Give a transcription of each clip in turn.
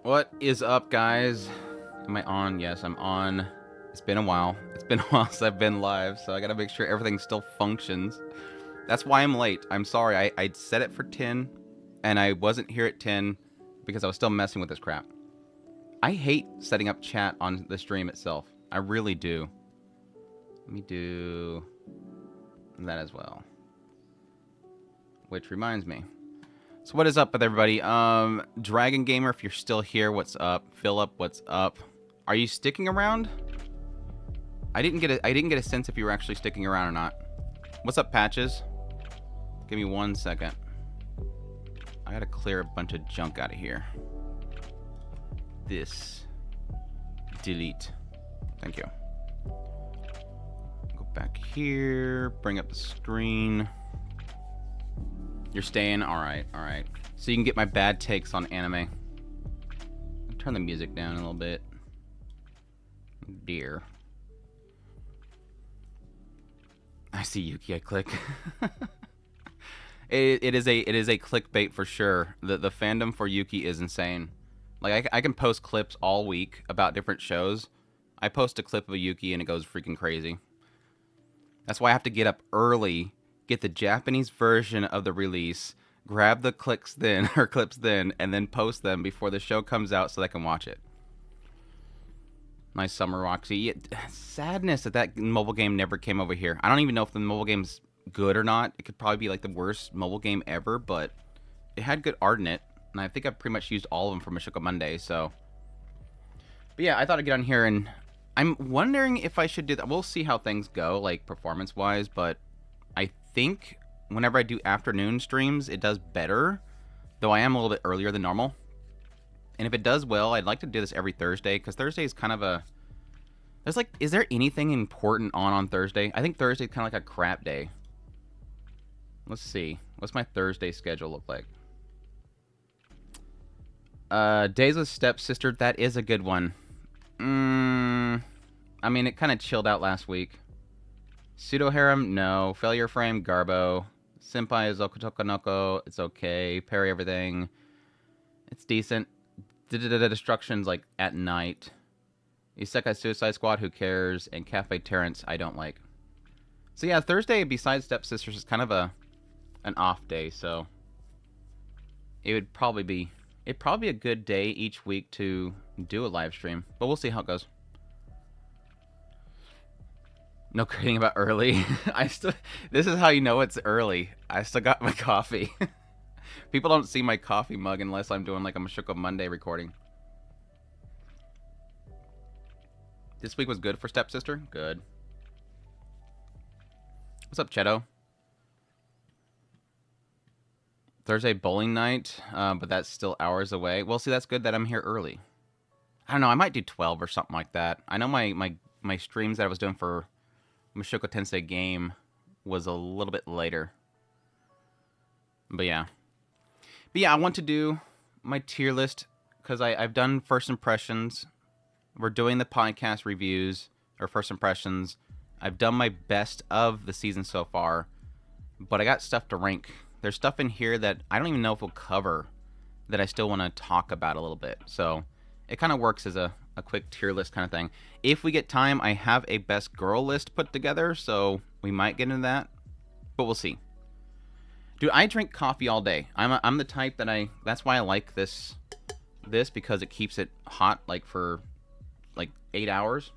What is up, guys? Am I on? Yes, I'm on. It's been a while. It's been a while since I've been live, so I gotta make sure everything still functions. That's why I'm late. I'm sorry. I set it for 10, and I wasn't here at 10 because I was still messing with this crap. I hate setting up chat on the stream itself. I really do. Let me do that as well. Which reminds me. So what is up with everybody? Dragon Gamer, if you're still here, what's up? Philip, what's up? Are you sticking around? I didn't get a sense if you were actually sticking around or not. What's up, Patches? Give me 1 second. I gotta clear a bunch of junk out of here. This. Delete. Thank you. Go back here. Bring up the screen. You're staying? Alright, alright. So you can get my bad takes on anime. Turn the music down a little bit. Dear. I see Yuki, I click. It is a clickbait for sure. The fandom for Yuki is insane. Like, I can post clips all week about different shows. I post a clip of a Yuki and it goes freaking crazy. That's why I have to get up early, get the Japanese version of the release, grab the clips then, and then post them before the show comes out so I can watch it. Nice Summer Roxy. Sadness that mobile game never came over here. I don't even know if the mobile game's good or not. It could probably be like the worst mobile game ever, but it had good art in it. And I think I've pretty much used all of them for Mashiko Monday, so. But yeah, I thought I'd get on here, and I'm wondering if I should do that. We'll see how things go, like performance-wise, but I think whenever I do afternoon streams, it does better, though I am a little bit earlier than normal. And if it does well, I'd like to do this every Thursday, because Thursday is kind of a... There's like, is there anything important on Thursday? I think Thursday is kind of like a crap day. Let's see. What's my Thursday schedule look like? Days with Stepsister, that is a good one. I mean, it kind of chilled out last week. Pseudo Harem, no. Failure Frame, Garbo. Senpai is Otokonoko, it's okay. Parry Everything, it's decent. Destruction's like at night. Isekai Suicide Squad, who cares? And Cafe Terrence, I don't like. So yeah, Thursday besides Stepsisters is kind of an off day, so it'd probably be a good day each week to do a live stream, but we'll see how it goes. No kidding about early. This is how you know it's early. I still got my coffee. People don't see my coffee mug unless I'm doing like a Mashiko Monday recording. This week was good for Stepsister? Good. What's up, Cheto? Thursday bowling night, but that's still hours away. Well, see, that's good that I'm here early. I don't know, I might do 12 or something like that. I know my streams that I was doing for Mushoku Tensei game was a little bit later. But yeah. But yeah, I want to do my tier list because I've done first impressions. We're doing the podcast reviews, or first impressions. I've done my best of the season so far, but I got stuff to rank. There's stuff in here that I don't even know if we'll cover that I still want to talk about a little bit. So it kind of works as a quick tier list kind of thing. If we get time, I have a best girl list put together, so we might get into that, but we'll see. Dude, I drink coffee all day. I'm the type that that's why I like this because it keeps it hot like for like 8 hours.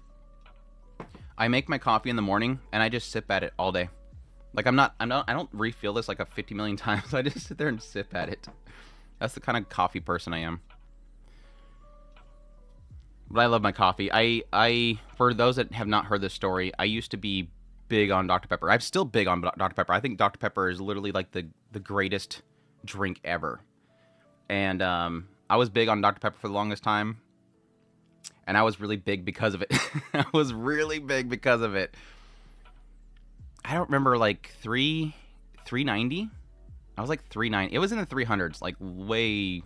I make my coffee in the morning and I just sip at it all day. Like I don't refill this like a 50 million times. I just sit there and sip at it. That's the kind of coffee person I am. But I love my coffee. I for those that have not heard this story, I used to be big on Dr. Pepper. I'm still big on Dr. Pepper. I think Dr. Pepper is literally like the greatest drink ever. And I was big on Dr. Pepper for the longest time. And I was really big because of it. I was really big because of it. I don't remember, like 390. I was like 390. It was in the 300s, like way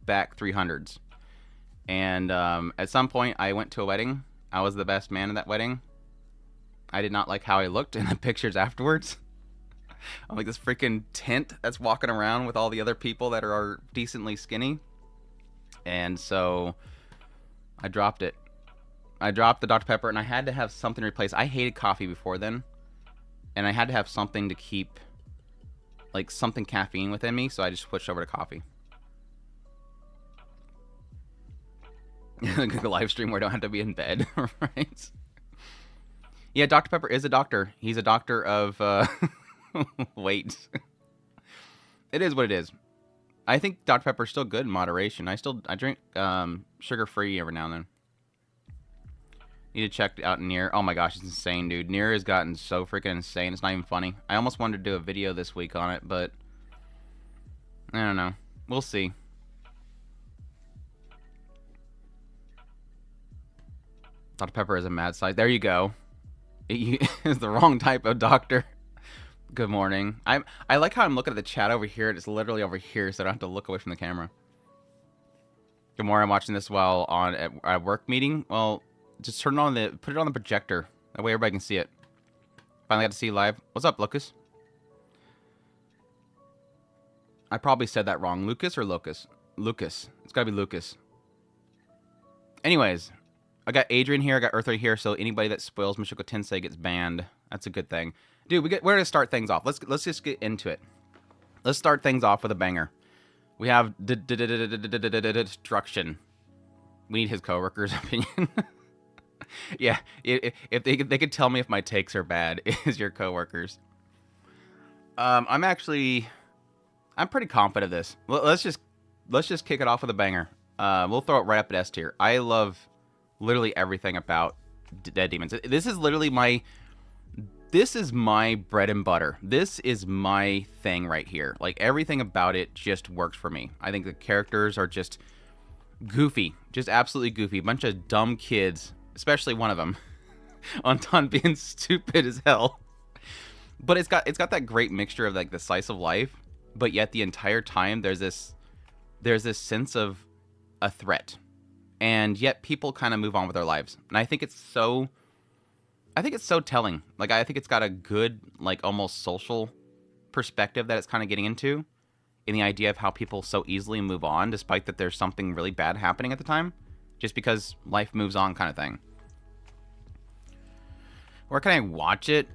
back 300s. And at some point, I went to a wedding. I was the best man at that wedding. I did not like how I looked in the pictures afterwards. I'm like this freaking tent that's walking around with all the other people that are decently skinny. And so I dropped it. I dropped the Dr. Pepper, and I had to have something to replace. I hated coffee before then. And I had to have something to keep, like, something caffeine within me, so I just switched over to coffee. Like a live stream where I don't have to be in bed, right? Yeah, Dr. Pepper is a doctor. He's a doctor of, weight. It is what it is. I think Dr. Pepper is still good in moderation. I drink, sugar-free every now and then. Need to check out Nier. Oh my gosh, it's insane, dude. Nier has gotten so freaking insane. It's not even funny. I almost wanted to do a video this week on it, but I don't know. We'll see. Dr. Pepper is a mad side. There you go. It is the wrong type of doctor. Good morning. I like how I'm looking at the chat over here. It's literally over here, so I don't have to look away from the camera. Good morning. I'm watching this while on at work meeting. Well, just put it on the projector. That way everybody can see it. Finally got to see you live. What's up, Lucas? I probably said that wrong. Lucas or Locus? Lucas. It's gotta be Lucas. Anyways, I got Adrian here. I got Earthray here. So anybody that spoils Mushoku Tensei gets banned. That's a good thing. Dude, we're gonna start things off. Let's just get into it. Let's start things off with a banger. We have destruction. We need his coworker's opinion. Yeah, if they could tell me if my takes are bad, is your coworkers. I'm pretty confident of this. Let's just kick it off with a banger. We'll throw it right up at S tier. I love literally everything about Dead Demons. This is literally this is my bread and butter. This is my thing right here. Like, everything about it just works for me. I think the characters are just goofy, just absolutely goofy. A bunch of dumb kids, especially one of them, on being stupid as hell. But it's got that great mixture of like the slice of life, but yet the entire time there's this sense of a threat, and yet people kind of move on with their lives. And I think it's so telling. Like, I think it's got a good, like, almost social perspective that it's kind of getting into, in the idea of how people so easily move on despite that there's something really bad happening at the time, just because life moves on, kind of thing. Where can I watch it?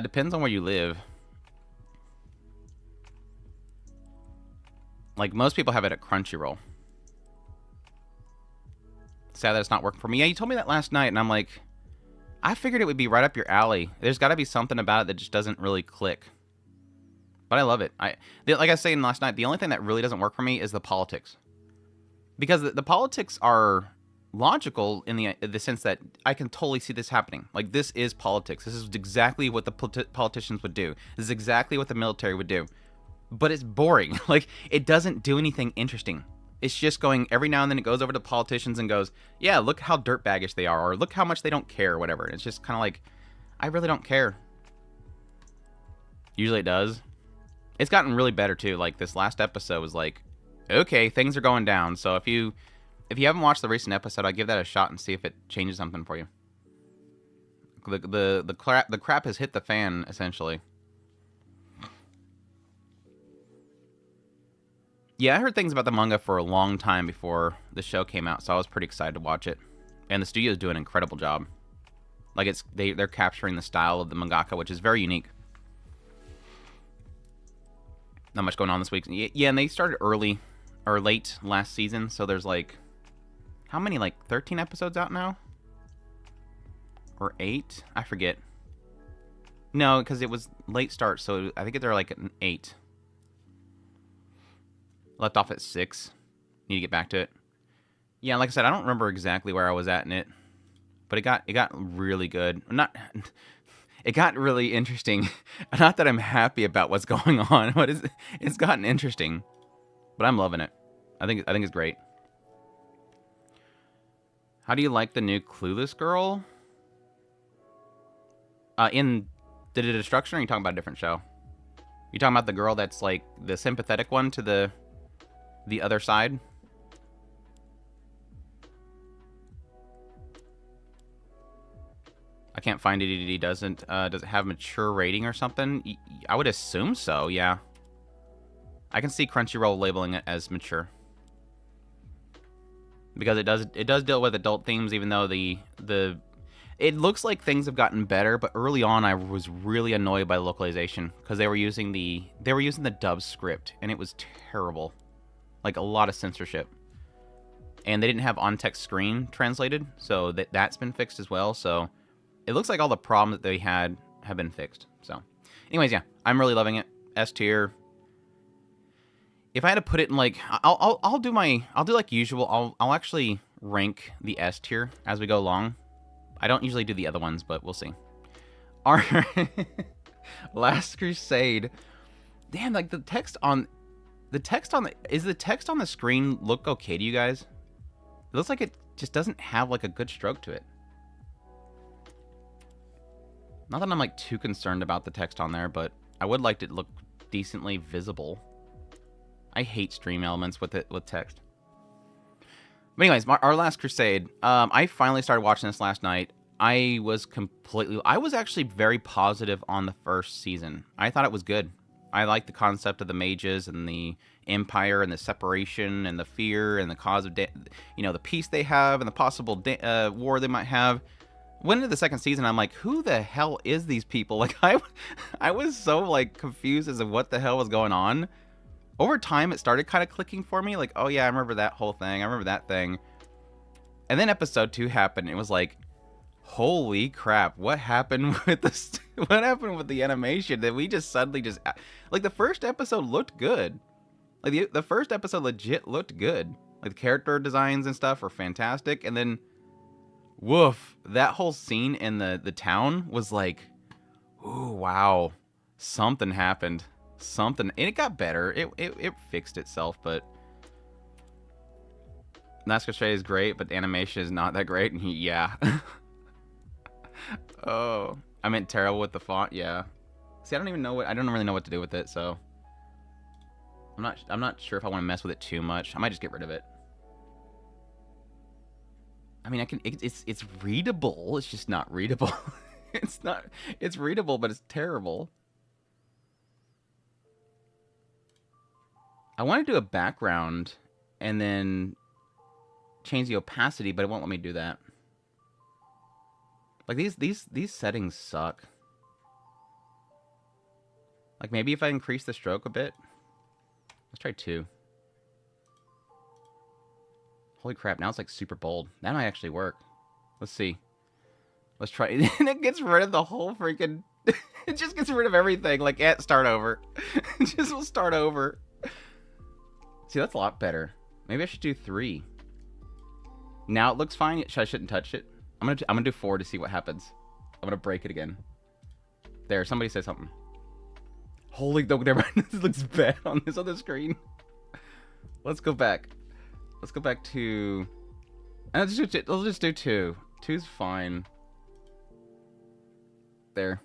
Depends on where you live. Like, most people have it at Crunchyroll. Sad that it's not working for me. Yeah, you told me that last night, and I'm like, I figured it would be right up your alley. There's got to be something about it that just doesn't really click. But I love it. Like I was saying last night, the only thing that really doesn't work for me is the politics. Because the politics are logical in the sense that I can totally see this happening. Like, this is politics. This is exactly what the politicians would do. This is exactly what the military would do. But it's boring. Like, it doesn't do anything interesting. It's just going, every now and then it goes over to politicians and goes, yeah, look how dirtbaggish they are, or look how much they don't care, or whatever. It's just kind of like, I really don't care. Usually it does. It's gotten really better too. Like, this last episode was like, okay, things are going down. So if you haven't watched the recent episode, I'd give that a shot and see if it changes something for you. The crap has hit the fan, essentially. Yeah, I heard things about the manga for a long time before the show came out, so I was pretty excited to watch it. And the studio's doing an incredible job. Like, they're capturing the style of the mangaka, which is very unique. Not much going on this week. Yeah, and they started early or late last season, so there's like, how many, like 13 episodes out now? Or 8? I forget. No, because it was late start, so I think they're like an 8. Left off at 6. Need to get back to it. Yeah, like I said, I don't remember exactly where I was at in it, but it got really good. It got really interesting. Not that I'm happy about what's going on, but it's gotten interesting. But I'm loving it. I think it's great. How do you like the new Clueless girl? In the Destruction, or are you talking about a different show? You talking about the girl that's like the sympathetic one to the other side? I can't find it. Does it have mature rating or something? I would assume so, yeah. I can see Crunchyroll labeling it as mature. Because it does deal with adult themes, even though it looks like things have gotten better, but early on I was really annoyed by the localization because they were using the dub script, and it was terrible. Like, a lot of censorship. And they didn't have on-text screen translated, so that's been fixed as well. So it looks like all the problems that they had have been fixed. So anyways, yeah, I'm really loving it. S tier. If I had to put it in, like, I'll do like usual. I'll actually rank the S tier as we go along. I don't usually do the other ones, but we'll see. Our Last Crusade. Damn, like, the text on the screen look okay to you guys? It looks like it just doesn't have like a good stroke to it. Not that I'm like too concerned about the text on there, but I would like it to look decently visible. I hate stream elements with text. But anyways, our Last Crusade. I finally started watching this last night. I was actually very positive on the first season. I thought it was good. I liked the concept of the mages and the empire and the separation and the fear and the cause of, the peace they have and the possible war they might have. Went into the second season, I'm like, who the hell is these people? Like, I was so, like, confused as to what the hell was going on. Over time, it started kind of clicking for me. Like, oh, yeah, I remember that whole thing. I remember that thing. And then episode 2 happened. And it was like, holy crap, what happened with this? What happened with the animation that we just suddenly just... Like, the first episode looked good. Like, the first episode legit looked good. Like, the character designs and stuff are fantastic. And then... woof, that whole scene in the town was like, ooh, wow, something happened. Something, and it got better. It fixed itself, but Nascashe is great, but the animation is not that great. Yeah. Oh, I meant terrible with the font. Yeah. See, I don't really know what to do with it, so I'm not sure if I want to mess with it too much. I might just get rid of it. I mean, it's readable. It's just not readable. It's readable, but it's terrible. I want to do a background and then change the opacity, but it won't let me do that. Like, these settings suck. Like, maybe if I increase the stroke a bit. Let's try 2. Holy crap, now it's like super bold. That might actually work. Let's see. Let's try it. And it gets rid of the whole freaking... It just gets rid of everything. Like, start over. Just will start over. See, that's a lot better. Maybe I should do 3. Now it looks fine. I shouldn't touch it. I'm gonna do 4 to see what happens. I'm gonna break it again. There, somebody say something. Holy, never mind. This looks bad on this other screen. Let's go back. Let's go back to... Let's just do 2. 2's fine. There.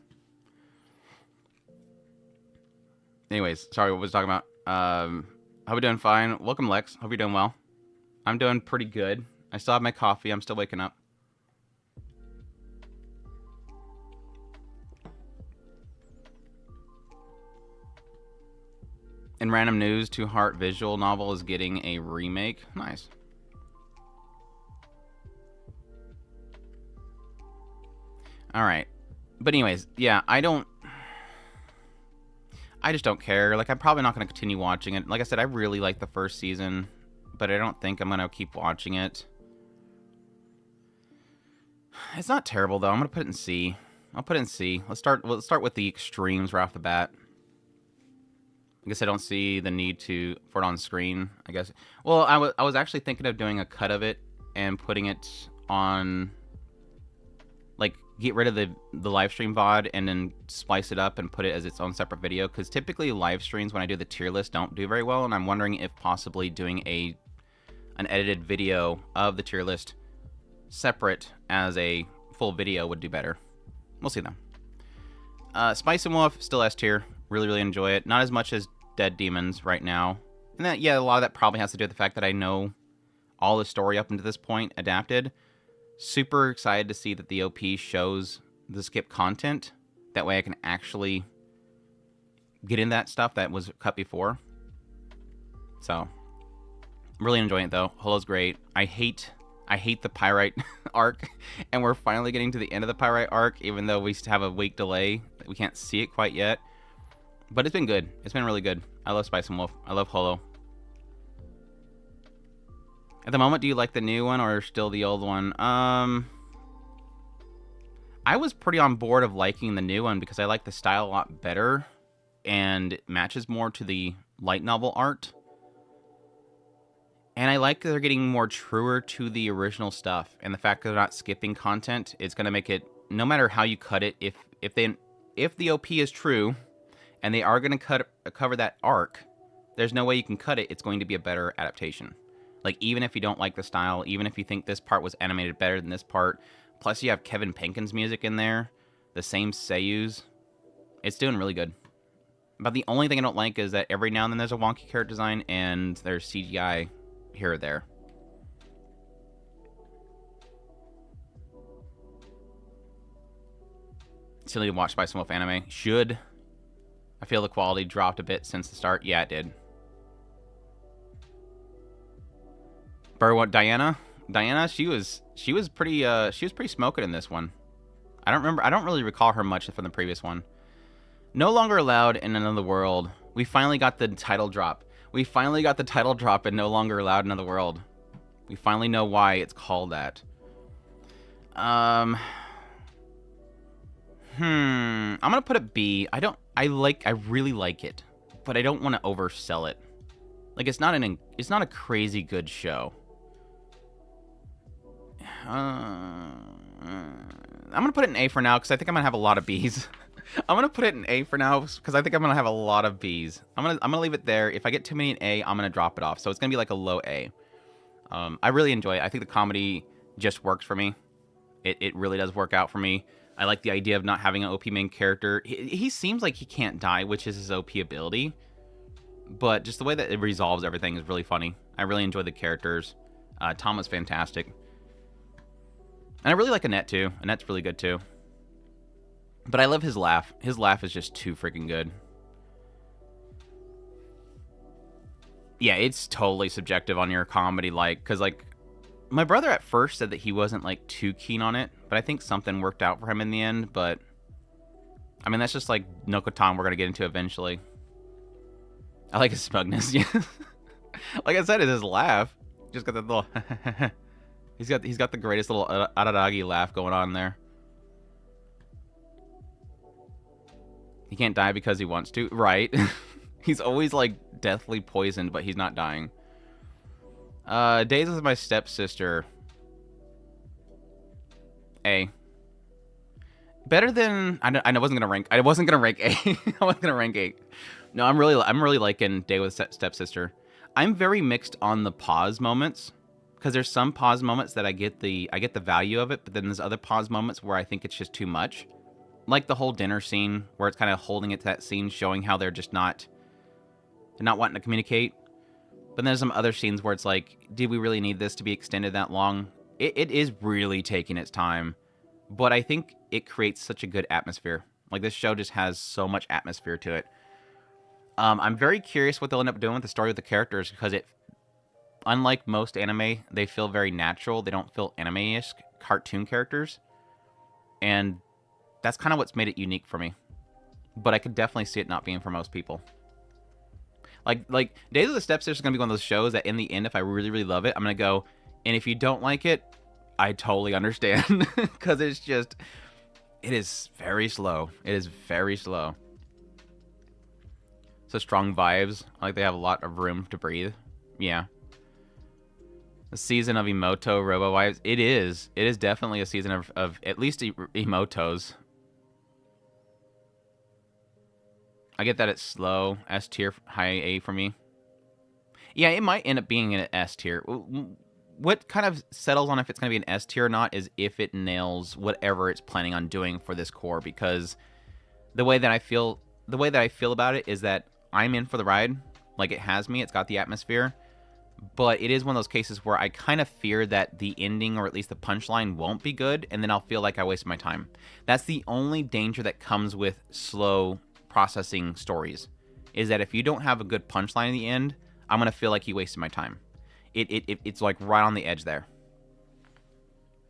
Anyways, sorry, what was I talking about? Hope you're doing fine. Welcome, Lex. Hope you're doing well. I'm doing pretty good. I still have my coffee. I'm still waking up. In random news, Two Heart visual novel is getting a remake. Nice. Alright. But anyways, yeah, I just don't care. Like, I'm probably not going to continue watching it. Like I said, I really like the first season, but I don't think I'm going to keep watching it. It's not terrible, though. I'm going to put it in C. I'll put it in C. Let's start with the extremes right off the bat. I guess I don't see the need for it on screen, I guess. Well, I was actually thinking of doing a cut of it and putting it on, like, get rid of the live stream VOD and then splice it up and put it as its own separate video, because typically live streams, when I do the tier list, don't do very well, and I'm wondering if possibly doing an edited video of the tier list separate as a full video would do better. We'll see, though. Spice and Wolf, still S tier. Really, really enjoy it. Not as much as Dead Demons right now. And that, yeah, a lot of that probably has to do with the fact that I know all the story up until this point adapted. Super excited to see that the OP shows the skip content. That way I can actually get in that stuff that was cut before. So, I'm really enjoying it, though. Holo's great. I hate the Pyrite arc, and we're finally getting to the end of the Pyrite arc, even though we have a week delay. We can't see it quite yet. But it's been good. It's been really good. I love Spice and Wolf. I love Holo. At the moment, do you like the new one or still the old one? I was pretty on board of liking the new one because I like the style a lot better and it matches more to the light novel art. And I like that they're getting more truer to the original stuff, and the fact that they're not skipping content is going to make it, no matter how you cut it, if the OP is true and they are going to cover that arc, there's no way you can cut it. It's going to be a better adaptation. Like, even if you don't like the style, even if you think this part was animated better than this part, plus you have Kevin Penkin's music in there, the same seiyus, it's doing really good. But the only thing I don't like is that every now and then there's a wonky character design and there's CGI here or there. Silly to watch by Wolf anime. Should. I feel the quality dropped a bit since the start. Yeah, it did. Diana? Diana, she was pretty smoking in this one. I don't really recall her much from the previous one. No longer allowed in another world. We finally got the title drop. We finally got the title drop in No Longer Allowed in Another World. We finally know why it's called that. I'm gonna put it B. I really like it, but I don't want to oversell it. Like, it's not a crazy good show. I'm gonna put it in A for now because I think I'm gonna have a lot of B's. I'm gonna put it in A for now because I think I'm gonna have a lot of B's. I'm gonna leave it there. If I get too many in A, I'm gonna drop it off. So it's gonna be like a low A. I really enjoy it. I think the comedy just works for me. It really does work out for me. I like the idea of not having an OP main character. He seems like he can't die, which is his OP ability. But just the way that it resolves everything is really funny. I really enjoy the characters. Tom was fantastic. And I really like Annette, too. Annette's really good, too. But I love his laugh. His laugh is just too freaking good. Yeah, it's totally subjective on your comedy, because, my brother at first said that he wasn't, too keen on it, but I think something worked out for him in the end, but, I mean, that's just, Nokotan we're going to get into eventually. I like his smugness, yeah. Like I said, it's his laugh. Just got that little... he's got the greatest little Araragi laugh going on there. He can't die because he wants to. Right. He's always, deathly poisoned, but he's not dying. Days with my stepsister. A. Better than... I wasn't gonna rank... I wasn't gonna rank A. I wasn't gonna rank A. No, I'm really liking Day with Stepsister. I'm very mixed on the pause moments. Because there's some pause moments that I get the value of it, but then there's other pause moments where I think it's just too much. Like the whole dinner scene, where it's kind of holding it to that scene, showing how they're just not wanting to communicate. But then there's some other scenes where it's like, did we really need this to be extended that long? It is really taking its time. But I think it creates such a good atmosphere. Like, this show just has so much atmosphere to it. I'm very curious what they'll end up doing with the story with the characters, because unlike most anime, they feel very natural. They don't feel anime-ish cartoon characters. And that's kind of what's made it unique for me. But I could definitely see it not being for most people. Like Days of the Stepsister is going to be one of those shows that in the end, if I really, really love it, I'm going to go, and if you don't like it, I totally understand. Because it is very slow. It is very slow. So strong vibes. Like, they have a lot of room to breathe. Yeah. A season of Emoto Robo vibes. It is. It is definitely a season of at least Emotos. I get that it's slow. S tier, high A for me. Yeah, it might end up being an S tier. What kind of settles on if it's going to be an S tier or not is if it nails whatever it's planning on doing for this core, because the way that I feel about it is that I'm in for the ride. Like, it has me. It's got the atmosphere. But it is one of those cases where I kind of fear that the ending, or at least the punchline, won't be good, and then I'll feel like I wasted my time. That's the only danger that comes with slow processing stories, is that if you don't have a good punchline in the end, I'm going to feel like you wasted my time. It's like right on the edge there.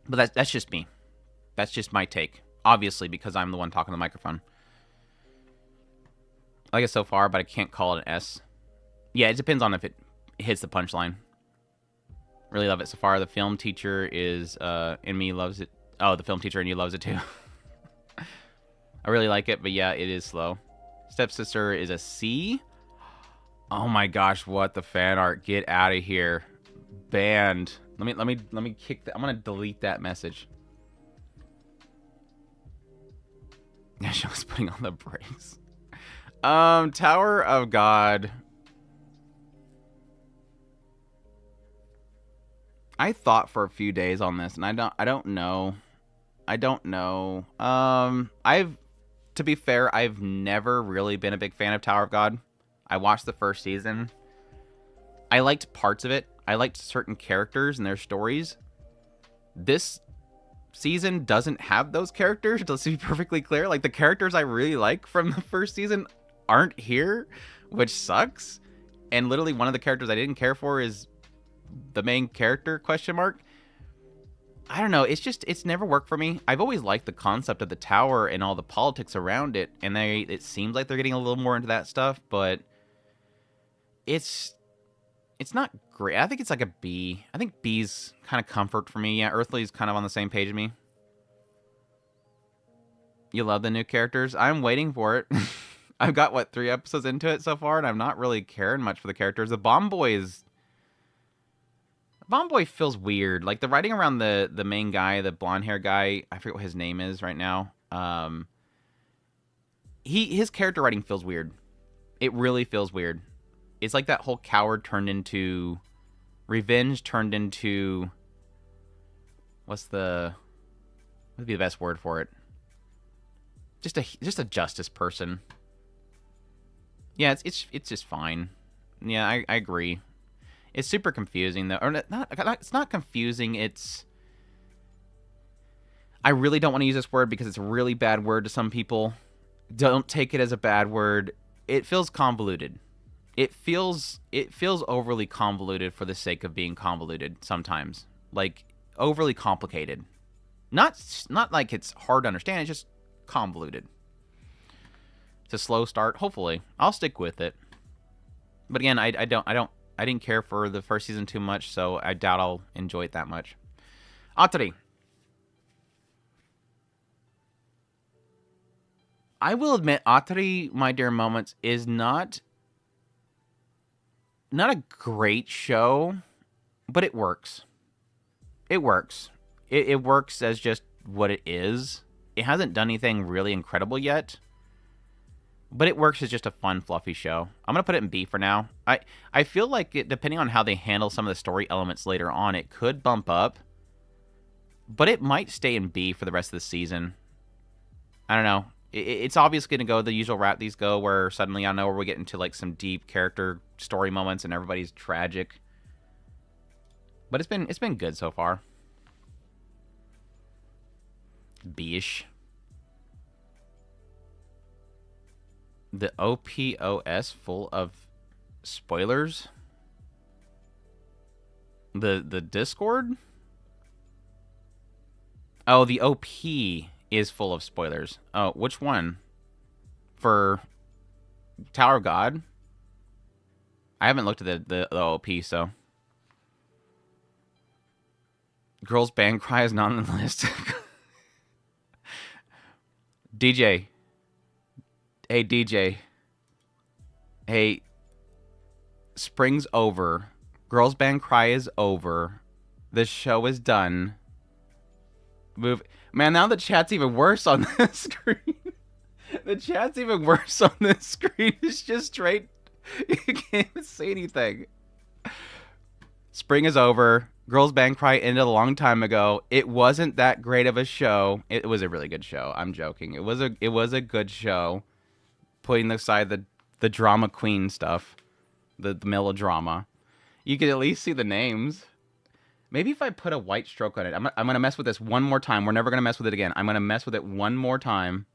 But that's just me. That's just my take. Obviously, because I'm the one talking to the microphone. I like it so far, but I can't call it an S. Yeah, it depends on if it hits the punchline. Really love it so far. The film teacher is in me loves it. Oh, the film teacher in you loves it too. I really like it, but yeah, it is slow. Stepsister is a C. Oh my gosh, what the fan art? Get out of here. Banned. Let me kick that. I'm gonna delete that message. Yeah, she was putting on the brakes. Tower of God. I thought for a few days on this, and I don't know. To be fair, I've never really been a big fan of Tower of God. I watched the first season. I liked parts of it. I liked certain characters and their stories. This season doesn't have those characters. Let's be perfectly clear. Like, the characters I really like from the first season aren't here, which sucks. And literally one of the characters I didn't care for is the main character, question mark. I don't know. It's never worked for me. I've always liked the concept of the tower and all the politics around it. And it seems like they're getting a little more into that stuff, but it's not great. I think it's like a B. I think B's kind of comfort for me. Yeah, Earthly's kind of on the same page as me. You love the new characters? I'm waiting for it. I've got, what, 3 episodes into it so far, and I'm not really caring much for the characters. The Bomb Boy feels weird. Like, the writing around the main guy, the blonde hair guy, I forget what his name is right now. His character writing feels weird. It really feels weird. It's like that whole coward turned into revenge, turned into what would be the best word for it? Just a justice person. Yeah, it's just fine. Yeah, I agree. It's super confusing though. Or it's not confusing. I really don't want to use this word because it's a really bad word to some people. Don't take it as a bad word. It feels convoluted. It feels overly convoluted for the sake of being convoluted sometimes. Like, overly complicated. Not like it's hard to understand, it's just convoluted. It's a slow start, hopefully. I'll stick with it. But again, I didn't care for the first season too much, so I doubt I'll enjoy it that much. Atari. I will admit, Atari, My Dear Moments, is not a great show, but it works. It works. It works as just what it is. It hasn't done anything really incredible yet, but it works as just a fun, fluffy show. I'm going to put it in B for now. I feel like, depending on how they handle some of the story elements later on, it could bump up, but it might stay in B for the rest of the season. I don't know. It's obviously going to go the usual route these go, where suddenly, I know, where we get into like some deep character story moments and everybody's tragic. But it's been good so far. B-ish. The OPOS full of spoilers? The Discord? Oh, the OP is full of spoilers. Oh, which one? For Tower of God? I haven't looked at the OP, so. Girls Band Cry is not on the list. DJ. Hey, DJ. Hey. Spring's over. Girls Band Cry is over. The show is done. Move. Man, now the chat's even worse on this screen. The chat's even worse on this screen. It's just straight. You can't even say anything. Spring is over. Girls Band Cry ended a long time ago. It wasn't that great of a show. It was a really good show. I'm joking. It was a good show. Putting aside the drama queen stuff, the melodrama, you could at least see the names. Maybe if I put a white stroke on it, I'm gonna mess with this one more time. We're never gonna mess with it again. I'm gonna mess with it one more time.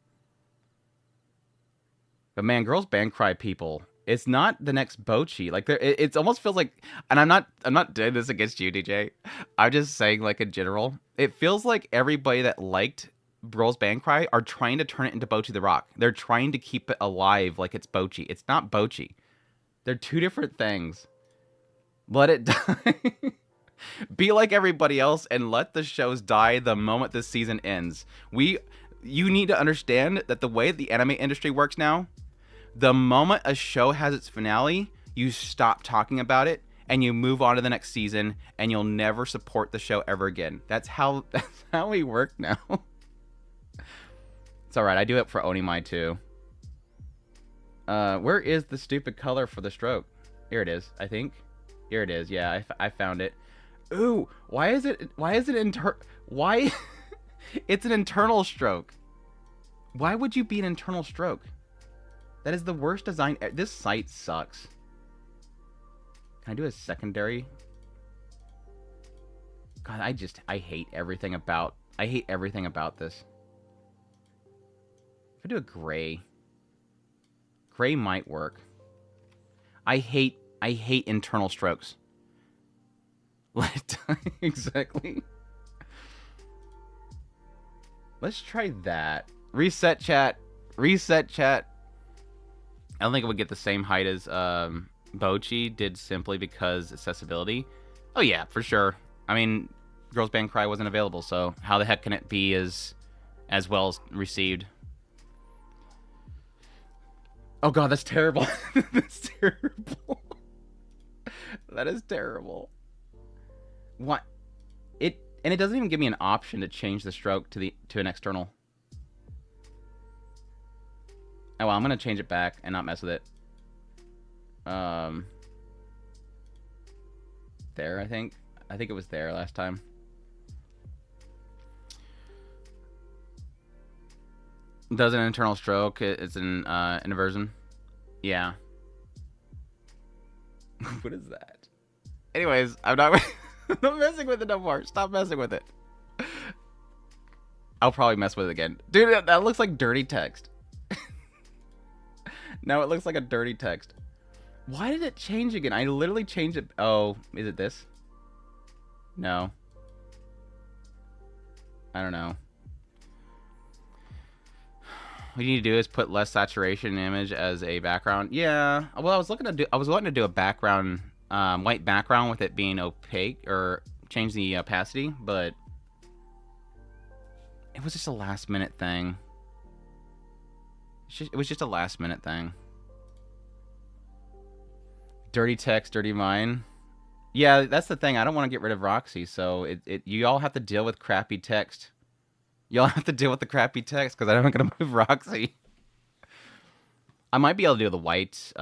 But man, Girls Band Cry people, it's not the next Bochi. Like, it almost feels like, and I'm not doing this against you, DJ. I'm just saying, like, in general, it feels like everybody that liked Girls Band Cry are trying to turn it into Bochi the Rock. They're trying to keep it alive like it's Bochi. It's not Bochi. They're two different things. Let it die. Be like everybody else and let the shows die the moment this season ends. You need to understand that the way the anime industry works now, the moment a show has its finale, you stop talking about it and you move on to the next season, and you'll never support the show ever again. That's how we work now. It's alright, I do it for Onimai too. Where is the stupid color for the stroke? Here it is, I think. Here it is, yeah, I found it. Ooh, why is it why? It's an internal stroke. Why would you be an internal stroke? That is the worst design. This site sucks. Can I do a secondary? God, I hate everything about I hate everything about this. If I do a gray. Gray might work. I hate internal strokes. Exactly. Let's try that. Reset chat. Reset chat. I don't think it would get the same height as Bochi did simply because accessibility. Oh yeah, for sure. I mean, Girls Band Cry wasn't available, so how the heck can it be as well as received? Oh god, that's terrible. That's terrible. That is terrible. What? And it doesn't even give me an option to change the stroke to an external. Oh well, I'm gonna change it back and not mess with it. There, I think it was there last time. Does an internal stroke? It's an inversion. Yeah. What is that? Anyways, I'm not messing with it no more. Stop messing with it. I'll probably mess with it again. Dude, that looks like dirty text. Now it looks like a dirty text. Why did it change again? I literally changed it. Oh, is it this? No. I don't know. What you need to do is put less saturation image as a background. Yeah. Well, I was wanting to do a background, white background with it being opaque or change the opacity, but it was just a last minute thing. It was just a last minute thing. Dirty text, dirty mind. Yeah, that's the thing. I don't want to get rid of Roxy, so you all have to deal with crappy text. Y'all have to deal with the crappy text because I'm not going to move Roxy. I might be able to do the white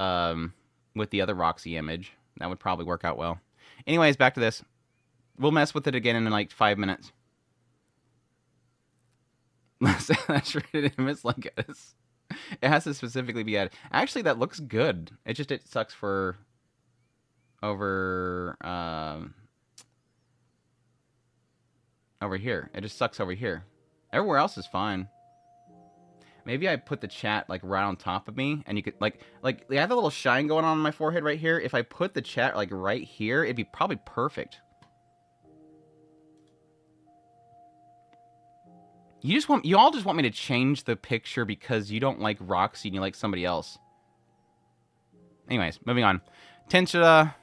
with the other Roxy image. That would probably work out well. Anyways, back to this. We'll mess with it again in like 5 minutes. Saturated image like this. It has to specifically be added. Actually, that looks good. It sucks for over here. It just sucks over here. Everywhere else is fine. Maybe I put the chat like right on top of me, and you could like I have a little shine going on my forehead right here. If I put the chat like right here, it'd be probably perfect. You all just want me to change the picture because you don't like Roxy and you like somebody else. Anyways, moving on. Tensura.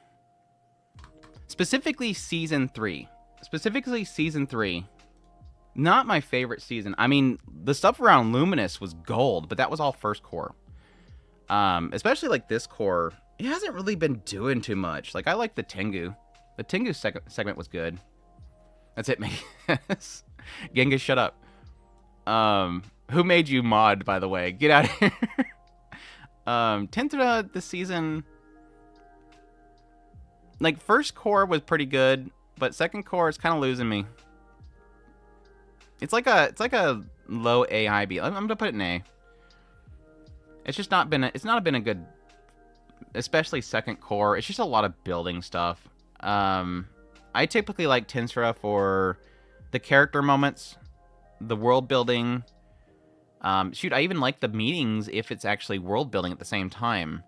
Specifically season 3. Not my favorite season. I mean, the stuff around Luminous was gold, but that was all first core. Especially like this core, it hasn't really been doing too much. Like I like the Tengu. The Tengu segment was good. That's it, Megas. Genghis, shut up. Who made you mod, by the way? Get out of here. Tensura this season, like first core was pretty good, but second core is kind of losing me. It's like a low AIB. I'm gonna put it in A. It's not been a good, especially second core. It's just a lot of building stuff. I typically like Tensura for the character moments, the world building. Shoot, I even like the meetings if it's actually world building at the same time.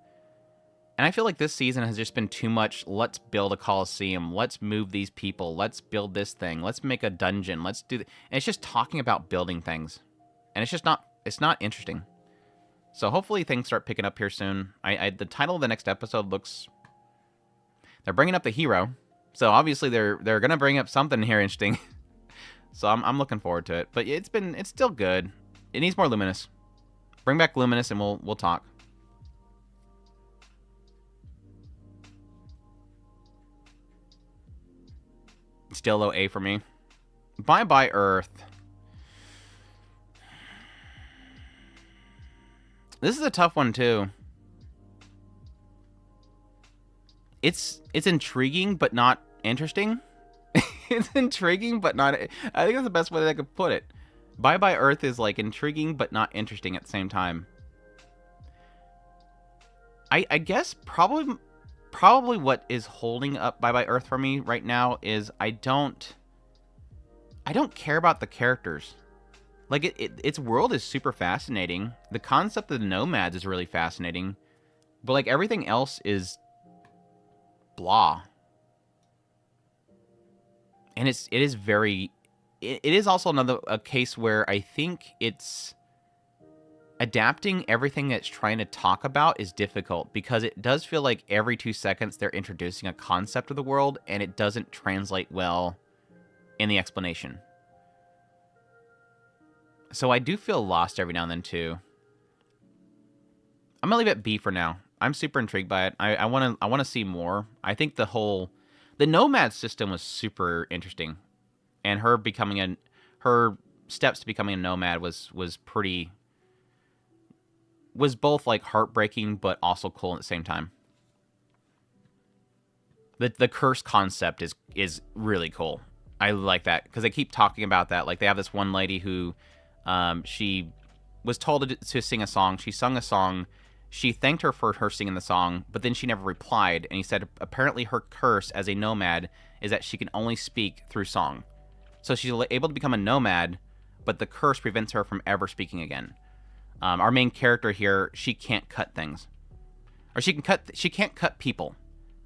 And I feel like this season has just been too much, let's build a coliseum, let's move these people, let's build this thing, let's make a dungeon, let's do... And it's just talking about building things. And it's just not interesting. So hopefully things start picking up here soon. The title of the next episode looks... They're bringing up the hero. So obviously they're going to bring up something here interesting. So I'm looking forward to it. But it's still good. It needs more Luminous. Bring back Luminous and we'll talk. Still low A for me. Bye-bye, Earth. This is a tough one, too. It's intriguing, but not interesting. It's intriguing, but not... I think that's the best way that I could put it. Bye-bye, Earth is, like, intriguing, but not interesting at the same time. I guess probably what is holding up Bye Bye Earth for me right now is I don't I don't care about the characters. Like, its world is super fascinating. The concept of the nomads is really fascinating. But, like, everything else is blah. And it is very... It is also a case where I think it's... Adapting everything it's trying to talk about is difficult, because it does feel like every 2 seconds they're introducing a concept of the world, and it doesn't translate well in the explanation. So I do feel lost every now and then, too. I'm going to leave it B for now. I'm super intrigued by it. I want to see more. I think the nomad system was super interesting. And her steps to becoming a nomad was both like heartbreaking but also cool at the same time. The curse concept is really cool. I like that because they keep talking about that. Like, they have this one lady who she was told to sing a song. She sung a song. She thanked her for her singing the song, but then she never replied. And he said apparently her curse as a nomad is that she can only speak through song. So she's able to become a nomad, but the curse prevents her from ever speaking again. Our main character here, she can't cut things. Or she can't cut people.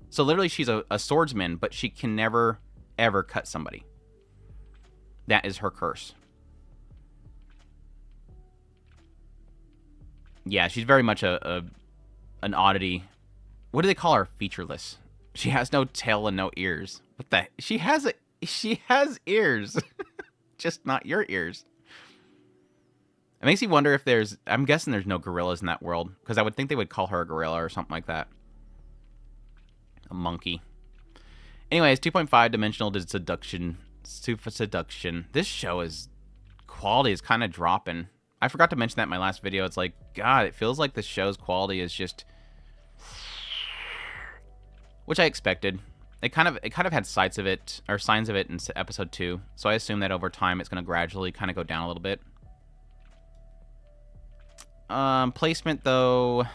So literally she's a swordsman, but she can never, ever cut somebody. That is her curse. Yeah, she's very much an oddity. What do they call her? Featureless. She has no tail and no ears. What the? She has ears. Just not your ears. It makes you wonder if there's... I'm guessing there's no gorillas in that world, because I would think they would call her a gorilla or something like that. A monkey. Anyways, 2.5 Dimensional Seduction. Seduction. This show quality is kind of dropping. I forgot to mention that in my last video. It's like, God, it feels like the show's quality is just... Which I expected. It kind of had signs of it in episode 2. So I assume that over time it's going to gradually kind of go down a little bit. Placement, though...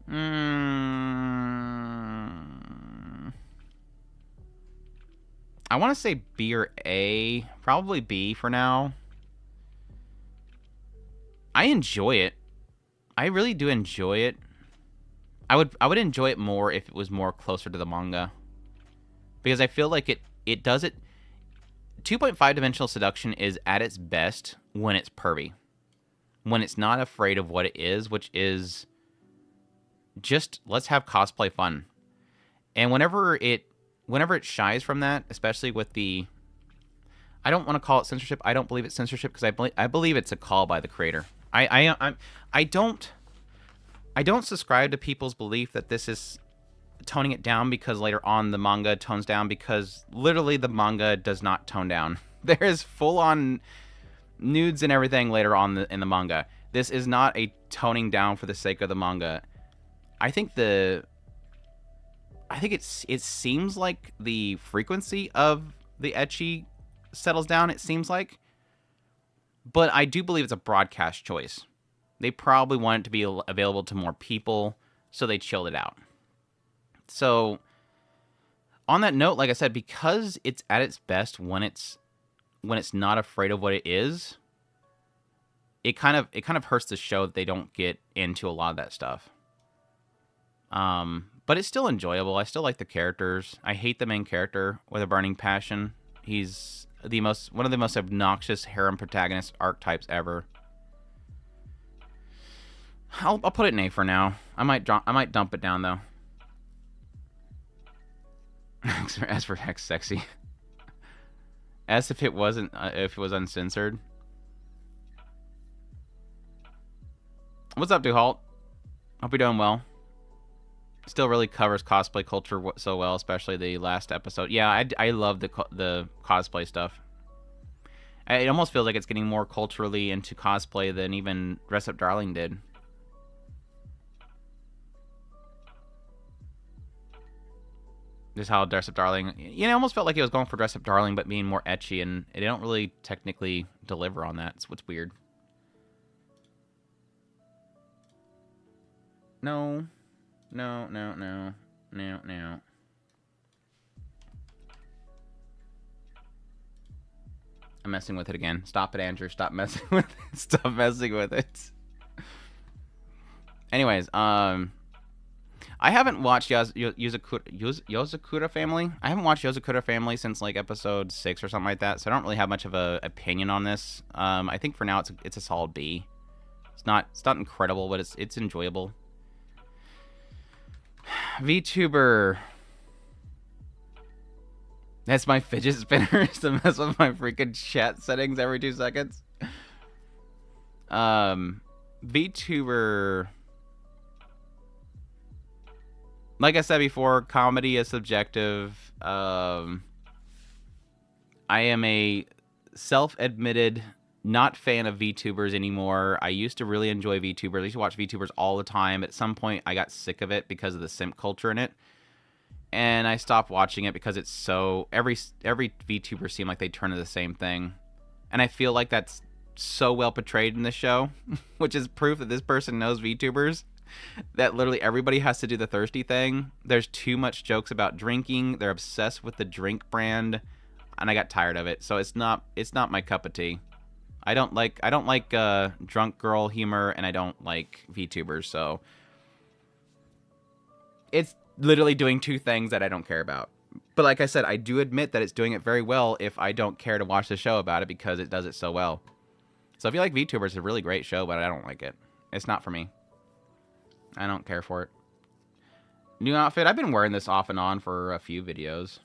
I want to say B or A. Probably B for now. I enjoy it. I really do enjoy it. I would enjoy it more if it was more closer to the manga. Because I feel like it does it... 2.5 Dimensional Seduction is at its best when it's pervy. When it's not afraid of what it is, which is just, let's have cosplay fun. And whenever it shies from that, especially with the... I don't want to call it censorship. I don't believe it's censorship, because I believe it's a call by the creator. I don't subscribe to people's belief that this is toning it down because later on the manga tones down, because literally the manga does not tone down. There is full-on nudes and everything later on in the manga. This is not a toning down for the sake of the manga. I think it seems like the frequency of the ecchi settles down, it seems like. But I do believe it's a broadcast choice. They probably want it to be available to more people, so they chilled it out. So, on that note, like I said, because it's at its best when it's not afraid of what it is, it kind of hurts the show that they don't get into a lot of that stuff. But it's still enjoyable. I still like the characters. I hate the main character with a burning passion. He's one of the most obnoxious harem protagonist archetypes ever. I'll put it in A for now. I might dump it down though. As for hex sexy. As if it wasn't if it was uncensored. What's up, Duhalt? Hope you're doing well. Still really covers cosplay culture so well, especially the last episode. Yeah, I love the cosplay stuff. It almost feels like it's getting more culturally into cosplay than even Dress Up Darling did. Just how Dress Up Darling... You know, it almost felt like it was going for Dress Up Darling, but being more ecchi, and they don't really technically deliver on that. It's what's weird. No. No, no, no. No, no. I'm messing with it again. Stop it, Andrew. Stop messing with it. Stop messing with it. Anyways, I haven't watched Yozakura Family. I haven't watched Yozakura Family since like episode 6 or something like that, so I don't really have much of a opinion on this. I think for now it's a solid B. It's not incredible, but it's enjoyable. VTuber. That's my fidget spinners to mess with my freaking chat settings every 2 seconds. VTuber. Like I said before, comedy is subjective. I am a self-admitted not fan of VTubers anymore. I used to really enjoy VTubers. I used to watch VTubers all the time. At some point, I got sick of it because of the simp culture in it. And I stopped watching it because it's so... Every VTuber seemed like they turn to the same thing. And I feel like that's so well portrayed in this show, which is proof that this person knows VTubers. That literally everybody has to do the thirsty thing. There's too much jokes about drinking. They're obsessed with the drink brand. And I got tired of it. So it's not my cup of tea. I don't like drunk girl humor, and I don't like VTubers, so... It's literally doing 2 things that I don't care about. But like I said, I do admit that it's doing it very well if I don't care to watch the show about it because it does it so well. So if you like VTubers, it's a really great show, but I don't like it. It's not for me. I don't care for it. New outfit. I've been wearing this off and on for a few videos.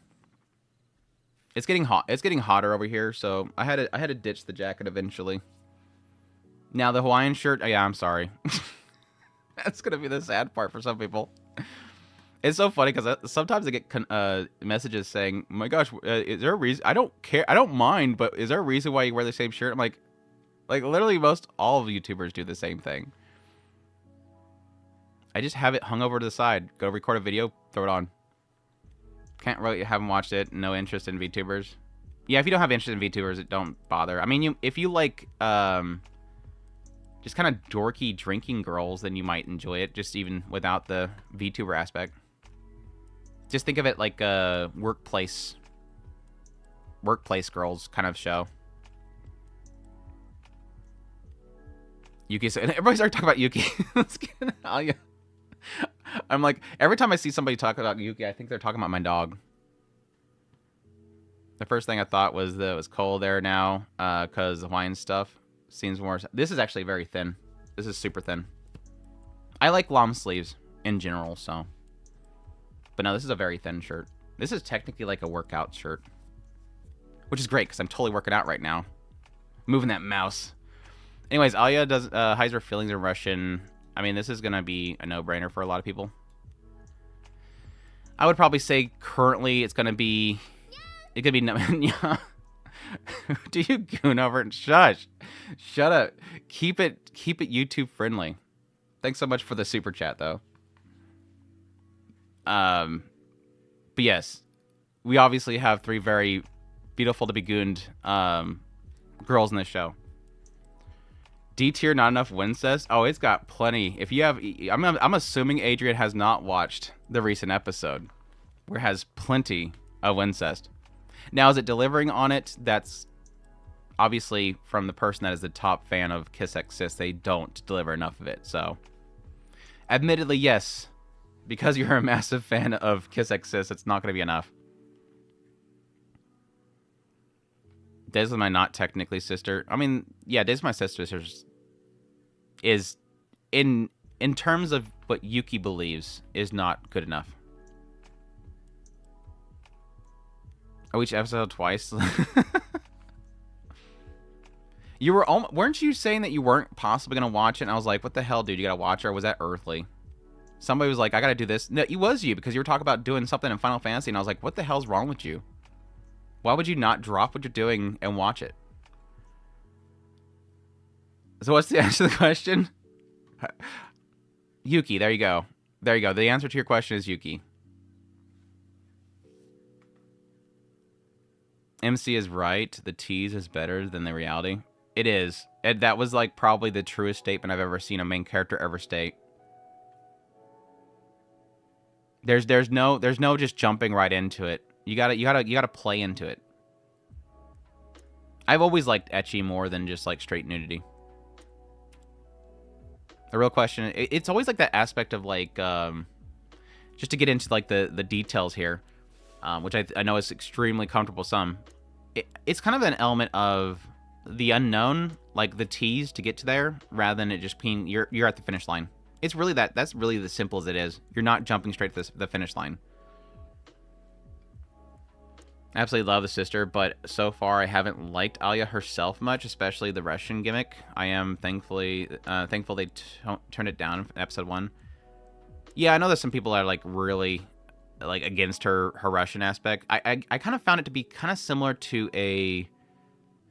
It's getting hot. It's getting hotter over here, so I had to ditch the jacket eventually. Now the Hawaiian shirt. Oh, yeah, I'm sorry. That's gonna be the sad part for some people. It's so funny because sometimes I get messages saying, oh my gosh, is there a reason? I don't care. I don't mind, but is there a reason why you wear the same shirt? I'm like literally most all of YouTubers do the same thing. I just have it hung over to the side. Go record a video, throw it on. Can't really, haven't watched it. No interest in VTubers. Yeah, if you don't have interest in VTubers, don't bother. I mean, if you like just kind of dorky drinking girls, then you might enjoy it, just even without the VTuber aspect. Just think of it like a workplace girls kind of show. Yuki said, everybody started talking about Yuki. Let's get Alya. I'm like, every time I see somebody talk about Yuki, I think they're talking about my dog. The first thing I thought was that it was cold there now, because the Hawaiian stuff seems more... This is actually very thin. This is super thin. I like long sleeves in general, so... But no, this is a very thin shirt. This is technically like a workout shirt. Which is great, because I'm totally working out right now. Moving that mouse. Anyways, Alya hides her feelings in Russian. I mean, this is going to be a no-brainer for a lot of people. I would probably say currently it's going to be... It could be... Do you goon over and shush? Shut up. Keep it YouTube friendly. Thanks so much for the super chat, though. But yes, we obviously have 3 very beautiful to be gooned girls in this show. D tier, not enough Wincest. Oh, it's got plenty. If you have, I'm assuming Adrian has not watched the recent episode, where it has plenty of Wincest. Now, is it delivering on it? That's obviously from the person that is the top fan of Kiss X Sis. They don't deliver enough of it. So, admittedly, yes, because you're a massive fan of Kiss X Sis, it's not going to be enough. Des is my not technically sister. I mean, yeah, Des is my sister. Is in terms of what Yuki believes is not good enough. Oh, each episode twice. You were weren't you saying that you weren't possibly gonna watch it? And I was like, what the hell, dude? You gotta watch it. Or was that Earthly? Somebody was like, I gotta do this. No, it was you, because you were talking about doing something in Final Fantasy, and I was like, what the hell's wrong with you? Why would you not drop what you're doing and watch it? So what's the answer to the question? Yuki, there you go. There you go. The answer to your question is Yuki. MC is right. The tease is better than the reality. It is. And that was like probably the truest statement I've ever seen a main character ever state. There's no just jumping right into it. You gotta play into it. I've always liked ecchi more than just like straight nudity. The real question, it's always like that aspect of like, just to get into like the details here, which I know is extremely comfortable some. It's kind of an element of the unknown, like the tease to get to there, rather than it just being you're at the finish line. It's really that's really as simple as it is. You're not jumping straight to the finish line. Absolutely love the sister, but so far I haven't liked Alya herself much, especially the Russian gimmick. I am thankful they turned it down in episode 1. Yeah, I know that some people are like really like against her Russian aspect. I kind of found it to be kind of similar to a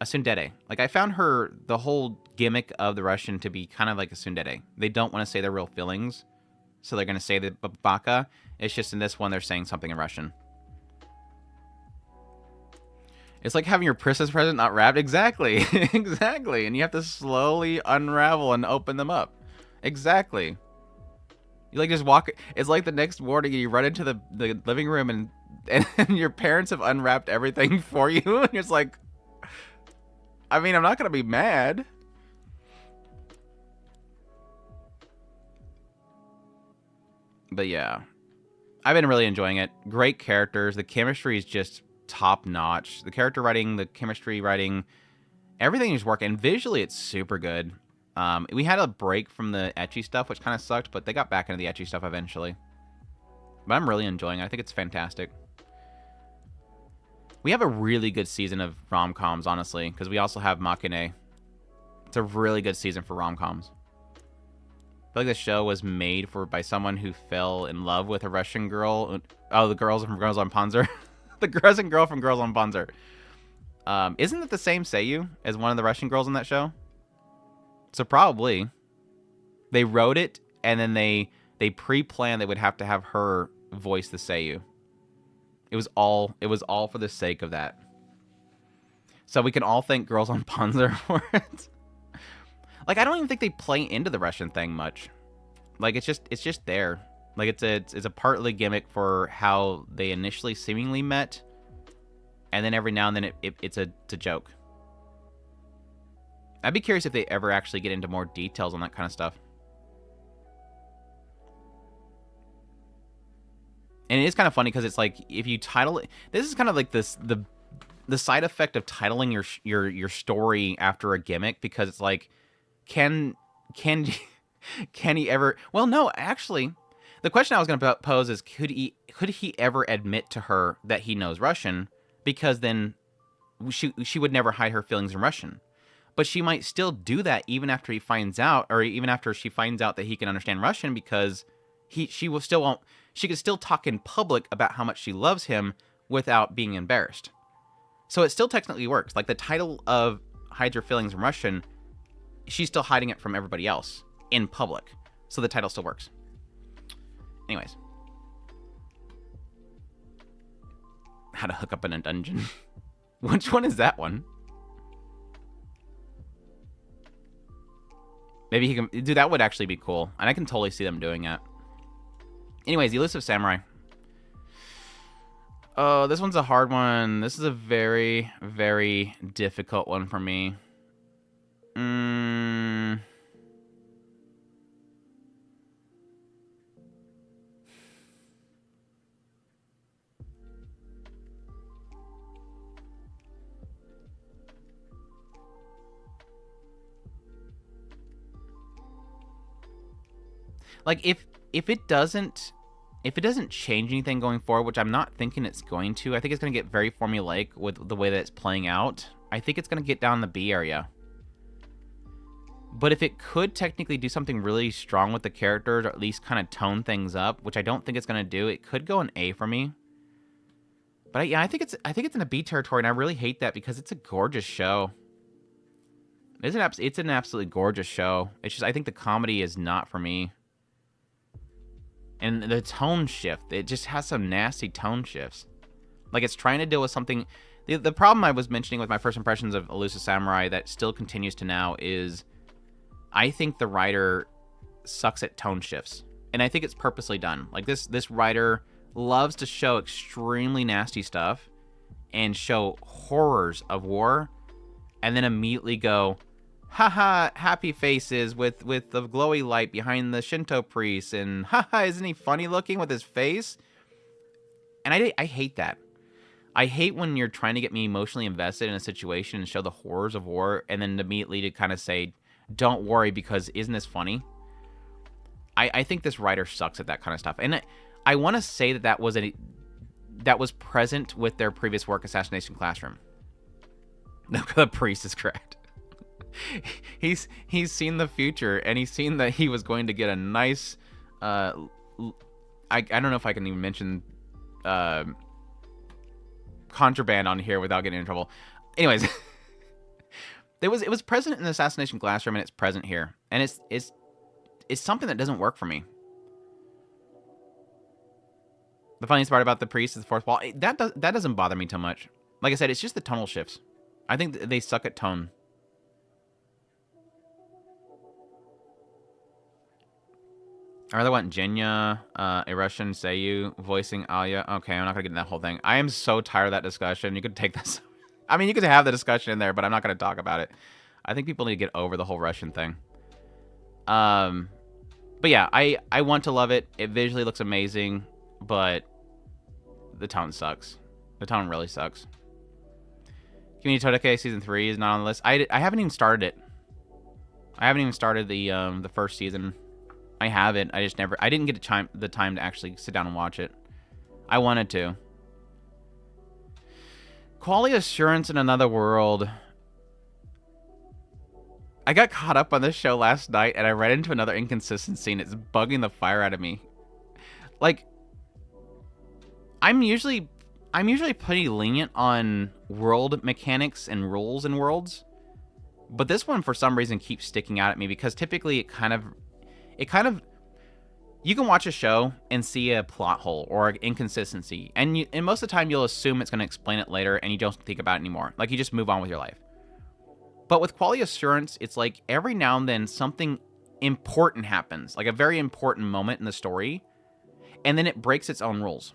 tsundere. Like I found the whole gimmick of the Russian to be kind of like a tsundere. They don't want to say their real feelings, so they're going to say the baka. It's just in this one they're saying something in Russian. It's like having your Christmas present not wrapped. Exactly. Exactly. And you have to slowly unravel and open them up. Exactly. You like just walk. It's like the next morning you run into the living room and your parents have unwrapped everything for you. And it's like, I mean, I'm not going to be mad. But yeah, I've been really enjoying it. Great characters. The chemistry is just top notch. The character writing, the chemistry writing, everything is working. Visually, it's super good. We had a break from the ecchi stuff, which kind of sucked, but they got back into the ecchi stuff eventually. But I'm really enjoying it. I think it's fantastic. We have a really good season of rom-coms, honestly, because we also have Makeine. It's a really good season for rom-coms. I feel like this show was made by someone who fell in love with a Russian girl. Oh, the girls from Girls on Panzer. The Russian girl from Girls on Panzer. Isn't it the same Seiyu as one of the Russian girls in that show? So probably. They wrote it, and then they pre-planned they would have to have her voice the Seiyu. It was all for the sake of that. So we can all thank Girls on Panzer for it. Like, I don't even think they play into the Russian thing much. Like, it's just there. Like, it's a partly gimmick for how they initially seemingly met, and then every now and then it's a joke. I'd be curious if they ever actually get into more details on that kind of stuff. And it is kind of funny because it's like, if you title it, this is kind of like the side effect of titling your story after a gimmick, because it's like, can he ever? Well, no, actually. The question I was going to pose is, could he ever admit to her that he knows Russian? Because then she would never hide her feelings in Russian. But she might still do that even after he finds out, or even after she finds out that he can understand Russian, because she could still talk in public about how much she loves him without being embarrassed. So it still technically works. Like the title of hides her feelings in Russian, she's still hiding it from everybody else in public. So the title still works. Anyways. How to hook up in a dungeon. Which one is that one? Maybe he can... Dude, that would actually be cool. And I can totally see them doing that. Anyways, Elusive Samurai. Oh, this one's a hard one. This is a very, very difficult one for me. Like, if it doesn't change anything going forward, which I'm not thinking it's going to, I think it's going to get very formulaic with the way that it's playing out. I think it's going to get down the B area. But if it could technically do something really strong with the characters, or at least kind of tone things up, which I don't think it's going to do, it could go an A for me. But yeah, I think it's in a B territory, and I really hate that because it's a gorgeous show. It's an absolutely gorgeous show. It's just, I think the comedy is not for me. And the tone shift, it just has some nasty tone shifts. Like, it's trying to deal with something... The problem I was mentioning with my first impressions of Elusive Samurai that still continues to now is... I think the writer sucks at tone shifts. And I think it's purposely done. Like, this writer loves to show extremely nasty stuff and show horrors of war. and then immediately go, haha, happy faces with the glowy light behind the Shinto priest, and haha, isn't he funny looking with his face? And I hate that. I hate when you're trying to get me emotionally invested in a situation and show the horrors of war, and then immediately to kind of say, don't worry because isn't this funny? I think this writer sucks at that kind of stuff. And I want to say that was present with their previous work, Assassination Classroom. No, the priest is correct. He's seen the future, and he's seen that he was going to get a nice I don't know if I can even mention contraband on here without getting in trouble. Anyways, it was present in the Assassination Classroom, and it's present here, and it's something that doesn't work for me. The funniest part about the priest is the fourth wall. That doesn't bother me too much. Like I said, it's just the tonal shifts. I think they suck at tone. I really want Genya, a Russian Seiyu, voicing Alya. Okay, I'm not going to get into that whole thing. I am so tired of that discussion. You could take this. I mean, you could have the discussion in there, but I'm not going to talk about it. I think people need to get over the whole Russian thing. But yeah, I want to love it. It visually looks amazing, but the tone sucks. The tone really sucks. Community Todeke Season 3 is not on the list. I haven't even started it. I haven't even started the first season. I haven't. I didn't get the time to actually sit down and watch it. I wanted to. Quality assurance in another world. I got caught up on this show last night, and I read into another inconsistency, and it's bugging the fire out of me. Like, I'm usually pretty lenient on world mechanics and rules in worlds, but this one for some reason keeps sticking out at me because typically it kind of you can watch a show and see a plot hole or an inconsistency, and most of the time you'll assume it's going to explain it later, and you don't think about it anymore. Like, you just move on with your life. But with quality assurance, it's like every now and then something important happens, like a very important moment in the story, and then it breaks its own rules.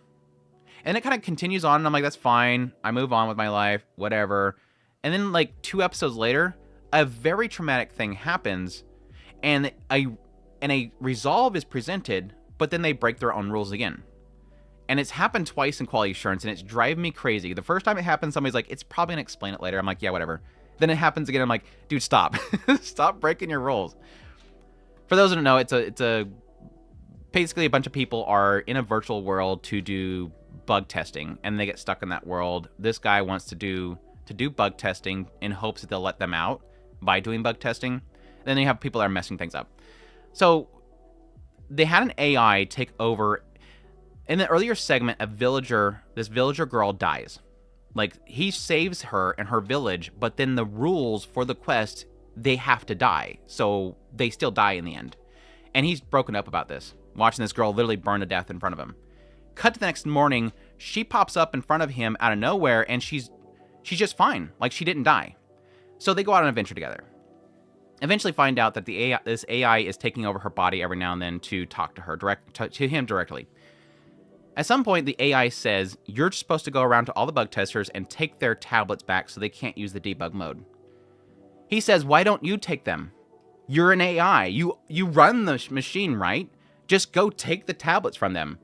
And it kind of continues on, and I'm like, that's fine. I move on with my life, whatever. And then, like, 2 episodes later, a very traumatic thing happens, and a resolve is presented, but then they break their own rules again. And it's happened twice in quality assurance, and it's driving me crazy. The first time it happened, somebody's like, it's probably going to explain it later. I'm like, yeah, whatever. Then it happens again. I'm like, dude, stop. Stop breaking your rules. For those who don't know, it's a basically a bunch of people are in a virtual world to do bug testing, and they get stuck in that world. This guy wants to do bug testing in hopes that they'll let them out by doing bug testing. Then you have people that are messing things up. So they had an AI take over. In the earlier segment, this villager girl dies. Like, he saves her and her village, but then the rules for the quest, they have to die. So they still die in the end. And he's broken up about this, watching this girl literally burn to death in front of him. Cut to the next morning, she pops up in front of him out of nowhere, and she's just fine. Like, she didn't die. So they go out on an adventure together. Eventually find out that this AI is taking over her body every now and then to talk to her, to him directly. At some point, the AI says, you're supposed to go around to all the bug testers and take their tablets back so they can't use the debug mode. He says, why don't you take them? You're an AI. You run the machine, right? Just go take the tablets from them.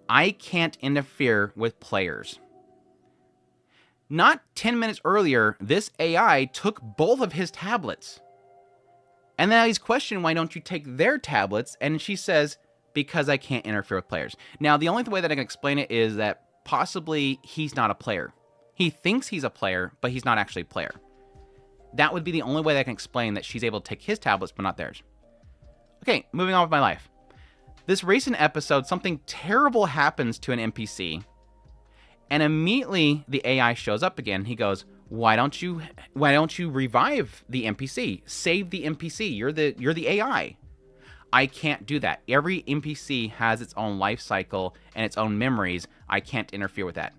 I can't interfere with players. Not 10 minutes earlier, this AI took both of his tablets. And now he's questioning, why don't you take their tablets? And she says, because I can't interfere with players. Now, the only way that I can explain it is that possibly he's not a player. He thinks he's a player, but he's not actually a player. That would be the only way that I can explain that she's able to take his tablets, but not theirs. Okay, moving on with my life. This recent episode, something terrible happens to an NPC, and immediately the AI shows up again. He goes, why don't you revive the NPC? Save the NPC. You're the AI. I can't do that. Every NPC has its own life cycle and its own memories. I can't interfere with that.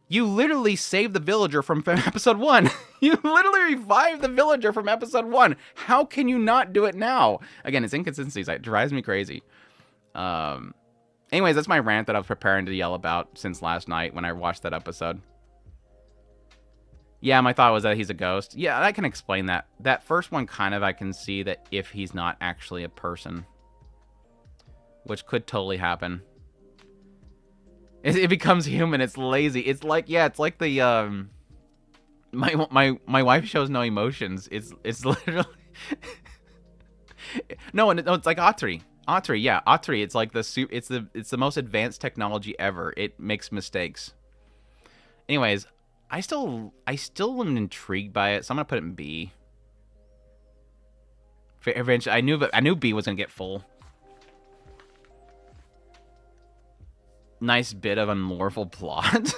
You literally saved the villager from episode 1. You literally revived the villager from episode 1. How can you not do it now? Again, it's inconsistencies. It drives me crazy. Anyways, that's my rant that I was preparing to yell about since last night when I watched that episode. Yeah, my thought was that he's a ghost. Yeah, I can explain that. That first one kind of I can see that if he's not actually a person. Which could totally happen. It becomes human. It's lazy. It's like, yeah, it's like the, my wife shows no emotions. It's literally... no, it's like Atri. Atri, yeah, Atri. It's like it's the most advanced technology ever. It makes mistakes. Anyways, I still am intrigued by it, so I'm gonna put it in B. Eventually, I knew B was gonna get full. Nice bit of unlawful plot.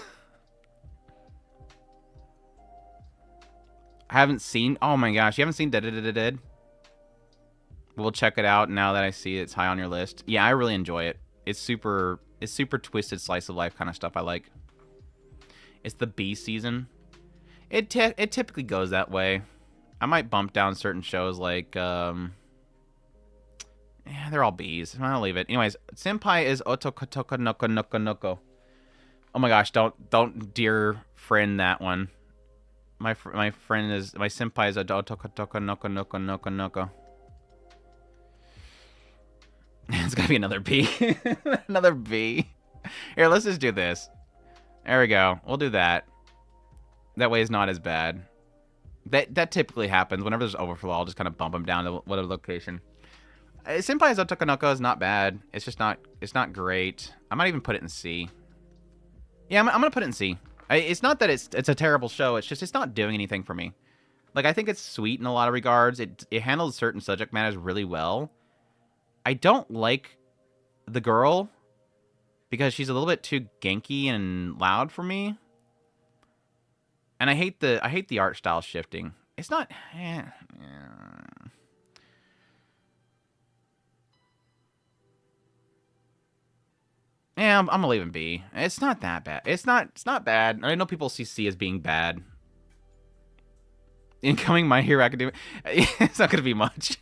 I haven't seen. Oh my gosh, you haven't seen Dead? We'll check it out now that I see it's high on your list. Yeah, I really enjoy it. It's super twisted slice of life kind of stuff I like. It's the B season. It typically goes that way. I might bump down certain shows like yeah, they're all B's. I'll leave it. Anyways, Senpai is Otokonoko. Oh my gosh, don't dear friend that one. My friend is my senpai is Otokonoko. It's gotta be another B. Another B. Here, let's just do this. There we go. We'll do that. That way it's not as bad. That typically happens. Whenever there's overflow, I'll just kind of bump them down to whatever location. Senpai's Otokonoko is not bad. It's just not... It's not great. I might even put it in C. Yeah, I'm gonna put it in C. It's not that it's a terrible show. It's just it's not doing anything for me. Like, I think it's sweet in a lot of regards. It handles certain subject matters really well. I don't like the girl because she's a little bit too ganky and loud for me. And I hate the art style shifting. It's not... Yeah, I'm gonna leave it B. It's not that bad. It's not bad. I know people see C as being bad. Incoming My Hero Academia. It's not gonna be much.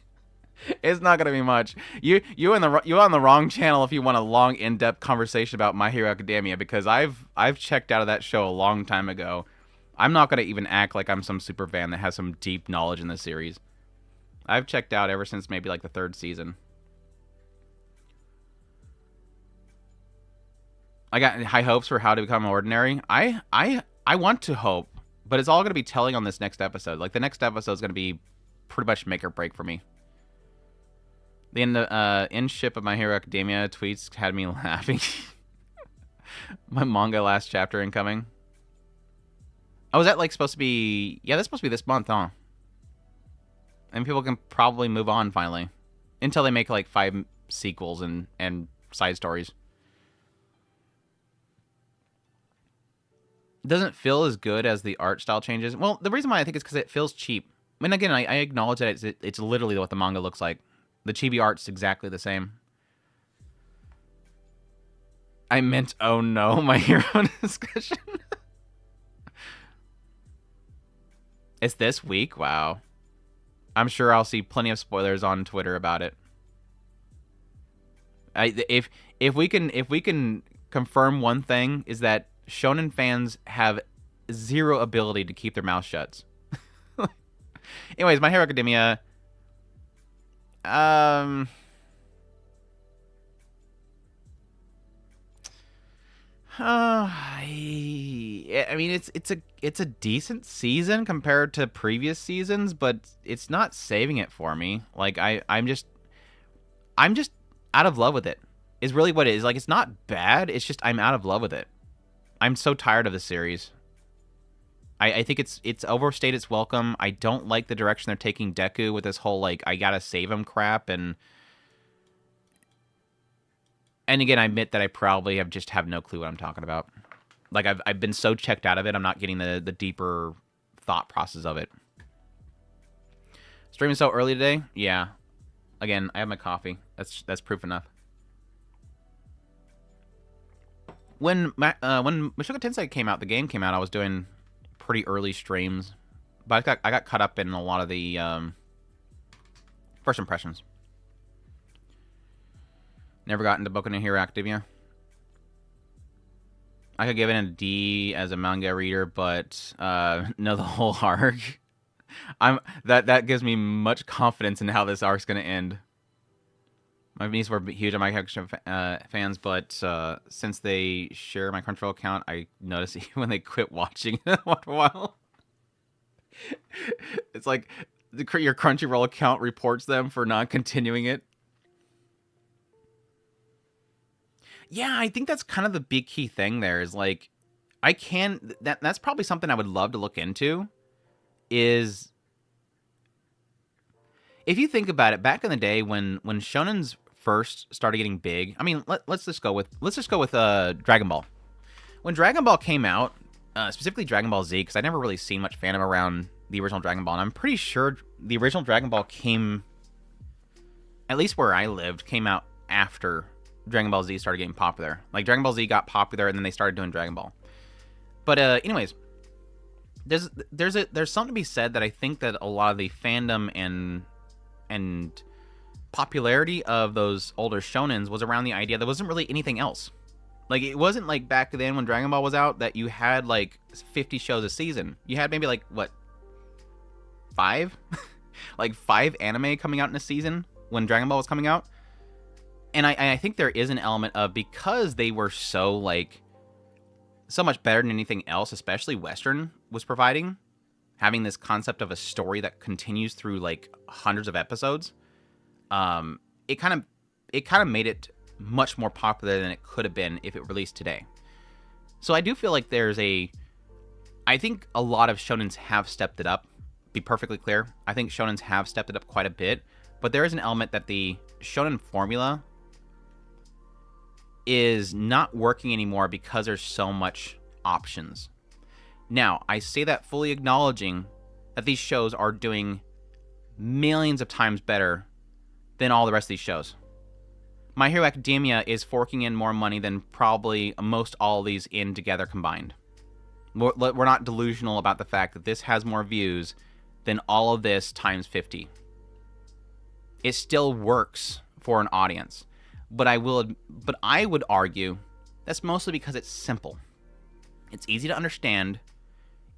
It's not gonna be much. You're on the wrong channel if you want a long, in-depth conversation about My Hero Academia, because I've checked out of that show a long time ago. I'm not gonna even act like I'm some super fan that has some deep knowledge in the series. I've checked out ever since maybe like the 3rd season. I got high hopes for How to Become Ordinary. I want to hope, but it's all gonna be telling on this next episode. Like, the next episode is gonna be pretty much make or break for me. The end ship of My Hero Academia tweets had me laughing. My manga last chapter incoming. Oh, is that like supposed to be... Yeah, that's supposed to be this month, huh? And people can probably move on finally. Until they make like 5 sequels and side stories. Doesn't feel as good as the art style changes. Well, the reason why I think is because it feels cheap. I mean, again, I acknowledge that it's literally what the manga looks like. The chibi art's exactly the same. I meant, oh no, My Hero discussion. It's this week? Wow. I'm sure I'll see plenty of spoilers on Twitter about it. If we can confirm one thing, is that shonen fans have zero ability to keep their mouth shut. Anyways, My Hero Academia. I mean, it's a decent season compared to previous seasons, but it's not saving it for me. Like, I'm just out of love with it. Is really what it is. Like, it's not bad. It's just I'm out of love with it. I'm so tired of the series. I think it's overstayed its welcome. I don't like the direction they're taking Deku with this whole, like, I gotta save him crap. And again, I admit that I probably have no clue what I'm talking about. Like, I've been so checked out of it, I'm not getting the deeper thought process of it. Streaming so early today? Yeah. Again, I have my coffee. That's proof enough. When Mushoku Tensei came out, the game came out, I was doing pretty early streams, but I got caught up in a lot of the first impressions. Never got into Boku no Hero Academia. I could give it a D as a manga reader, but no, the whole arc. That gives me much confidence in how this arc's gonna end. My niece were huge on my fans, but since they share my Crunchyroll account, I notice when they quit watching it after a while. It's like your Crunchyroll account reports them for not continuing it. Yeah, I think that's kind of the big key thing there is like, that's probably something I would love to look into is if you think about it, back in the day when shonens first started getting big, I mean, let's just go with Dragon Ball. When Dragon Ball came out, specifically Dragon Ball Z, because I never really seen much fandom around the original Dragon Ball, and I'm pretty sure the original Dragon Ball came, at least where I lived, came out after Dragon Ball Z started getting popular. Like, Dragon Ball Z got popular, and then they started doing Dragon Ball. But anyways, there's something to be said that I think that a lot of the fandom and popularity of those older shonens was around the idea there wasn't really anything else. Like, it wasn't like back then when Dragon Ball was out that you had like 50 shows a season. You had maybe like, what, 5? Like 5 anime coming out in a season when Dragon Ball was coming out. And I think there is an element of, because they were so like so much better than anything else, especially Western was providing, having this concept of a story that continues through like hundreds of episodes, it kind of made it much more popular than it could have been if it released today. So I do feel like I think a lot of shonens have stepped it up. Be perfectly clear, I think shonens have stepped it up quite a bit, but there is an element that the shonen formula is not working anymore because there's so much options. Now, I say that fully acknowledging that these shows are doing millions of times better than all the rest of these shows. My Hero Academia is forking in more money than probably most all of these in together combined. We're not delusional about the fact that this has more views than all of this times 50. It still works for an audience. But I would argue that's mostly because it's simple. It's easy to understand.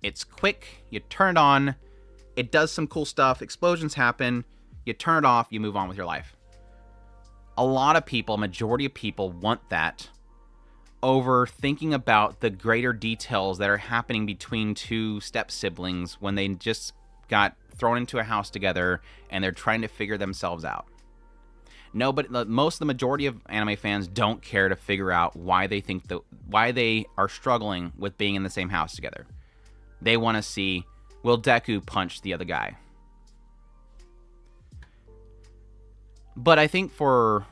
It's quick. You turn it on. It does some cool stuff. Explosions happen. You turn it off. You move on with your life. A lot of people, majority of people, want that over thinking about the greater details that are happening between two step siblings when they just got thrown into a house together and they're trying to figure themselves out. No, but most of the majority of anime fans don't care to figure out why they are struggling with being in the same house together. They want to see, will Deku punch the other guy? But I think for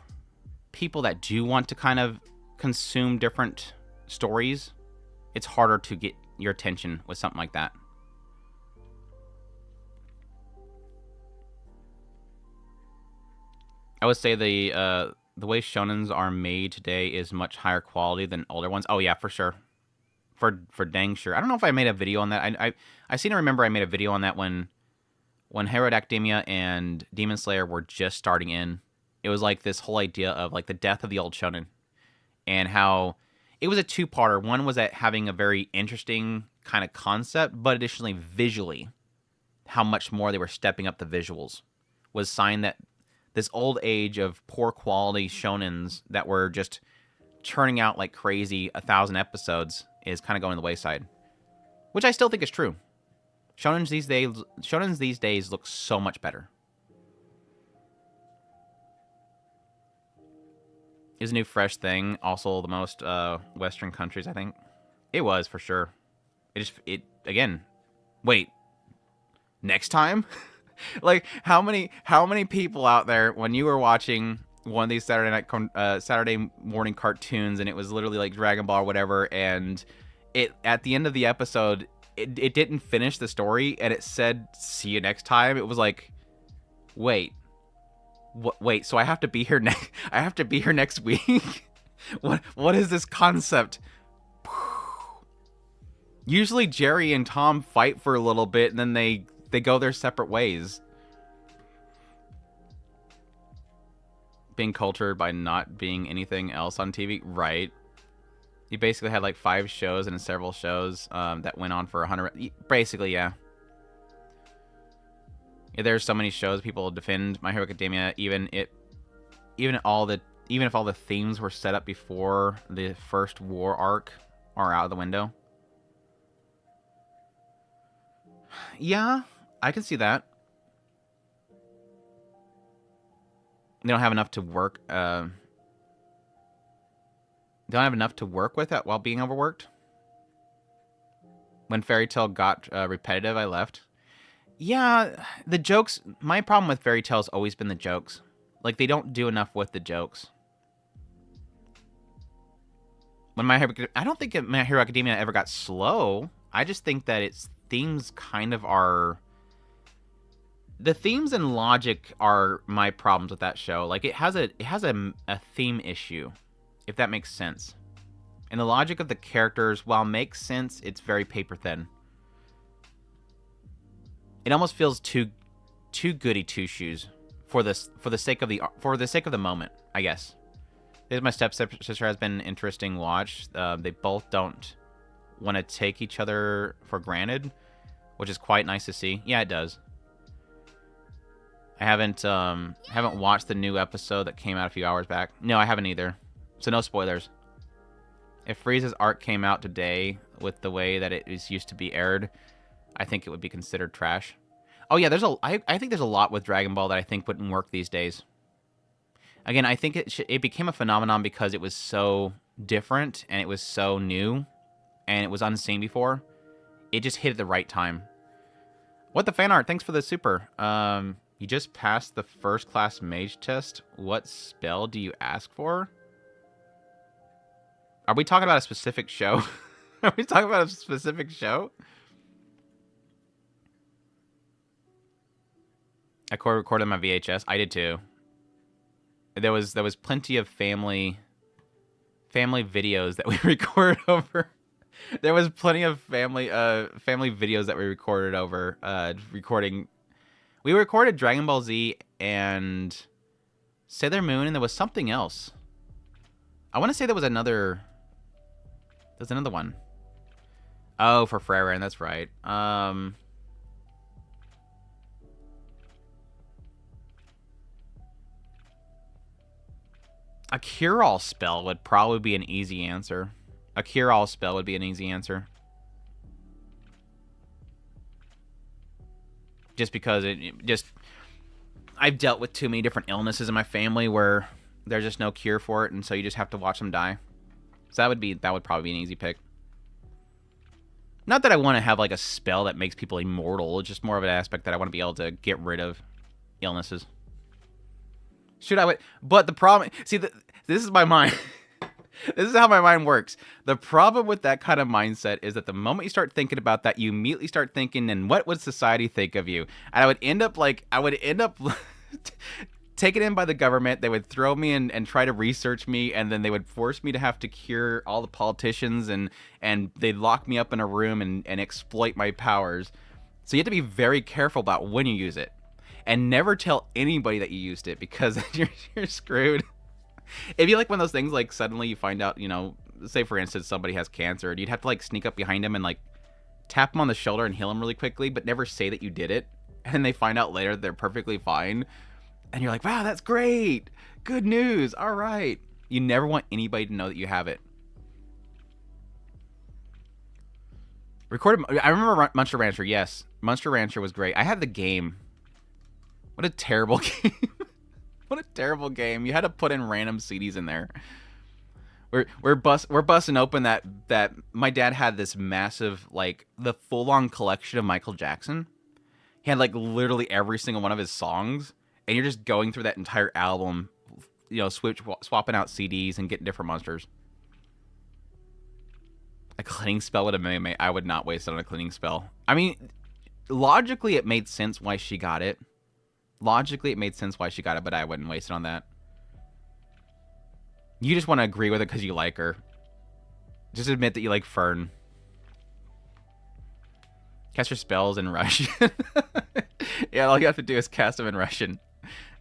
people that do want to kind of consume different stories, it's harder to get your attention with something like that. I would say the way shonens are made today is much higher quality than older ones. Oh yeah, for sure, for dang sure. I don't know if I made a video on that. I seem to remember I made a video on that when Hero Academia and Demon Slayer were just starting in. It was like this whole idea of like the death of the old shonen, and how it was a two-parter. One was at having a very interesting kind of concept, but additionally visually, how much more they were stepping up the visuals was sign that this old age of poor quality shonens that were just churning out like crazy 1,000 episodes is kind of going to the wayside, which I still think is true. Shonens these days look so much better. Is a new fresh thing. Also, the most Western countries, I think. It was for sure. It again. Wait. Next time. Like, how many people out there, when you were watching one of these Saturday morning cartoons, and it was literally like Dragon Ball or whatever, and it at the end of the episode, it didn't finish the story, and it said "see you next time." It was like, wait, so I have to be here next. I have to be here next week. What is this concept? Usually Jerry and Tom fight for a little bit, and then they go their separate ways. Being cultured by not being anything else on TV, right? He basically had like 5 shows and several shows that went on for 100. Basically, yeah. There's so many shows people defend My Hero Academia. Even if all the themes were set up before the first war arc are out of the window. Yeah, I can see that. They don't have enough to work. They don't have enough to work with it while being overworked. When Fairy Tail got repetitive, I left. Yeah, the jokes. My problem with Fairy Tail has always been the jokes. Like, they don't do enough with the jokes. I don't think My Hero Academia ever got slow. I just think that its themes kind of are... The themes and logic are my problems with that show. Like, it has a theme issue, if that makes sense. And the logic of the characters, while makes sense, it's very paper thin. It almost feels too goody two shoes for the sake of the moment, I guess. My stepsister has been an interesting watch. They both don't want to take each other for granted, which is quite nice to see. Yeah, it does. I haven't watched the new episode that came out a few hours back. No, I haven't either. So no spoilers. If Frieza's arc came out today with the way that it is used to be aired, I think it would be considered trash. Oh yeah, I think there's a lot with Dragon Ball that I think wouldn't work these days. Again, I think it became a phenomenon because it was so different and it was so new and it was unseen before. It just hit at the right time. What the fan art? Thanks for the super. You just passed the first class mage test. What spell do you ask for? Are we talking about a specific show? Are we talking about a specific show? I recorded my VHS. I did too. There was plenty of family videos that we recorded over. There was plenty of family videos that we recorded over recording. We recorded Dragon Ball Z and Sailor Moon, and there was something else. I want to say there was another. There's another one. Oh, for Freyren, that's right. A cure-all spell would probably be an easy answer. A cure-all spell would be an easy answer. Just because I've dealt with too many different illnesses in my family where there's just no cure for it, and so you just have to watch them die. So that would probably be an easy pick. Not that I want to have like a spell that makes people immortal. It's just more of an aspect that I want to be able to get rid of illnesses. But the problem... See, this is my mind. This is how my mind works. The problem with that kind of mindset is that the moment you start thinking about that, you immediately start thinking, and what would society think of you? And I would end up taken in by the government. They would throw me in and try to research me, and then they would force me to have to cure all the politicians, and they'd lock me up in a room and exploit my powers. So you have to be very careful about when you use it. And never tell anybody that you used it, because you're screwed. It'd be like one of those things, like, suddenly you find out, say, for instance, somebody has cancer, and you'd have to, like, sneak up behind him and, like, tap him on the shoulder and heal him really quickly, but never say that you did it. And then they find out later that they're perfectly fine. And you're like, wow, that's great. Good news. All right. You never want anybody to know that you have it. I remember Monster Rancher, yes. Monster Rancher was great. I had the game. What a terrible game. What a terrible game. You had to put in random CDs in there. We're busting open that my dad had this massive, like, the full-on collection of Michael Jackson. He had, like, literally every single one of his songs, and you're just going through that entire album, swapping out CDs and getting different monsters. A cleaning spell with a Mei. I would not waste it on a cleaning spell. I mean, logically it made sense why she got it. But I wouldn't waste it on that. You just want to agree with it because you like her. Just admit that you like Fern. Cast your spells in Russian. Yeah, all you have to do is cast them in Russian.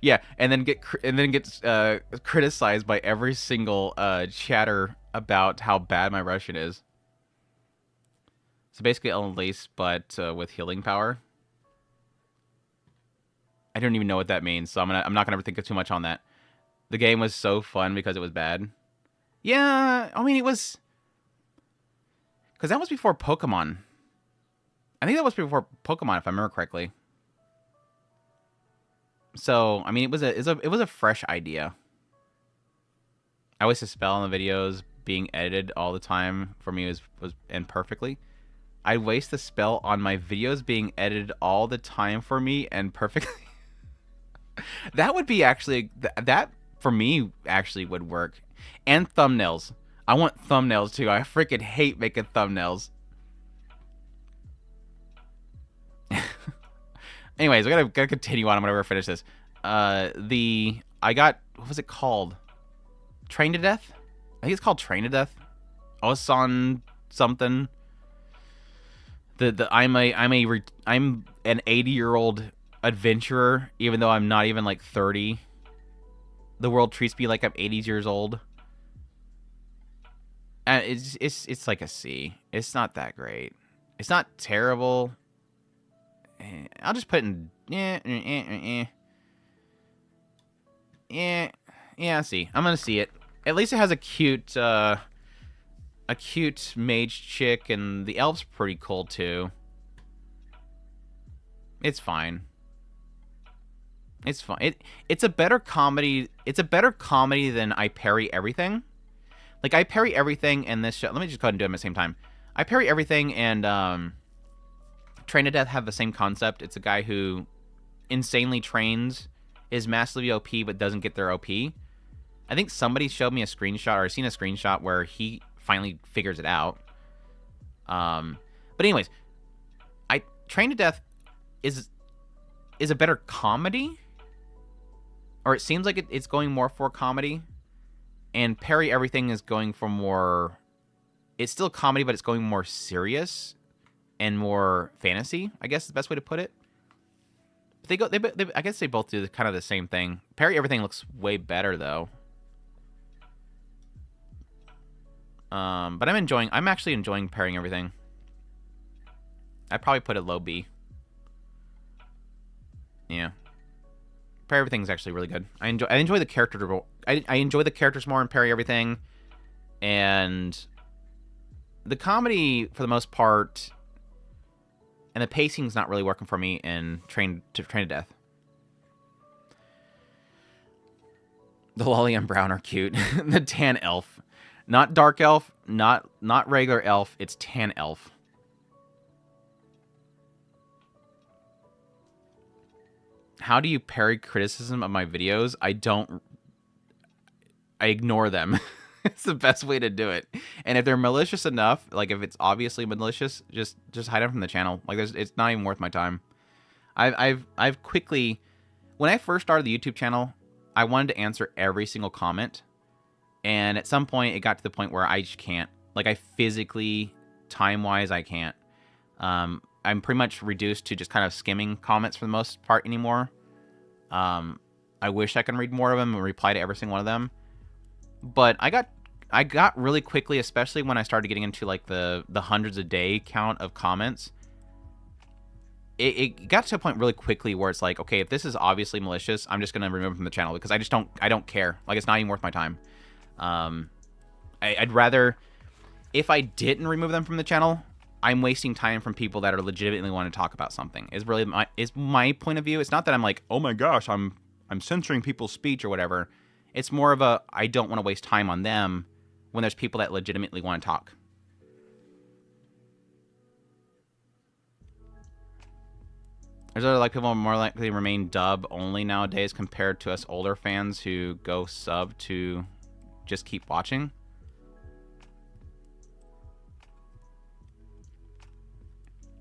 Yeah, and then get criticized by every single chatter about how bad my Russian is. So basically Elise, but with healing power. I don't even know what that means, so I'm not gonna think too much on that. The game was so fun because it was bad. Yeah, I mean it was, because that was before Pokemon. I think that was before Pokemon, if I remember correctly. So I mean, it was a fresh idea. I always spell on the videos being edited all the time for me was and perfectly. I waste the spell on my videos being edited all the time for me and perfectly. That would be actually that for me actually would work. And thumbnails. I want thumbnails too. I freaking hate making thumbnails. Anyways, I gotta continue on. I'm gonna finish this. I got, what was it called? Train to Death? I think it's called Train to Death. Osan something. I'm an 80-year-old adventurer, even though I'm not even like 30. The world treats me like I'm 80 years old. And it's like a C. It's not that great. It's not terrible. I'll just put in C. I'm gonna see it. At least it has a cute mage chick, and the elf's pretty cool too. It's fine. It's fine. It's a better comedy. It's a better comedy than I Parry Everything. Like, I Parry Everything and this show. Let me just go ahead and do them at the same time. I Parry Everything and Train to Death have the same concept. It's a guy who insanely trains, is massively OP, but doesn't get their OP. I think somebody showed me a screenshot, or I've seen a screenshot where he finally figures it out. But anyways, Train to Death is a better comedy, or it seems like it's going more for comedy, and Parry Everything is going for more. It's still comedy, but it's going more serious and more fantasy, I guess is the best way to put it. But I guess they both do kind of the same thing. Parry Everything looks way better though. But I'm actually enjoying Parrying Everything. I'd probably put it low B. Yeah. Parry Everything is actually really good. I enjoy the character. I enjoy the characters more in Parry Everything, and the comedy for the most part, and the pacing's not really working for me in Train to Death. The Lolly and Brown are cute. The tan elf, not dark elf, not regular elf. It's tan elf. How do you parry criticism of my videos? I ignore them. It's the best way to do it. And if they're malicious enough, like if it's obviously malicious, just hide them from the channel. Like it's not even worth my time. I've quickly, when I first started the YouTube channel, I wanted to answer every single comment, and at some point it got to the point where I just can't. Like, I physically, time-wise, I can't. I'm pretty much reduced to just kind of skimming comments for the most part anymore. I wish I could read more of them and reply to every single one of them. But I got really quickly, especially when I started getting into like the hundreds a day count of comments. It got to a point really quickly where it's like, okay, if this is obviously malicious, I'm just gonna remove it from the channel, because I don't care. Like, it's not even worth my time. I'd rather, if I didn't remove them from the channel, I'm wasting time from people that are legitimately want to talk about something. Is really my point of view. It's not that I'm like, oh my gosh, I'm censoring people's speech or whatever. It's more of a, I don't want to waste time on them when there's people that legitimately want to talk. There's other like people more likely to remain dub only nowadays compared to us older fans who go sub to just keep watching.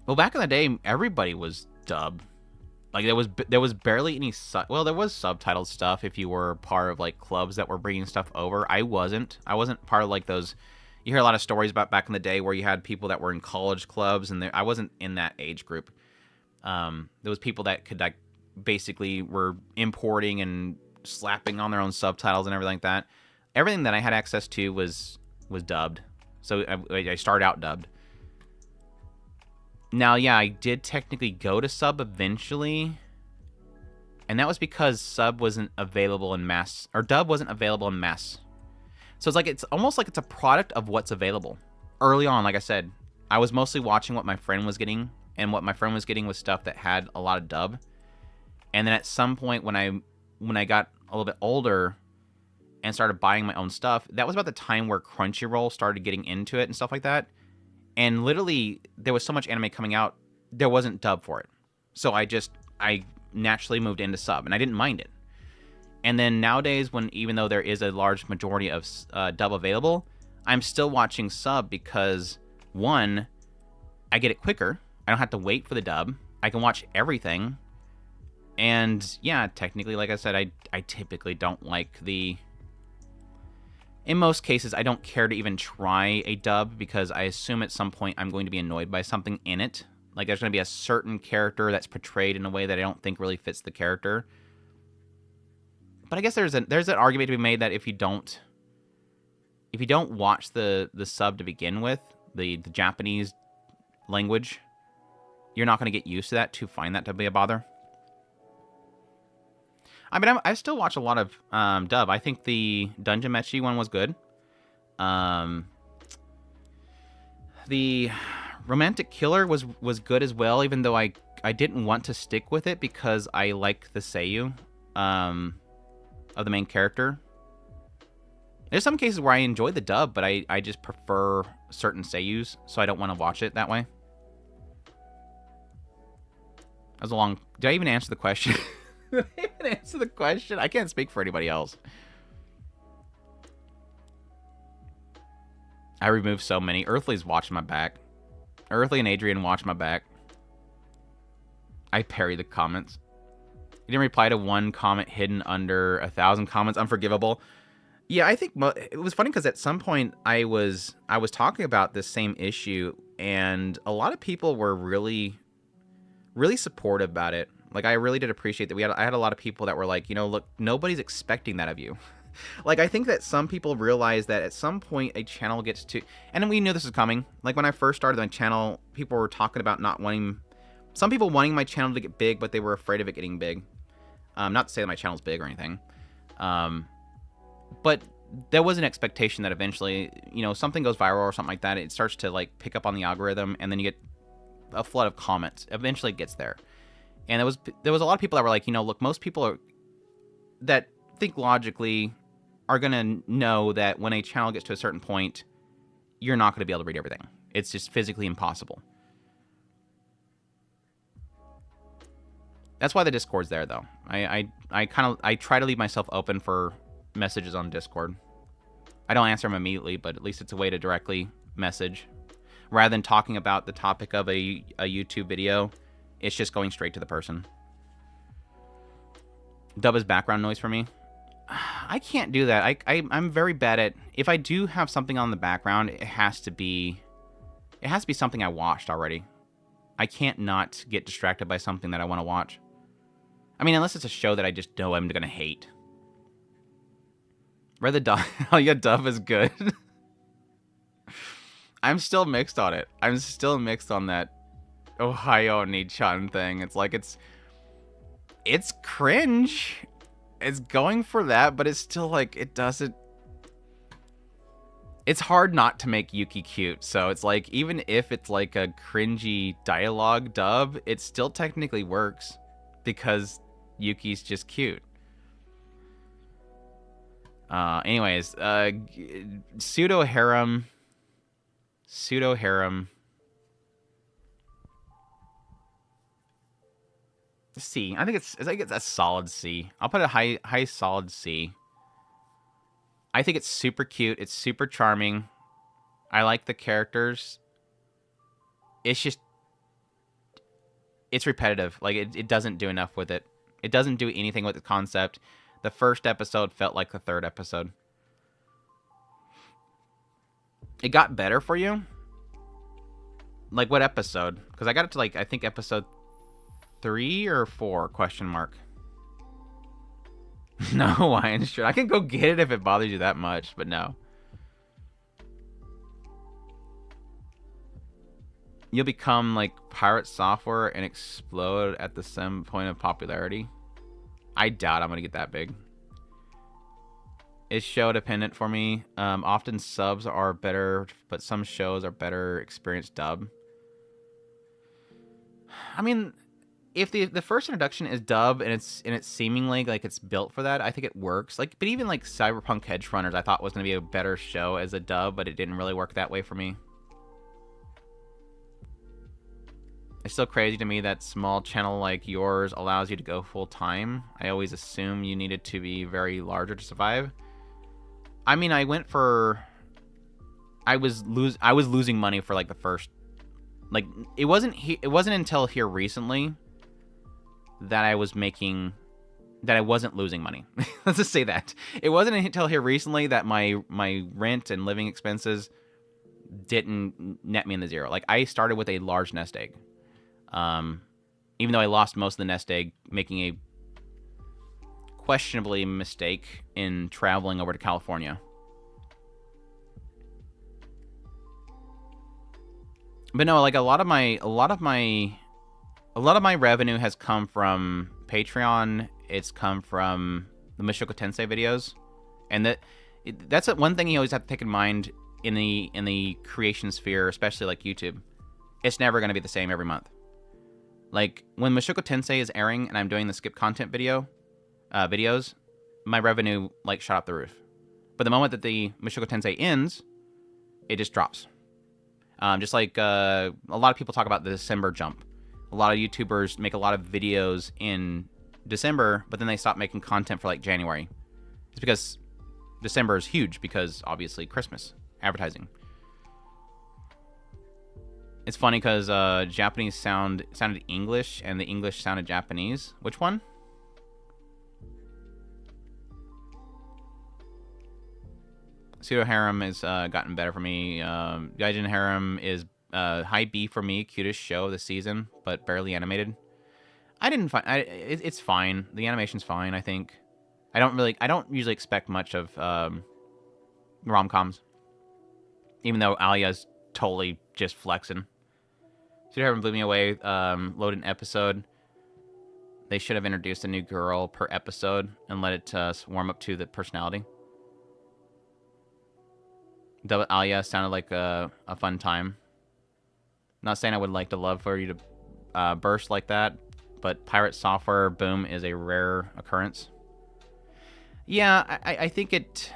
Well, back in the day, everybody was dub. Like, there was barely any well, there was subtitled stuff if you were part of like clubs that were bringing stuff over. I wasn't part of like those. You hear a lot of stories about back in the day where you had people that were in college clubs, and I wasn't in that age group. There was people that could like basically were importing and slapping on their own subtitles and everything like that. Everything that I had access to was was dubbed. So I started out dubbed. Now, yeah, I did technically go to sub eventually. And that was because sub wasn't available in mass, or dub wasn't available in mass. So it's almost like it's a product of what's available. Early on, like I said, I was mostly watching what my friend was getting, and what my friend was getting was stuff that had a lot of dub. And then at some point when I got a little bit older and started buying my own stuff, that was about the time where Crunchyroll started getting into it and stuff like that. And literally, there was so much anime coming out, there wasn't dub for it. So I naturally moved into sub, and I didn't mind it. And then nowadays, even though there is a large majority of dub available, I'm still watching sub because, one, I get it quicker. I don't have to wait for the dub. I can watch everything. And yeah, technically, like I said, I typically don't like the... In most cases, I don't care to even try a dub because I assume at some point I'm going to be annoyed by something in it. Like, there's going to be a certain character that's portrayed in a way that I don't think really fits the character. But I guess there's an argument to be made that if you don't watch the sub to begin with, the Japanese language, you're not going to get used to that to find that to be a bother. I mean, I still watch a lot of dub. I think the Dungeon Mechi one was good. The Romantic Killer was good as well, even though I didn't want to stick with it because I like the seiyuu of the main character. There's some cases where I enjoy the dub, but I just prefer certain seiyus, so I don't want to watch it that way. That was a long... Did I even answer the question? Did I even answer the question? I can't speak for anybody else. I removed so many. Earthly's watching my back. Earthly and Adrian watch my back. I parry the comments. You didn't reply to one comment hidden under 1,000 comments. Unforgivable. Yeah, I think it was funny because at some point I was talking about this same issue, and a lot of people were really, really supportive about it. Like, I really did appreciate that. I had a lot of people that were like, look, nobody's expecting that of you. Like, I think that some people realize that at some point a channel gets to... And we knew this was coming. Like, when I first started my channel, people were talking about not wanting... Some people wanting my channel to get big, but they were afraid of it getting big. Not to say that my channel's big or anything. But there was an expectation that eventually, something goes viral or something like that, it starts to, like, pick up on the algorithm, and then you get a flood of comments. Eventually it gets there. And there was a lot of people that were like, look, most people that think logically are going to know that when a channel gets to a certain point, you're not going to be able to read everything. It's just physically impossible. That's why the Discord's there, though. I try to leave myself open for messages on Discord. I don't answer them immediately, but at least it's a way to directly message. Rather than talking about the topic of a YouTube video, it's just going straight to the person. Dub is background noise for me. I can't do that. I'm very bad at... If I do have something on the background, it has to be something I watched already. I can't not get distracted by something that I want to watch. I mean, unless it's a show that I just know I'm going to hate. Red the Dahlia dub is good. I'm still mixed on it. I'm still mixed on that Ohio Ni-chan thing. It's like, it's cringe. It's going for that, but it's still like, it doesn't... It's hard not to make Yuki cute, so it's like, even if it's like a cringy dialogue dub, it still technically works because Yuki's just cute. Anyways, Pseudo Harem. Pseudo Harem. C. I think it's a solid C. I'll put a high solid C. I think it's super cute. It's super charming. I like the characters. It's just... It's repetitive. Like, it doesn't do enough with it. It doesn't do anything with the concept. The first episode felt like the third episode. It got better for you? Like, what episode? Because I got it to, like, I think episode 3 or 4, question mark. No, I can go get it if it bothers you that much, but no. You'll become like pirate software and explode at the same point of popularity. I doubt I'm gonna get that big. It's show dependent for me. Often subs are better, but some shows are better experienced dub. I mean, if the first introduction is dub and it's seemingly like it's built for that, I think it works. Like, but even like Cyberpunk Edgerunners, I thought was gonna be a better show as a dub, but it didn't really work that way for me. It's still crazy to me that small channel like yours allows you to go full time. I always assume you needed to be very larger to survive. I mean, I went for... I was losing money for like the first... Like, it wasn't until here recently that I was making... That I wasn't losing money. Let's just say that. It wasn't until here recently that my rent and living expenses didn't net me in the zero. Like, I started with a large nest egg. Even though I lost most of the nest egg, making a questionably mistake in traveling over to California. But no, like a lot of my revenue has come from Patreon. It's come from the Mushoku Tensei videos, and that's one thing you always have to take in mind in the creation sphere, especially like YouTube. It's never going to be the same every month. Like, when Mushoku Tensei is airing and I'm doing the skip content videos, my revenue, like, shot up the roof. But the moment that the Mushoku Tensei ends, it just drops. Just like a lot of people talk about the December jump. A lot of YouTubers make a lot of videos in December, but then they stop making content for, like, January. It's because December is huge because, obviously, Christmas. Advertising. It's funny because Japanese sounded English and the English sounded Japanese. Which one? Pseudo Harem has gotten better for me. Gaijin Harem is high B for me. Cutest show this season, but barely animated. It's fine. The animation's fine, I think. I don't usually expect much of rom-coms. Even though Alya's totally just flexing. Pseudo Harem blew me away. Load an episode. They should have introduced a new girl per episode and let it warm up to the personality. Double Alya sounded like a fun time. Not saying I would like to love for you to burst like that, but pirate software boom is a rare occurrence. Yeah, I think it...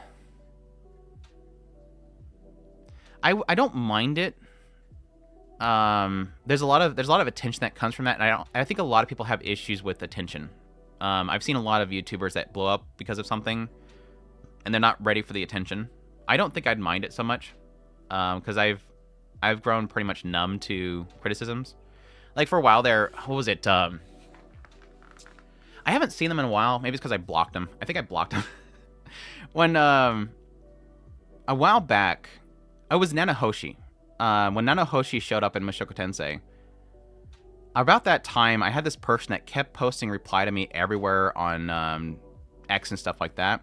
I don't mind it. There's a lot of attention that comes from that, and I think a lot of people have issues with attention. I've seen a lot of YouTubers that blow up because of something, and they're not ready for the attention. I don't think I'd mind it so much, because I've grown pretty much numb to criticisms. Like for a while there, what was it? I haven't seen them in a while. Maybe it's because I blocked them. I think I blocked them. When a while back, I was Nanahoshi. When Nanahoshi showed up in Mushoku Tensei, about that time, I had this person that kept posting reply to me everywhere on X and stuff like that,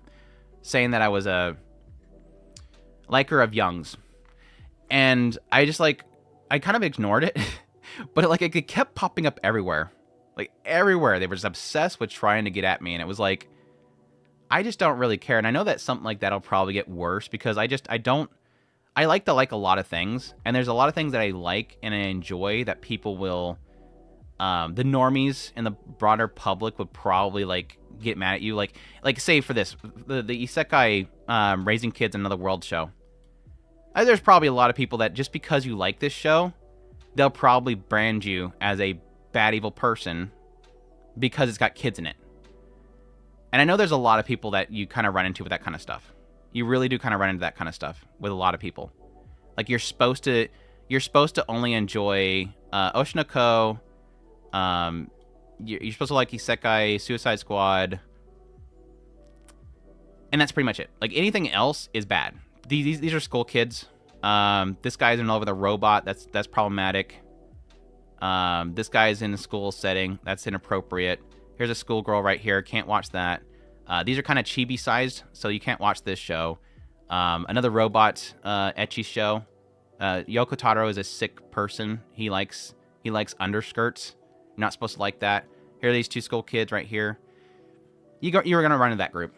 saying that I was a liker of Young's. And I just, like, I kind of ignored it, but it kept popping up everywhere. Like, everywhere. They were just obsessed with trying to get at me, and it was like, I just don't really care. And I know that something like that'll probably get worse, because I like to like a lot of things, and there's a lot of things that I like and I enjoy that people will, the normies and the broader public would probably, like, get mad at you. Like say for this, the Isekai, Raising Kids in Another World show. There's probably a lot of people that just because you like this show, they'll probably brand you as a bad, evil person because it's got kids in it. And I know there's a lot of people that you kind of run into with that kind of stuff. You really do kind of run into that kind of stuff with a lot of people. Like, you're supposed to only enjoy Oshinoko. You're supposed to like Isekai, Suicide Squad, and that's pretty much it. Like, anything else is bad. These are school kids. This guy's in love with a robot. That's problematic. This guy's in a school setting. That's inappropriate. Here's a schoolgirl right here. Can't watch that. These are kind of chibi-sized, so you can't watch this show. Another robot ecchi show. Yoko Taro is a sick person. He likes underskirts. You're not supposed to like that. Here are these 2 school kids right here. You were going to run into that group.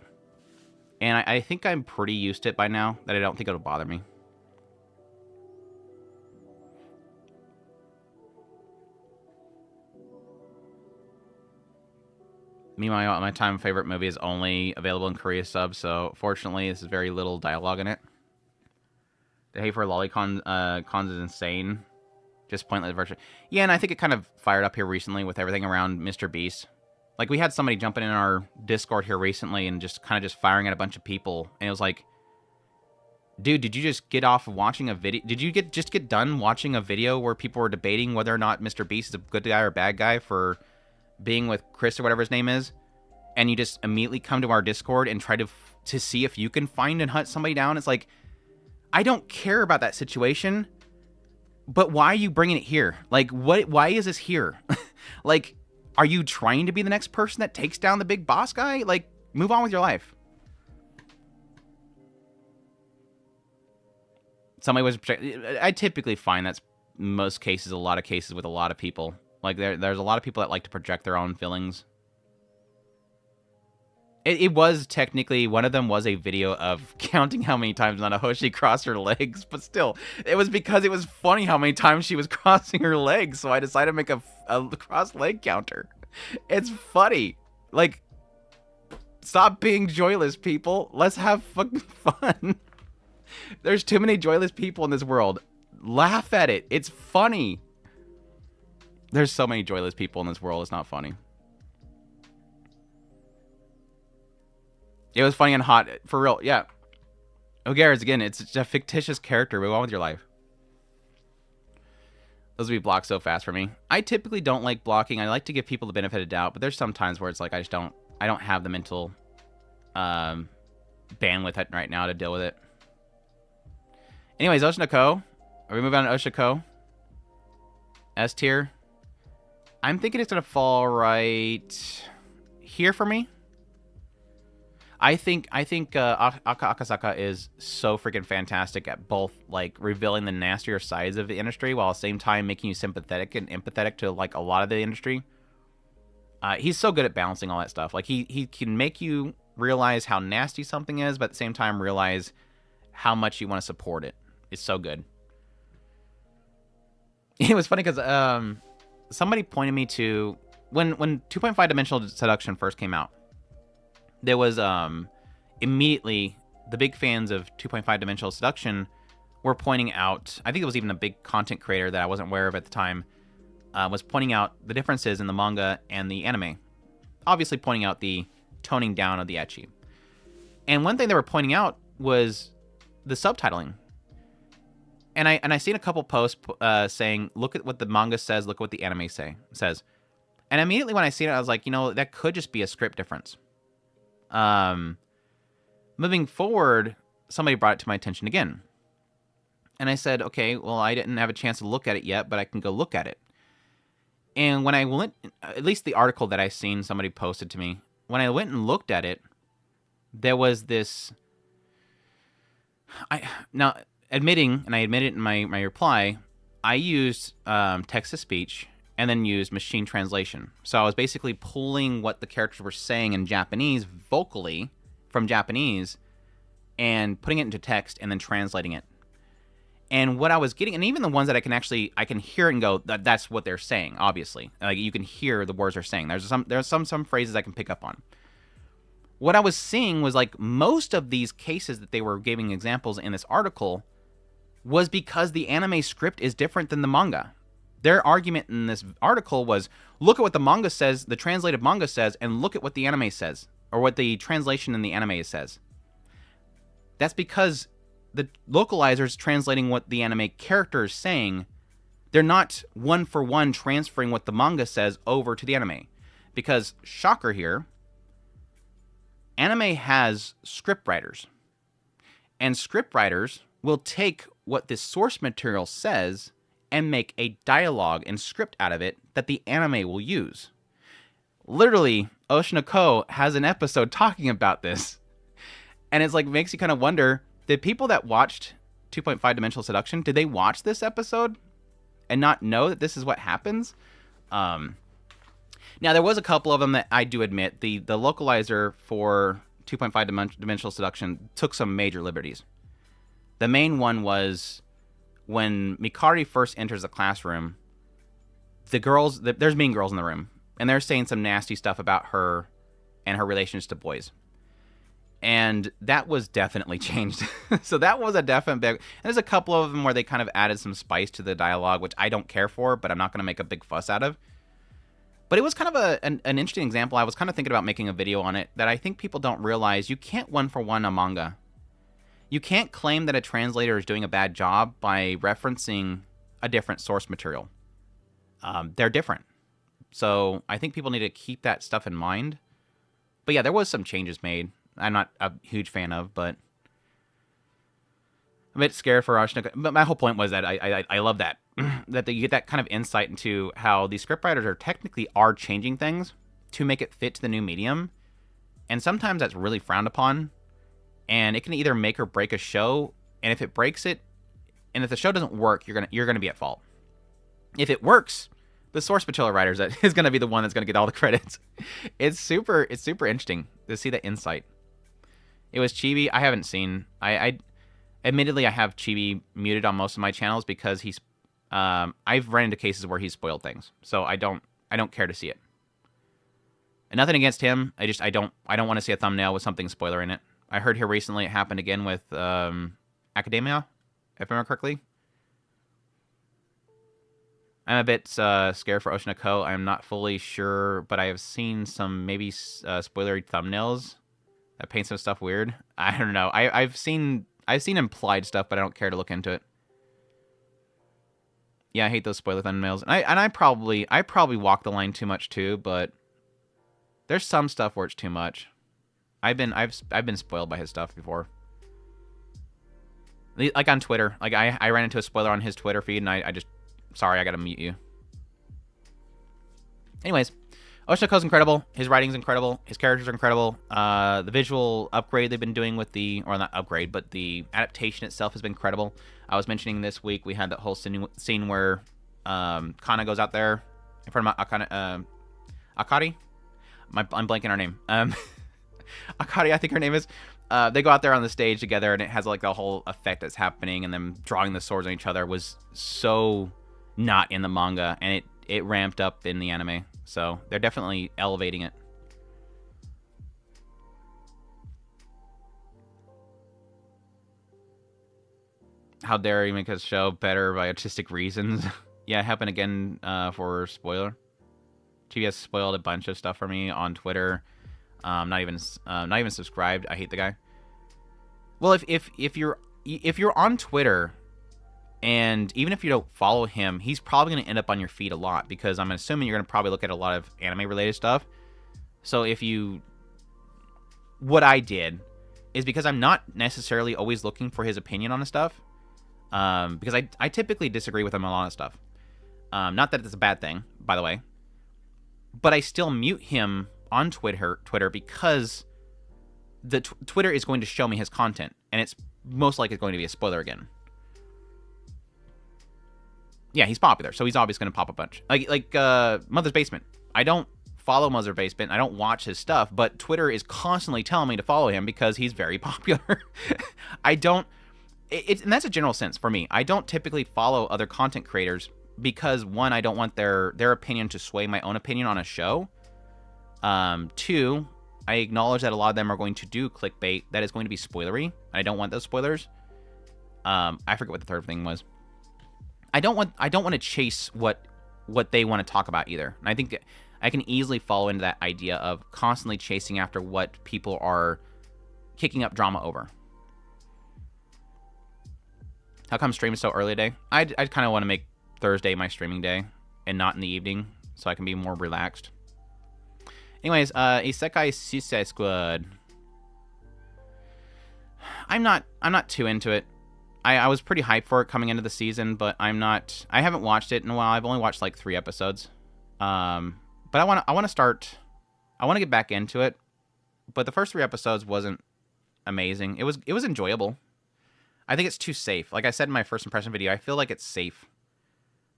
And I think I'm pretty used to it by now, that I don't think it'll bother me. Meanwhile, my time favorite movie is only available in Korea sub, so fortunately, this is very little dialogue in it. The hate for lolicons is insane. Just pointless version. Yeah, and I think it kind of fired up here recently with everything around Mr. Beast. Like, we had somebody jumping in our Discord here recently and just kind of just firing at a bunch of people. And it was like, dude, did you just get off of watching a video? Did you just get done watching a video where people were debating whether or not Mr. Beast is a good guy or a bad guy for being with Chris or whatever his name is? And you just immediately come to our Discord and try to see if you can find and hunt somebody down? It's like, I don't care about that situation, but why are you bringing it here? Like, why is this here? Like, are you trying to be the next person that takes down the big boss guy? Like, move on with your life. Somebody was... I typically find that's most cases, a lot of cases with a lot of people. Like, there's a lot of people that like to project their own feelings. It was technically, one of them was a video of counting how many times Nanahoshi crossed her legs, but still, it was because it was funny how many times she was crossing her legs, so I decided to make a cross leg counter. It's funny. Like, stop being joyless, people. Let's have fucking fun. There's too many joyless people in this world. Laugh at it. It's funny. There's so many joyless people in this world, it's not funny. It was funny and hot, for real, yeah. O'Gara's, again, it's a fictitious character. Move on with your life. Those would be blocked so fast for me. I typically don't like blocking. I like to give people the benefit of doubt, but there's some times where it's like I don't have the mental bandwidth right now to deal with it. Anyways, Oshinoko. Are we moving on to Oshiko? S tier. I'm thinking it's going to fall right here for me. I think Akasaka is so freaking fantastic at both, like, revealing the nastier sides of the industry while at the same time making you sympathetic and empathetic to, like, a lot of the industry. He's so good at balancing all that stuff. Like, he can make you realize how nasty something is, but at the same time realize how much you want to support it. It's so good. It was funny because somebody pointed me to... When 2.5 Dimensional Seduction first came out, there was immediately the big fans of 2.5 Dimensional Seduction were pointing out, I think it was even a big content creator that I wasn't aware of at the time, was pointing out the differences in the manga and the anime. Obviously pointing out the toning down of the ecchi. And one thing they were pointing out was the subtitling. And I seen a couple posts saying, look at what the manga says, look at what the anime says. And immediately when I seen it, I was like, you know, that could just be a script difference. Moving forward, somebody brought it to my attention again. And I said, okay, well, I didn't have a chance to look at it yet, but I can go look at it. And when I went, at least the article that I seen somebody posted to me, when I went and looked at it, there was this... Now, admitting, and I admitted in my reply, I used text-to-speech and then used machine translation. So I was basically pulling what the characters were saying in Japanese vocally from Japanese and putting it into text and then translating it. And what I was getting, and even the ones that I can hear it and go, that's what they're saying, obviously. Like, you can hear the words they're saying. There's some phrases I can pick up on. What I was seeing was, like, most of these cases that they were giving examples in this article was because the anime script is different than the manga. Their argument in this article was, look at what the manga says, the translated manga says, and look at what the anime says, or what the translation in the anime says. That's because the localizer is translating what the anime character is saying. They're not one for one transferring what the manga says over to the anime. Because, shocker here, anime has script writers. And script writers will take what the source material says and make a dialogue and script out of it that the anime will use. Literally, Oshinoko has an episode talking about this. And it's like, makes you kind of wonder, the people that watched 2.5 Dimensional Seduction, did they watch this episode and not know that this is what happens? Now, there was a couple of them that I do admit. The localizer for 2.5 Dimensional Seduction took some major liberties. The main one was when Mikari first enters the classroom, there's mean girls in the room, and they're saying some nasty stuff about her and her relations to boys. And that was definitely changed. So that was a definite big... And there's a couple of them where they kind of added some spice to the dialogue, which I don't care for, but I'm not going to make a big fuss out of. But it was kind of an interesting example. I was kind of thinking about making a video on it, that I think people don't realize you can't one-for-one a manga. You can't claim that a translator is doing a bad job by referencing a different source material. They're different. So I think people need to keep that stuff in mind. But yeah, there was some changes made. I'm not a huge fan of, but I'm a bit scared for Otokonoko. But my whole point was that I love that. That you get that kind of insight into how these scriptwriters are changing things to make it fit to the new medium. And sometimes that's really frowned upon. And it can either make or break a show. And if it breaks it, and if the show doesn't work, you're gonna be at fault. If it works, the source material writer is gonna be the one that's gonna get all the credits. It's super interesting to see that insight. It was Chibi. I haven't seen. Admittedly, I have Chibi muted on most of my channels because he's. I've run into cases where he's spoiled things, so I don't care to see it. And nothing against him. I don't want to see a thumbnail with something spoiler in it. I heard here recently it happened again with Academia, if I remember correctly. I'm a bit scared for Otokonoko. I'm not fully sure, but I have seen some maybe spoilery thumbnails that paint some stuff weird. I don't know. I've seen implied stuff, but I don't care to look into it. Yeah, I hate those spoiler thumbnails. And I probably walk the line too much too, but there's some stuff where it's too much. I've been spoiled by his stuff before. Like on Twitter. Like I ran into a spoiler on his Twitter feed, and I just sorry, I gotta mute you. Anyways, Otokonoko's incredible. His writing's incredible. His characters are incredible. The visual upgrade they've been doing with or not upgrade, but the adaptation itself has been incredible. I was mentioning this week we had that whole scene where Kana goes out there in front of Akari. I'm blanking her name. Akari, I think her name is. They go out there on the stage together, and it has like the whole effect that's happening, and them drawing the swords on each other was so not in the manga, and it ramped up in the anime. So they're definitely elevating it. How dare you make a show better by artistic reasons? Yeah, it happened again for spoiler. Chibi has spoiled a bunch of stuff for me on Twitter. Not even subscribed. I hate the guy. Well, if you're on Twitter, and even if you don't follow him, he's probably going to end up on your feed a lot, because I'm assuming you're going to probably look at a lot of anime-related stuff. So what I did is, because I'm not necessarily always looking for his opinion on the stuff, because I typically disagree with him on a lot of stuff. Not that it's a bad thing, by the way, but I still mute him on Twitter because the Twitter is going to show me his content, and it's most likely going to be a spoiler again. Yeah, he's popular, so he's obviously going to pop a bunch. Like Mother's Basement. I don't follow Mother's Basement. I don't watch his stuff, but Twitter is constantly telling me to follow him because he's very popular. I don't... and that's a general sense for me. I don't typically follow other content creators because, one, I don't want their opinion to sway my own opinion on a show. Two, I acknowledge that a lot of them are going to do clickbait that is going to be spoilery. I don't want those spoilers. I forget what the third thing was. I don't want to chase what they want to talk about either. And I think I can easily fall into that idea of constantly chasing after what people are kicking up drama over. How come stream is so early today? I kind of want to make Thursday my streaming day and not in the evening, so I can be more relaxed. Anyways, Isekai Suicide Squad. I'm not too into it. I was pretty hyped for it coming into the season, but I haven't watched it in a while. I've only watched like 3 episodes. But I want to get back into it. But the first 3 episodes wasn't amazing. It was enjoyable. I think it's too safe. Like I said in my first impression video, I feel like it's safe.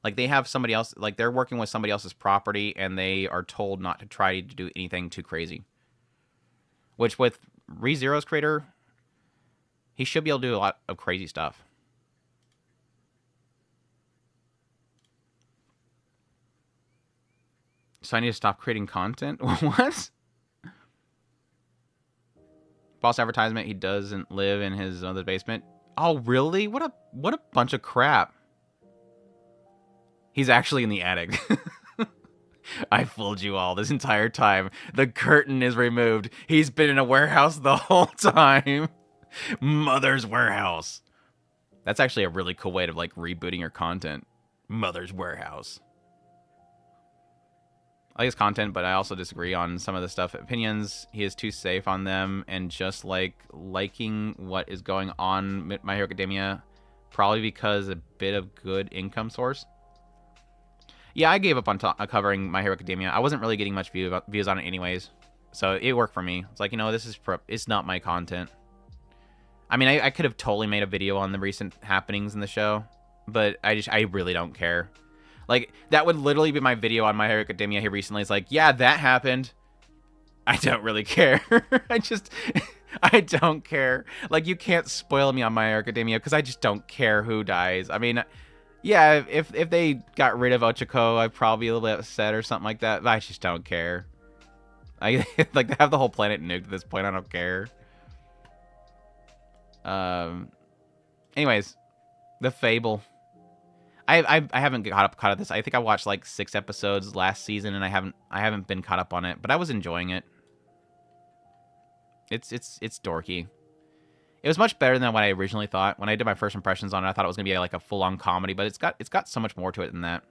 Like they have somebody else, like they're working with somebody else's property and they are told not to try to do anything too crazy. Which with ReZero's creator, he should be able to do a lot of crazy stuff. So I need to stop creating content? What? False advertisement, he doesn't live in his other basement. Oh, really? What a bunch of crap. He's actually in the attic. I fooled you all this entire time. The curtain is removed. He's been in a warehouse the whole time. Mother's Warehouse. That's actually a really cool way of like rebooting your content. Mother's Warehouse. I like his content, but I also disagree on some of the stuff. Opinions, he is too safe on them, and just like liking what is going on with My Hero Academia, probably because a bit of good income source. Yeah, I gave up on covering My Hero Academia. I wasn't really getting much views on it anyways, so it worked for me. It's like, you know, this is it's not my content. I mean, I could have totally made a video on the recent happenings in the show, but I really don't care. Like, that would literally be my video on My Hero Academia here recently. It's like, yeah, that happened. I don't really care. I don't care. Like, you can't spoil me on My Hero Academia because I just don't care who dies. I mean, yeah, if they got rid of Ochako, I'd probably be a little bit upset or something like that, but I just don't care. Like, they have the whole planet nuked at this point. I don't care. Anyways, The Fable. I haven't caught up this. I think I watched like 6 episodes last season, and I haven't been caught up on it, but I was enjoying it. It's dorky. It was much better than what I originally thought. When I did my first impressions on it, I thought it was gonna be like a full-on comedy, but it's got so much more to it than that.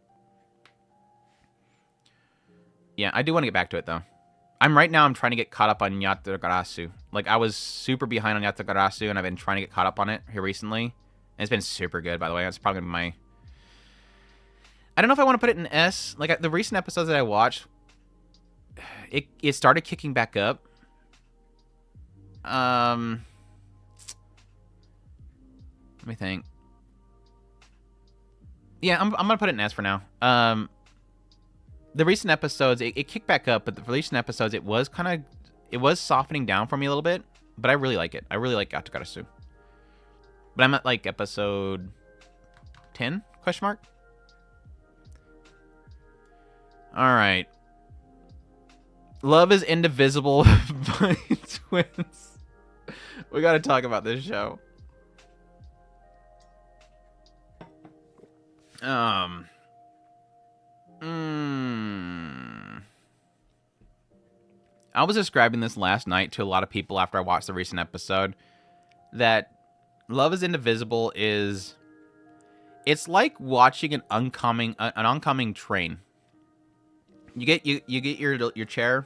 Yeah, I do want to get back to it though. Right now I'm trying to get caught up on Yatagarasu. Like, I was super behind on Yatagarasu, and I've been trying to get caught up on it here recently. And it's been super good, by the way. It's probably gonna be my... I don't know if I want to put it in S. Like, the recent episodes that I watched, it started kicking back up. Let me think. Yeah, I'm gonna put it in S for now. The recent episodes, it kicked back up, but the recent episodes, it was softening down for me a little bit. But I really like it. I really like Yatagarasu. But I'm at like episode 10? Question mark. All right. Love is Indivisible by Twins. We got to talk about this show. I was describing this last night to a lot of people after I watched the recent episode, that Love is Indivisible is... It's like watching an oncoming train. You get your chair,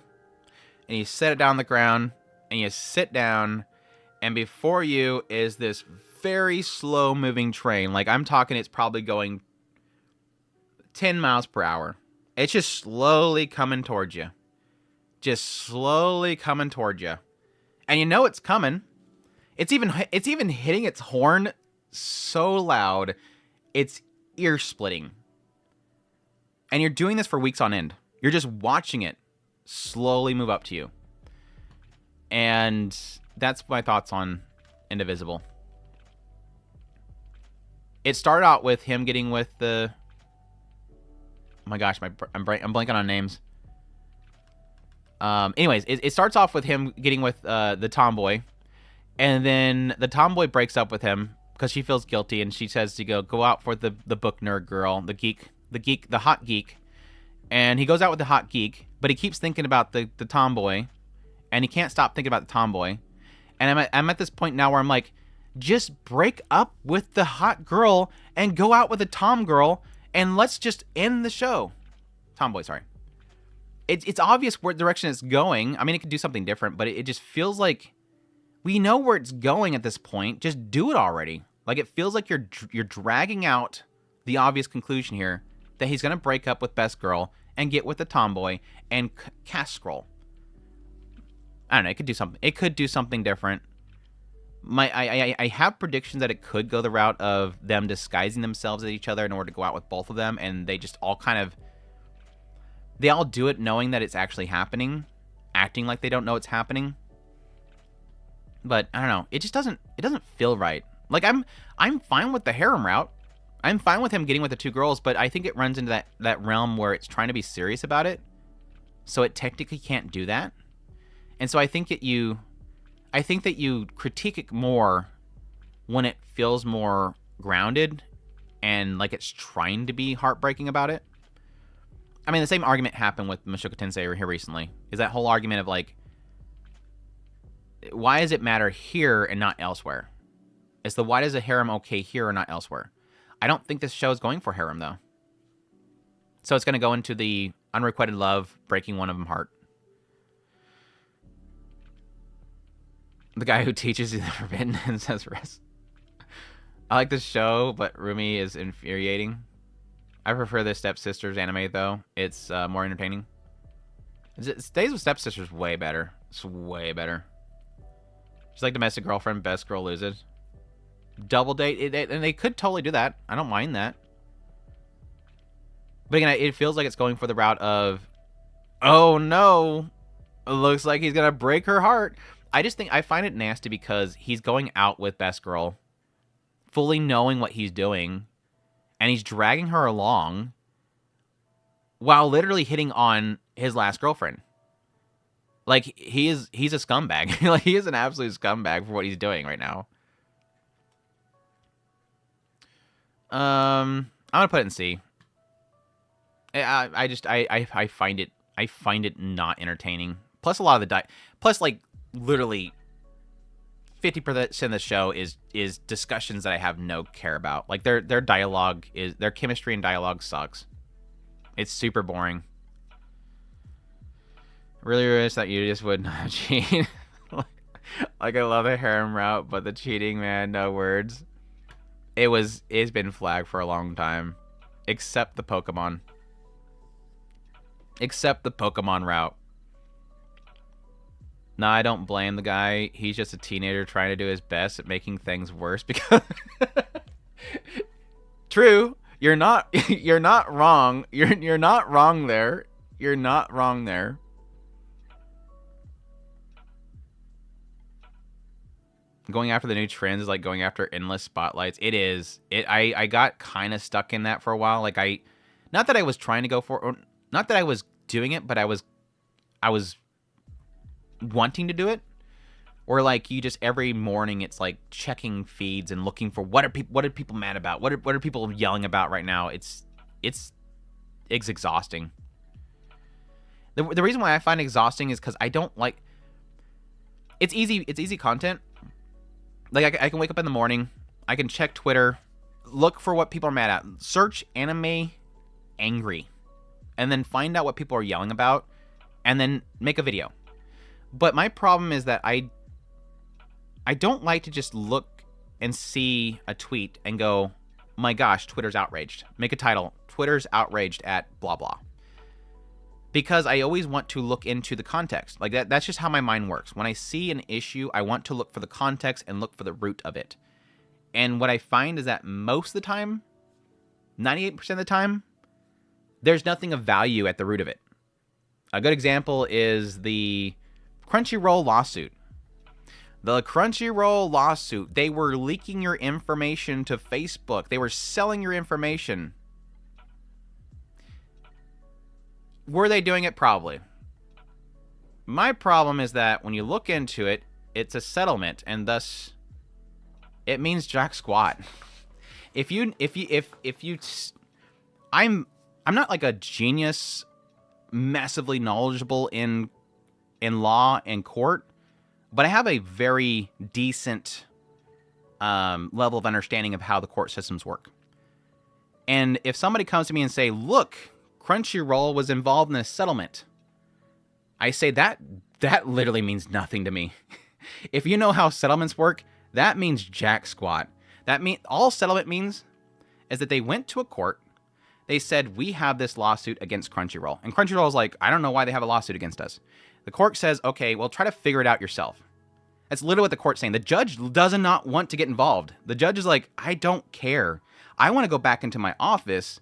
and you set it down on the ground, and you sit down, and before you is this very slow moving train. Like, I'm talking, it's probably going 10 miles per hour. It's just slowly coming towards you. Just slowly coming towards you. And you know it's coming. It's even hitting its horn so loud, it's ear splitting. And you're doing this for weeks on end. You're just watching it slowly move up to you. And that's my thoughts on Indivisible. It started out with him getting with the... Oh my gosh, I'm blanking on names. Anyways, it starts off with him getting with the tomboy. And then the tomboy breaks up with him because she feels guilty, and she says to go out for the book nerd girl, the hot geek. And he goes out with the hot geek, but he keeps thinking about the tomboy, and he can't stop thinking about the tomboy. And I'm at this point now where I'm like, just break up with the hot girl and go out with the tom girl, and let's just end the show. Tomboy, sorry. It's obvious where direction it's going. I mean, it could do something different, but it just feels like we know where it's going at this point. Just do it already. Like, it feels like you're dragging out the obvious conclusion here that he's gonna break up with best girl and get with the tomboy and cast scroll. I don't know. It could do something. It could do something different. I have predictions that it could go the route of them disguising themselves as each other in order to go out with both of them, and they just all they all do it knowing that it's actually happening, acting like they don't know it's happening. But I don't know, it doesn't feel right. Like I'm fine with the harem route. I'm fine with him getting with the two girls, but I think it runs into that realm where it's trying to be serious about it, so it technically can't do that. And so I think that you critique it more when it feels more grounded and like it's trying to be heartbreaking about it. I mean, the same argument happened with Mushoku Tensei here recently. Is that whole argument of like, why does it matter here and not elsewhere? It's the why does a harem okay here or not elsewhere? I don't think this show is going for harem though. So it's going to go into the unrequited love, breaking one of them heart. The guy who teaches you the forbidden and says rest. I like this show, but Rumi is infuriating. I prefer the Stepsisters anime, though. It's more entertaining. Days with Stepsisters way better. It's way better. She's like domestic girlfriend, best girl loses. Double date, and they could totally do that. I don't mind that. But again, it feels like it's going for the route of, oh no, it looks like he's gonna break her heart. I find it nasty because he's going out with best girl, fully knowing what he's doing, and he's dragging her along while literally hitting on his last girlfriend. Like, he's a scumbag. Like, he is an absolute scumbag for what he's doing right now. I'm gonna put it in C. I find it not entertaining. Plus a lot of the plus like literally 50% of the show is discussions that I have no care about. Like their dialogue their chemistry and dialogue sucks. It's super boring. Really wish that you just would not cheat. Like I love the harem route, but the cheating, man, no words. It's been flagged for a long time. Except the Pokemon. Except the Pokemon route. No, I don't blame the guy. He's just a teenager trying to do his best at making things worse because True. You're not wrong. You're not wrong there. You're not wrong there. Going after the new trends is like going after endless spotlights. It is. I got kind of stuck in that for a while. Like not that I was trying to go for, or not that I was doing it, but I was wanting to do it. Or like you just every morning it's like checking feeds and looking for what are people mad about? What are people yelling about right now? It's exhausting. The reason why I find it exhausting is because I don't like. It's easy content. Like I can wake up in the morning, I can check Twitter, look for what people are mad at, search anime angry, and then find out what people are yelling about, and then make a video. But my problem is that I don't like to just look and see a tweet and go, my gosh, Twitter's outraged. Make a title, Twitter's outraged at blah blah. Because I always want to look into the context. Like that's just how my mind works. When I see an issue, I want to look for the context and look for the root of it. And what I find is that most of the time, 98% of the time, there's nothing of value at the root of it. A good example is the Crunchyroll lawsuit. The Crunchyroll lawsuit, they were leaking your information to Facebook. They were selling your information. Were they doing it? Probably. My problem is that when you look into it, it's a settlement, and thus it means jack squat. I'm not like a genius, massively knowledgeable in law and court, but I have a very decent level of understanding of how the court systems work. And if somebody comes to me and say, look, Crunchyroll was involved in a settlement, I say that literally means nothing to me. If you know how settlements work, that means jack squat. All settlement means is that they went to a court. They said, we have this lawsuit against Crunchyroll. And Crunchyroll's like, I don't know why they have a lawsuit against us. The court says, okay, well, try to figure it out yourself. That's literally what the court's saying. The judge does not want to get involved. The judge is like, I don't care. I want to go back into my office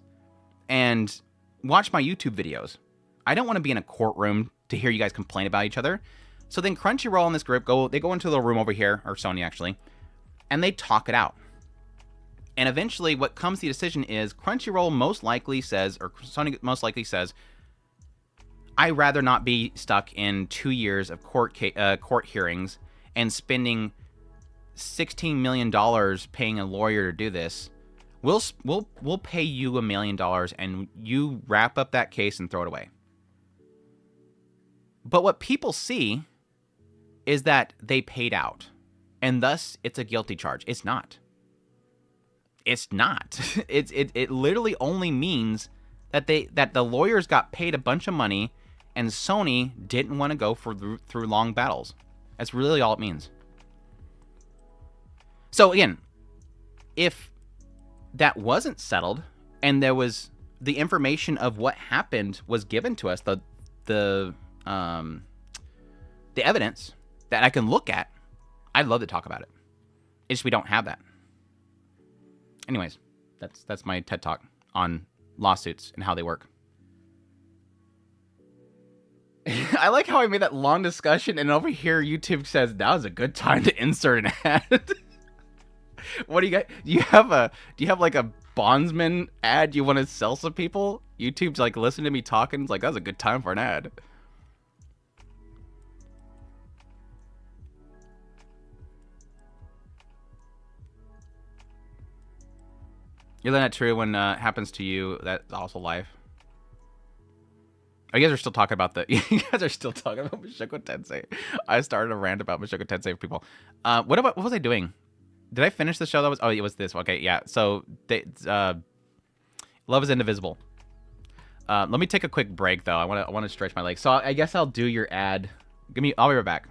and watch my YouTube videos. I don't want to be in a courtroom to hear you guys complain about each other. So then Crunchyroll and this group they go into the room over here, or Sony actually, and they talk it out. And eventually what comes to the decision is Crunchyroll most likely says, or Sony most likely says, I'd rather not be stuck in 2 years of court hearings and spending $16 million paying a lawyer to do this. We'll pay you $1 million and you wrap up that case and throw it away. But what people see is that they paid out, and thus it's a guilty charge. It's not. It's not. It literally only means that the lawyers got paid a bunch of money, and Sony didn't want to go through long battles. That's really all it means. So again, if that wasn't settled, and there was the information of what happened was given to us, the evidence that I can look at, I'd love to talk about it. It's just we don't have that. Anyways, that's my TED Talk on lawsuits and how they work. I like how I made that long discussion, and over here YouTube says that was a good time to insert an ad. What do you got? Do you have like a bondsman ad you want to sell some people? YouTube's like, listen to me talking. It's like, that was a good time for an ad. Isn't that true when it happens to you? That's also life. Oh, you guys are still talking about Mushoku Tensei. I started a rant about Mushoku Tensei for people. What was I doing? Did I finish the show? It was this. Okay, yeah. So Love is Indivisible. Let me take a quick break though. I want to stretch my legs. So I guess I'll do your ad. I'll be right back.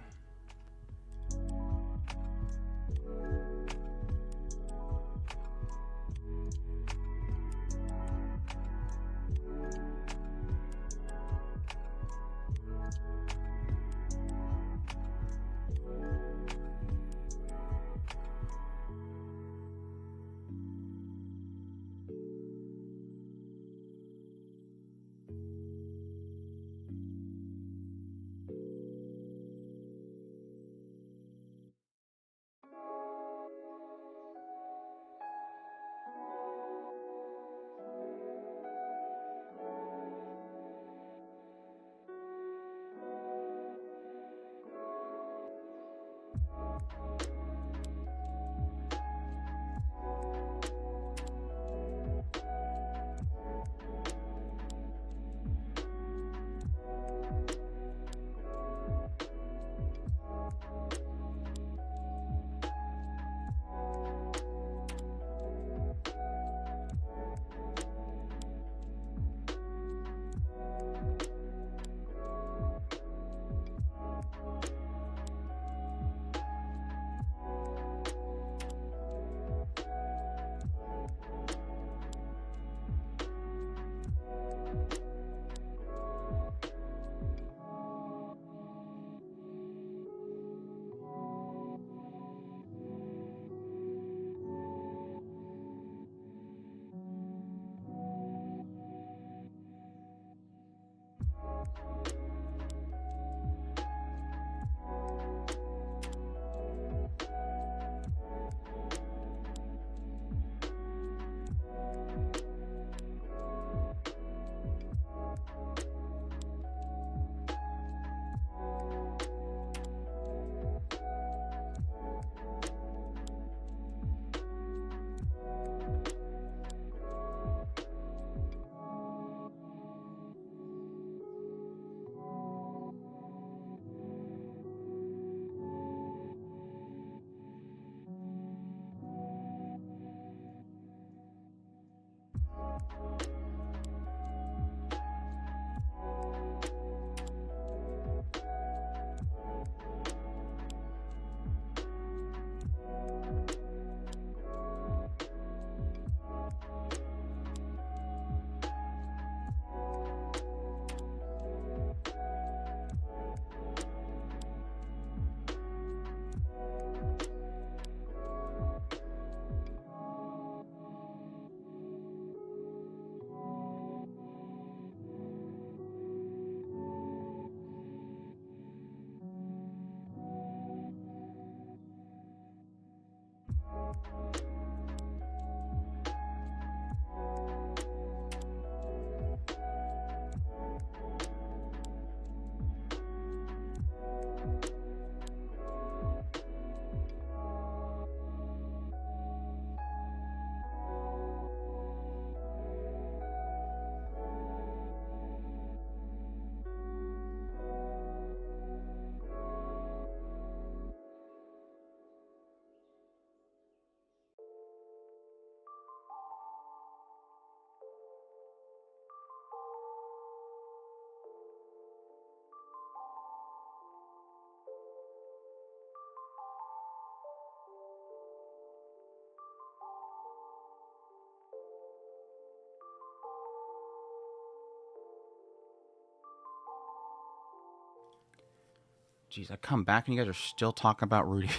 Jeez, I come back and you guys are still talking about Rudy.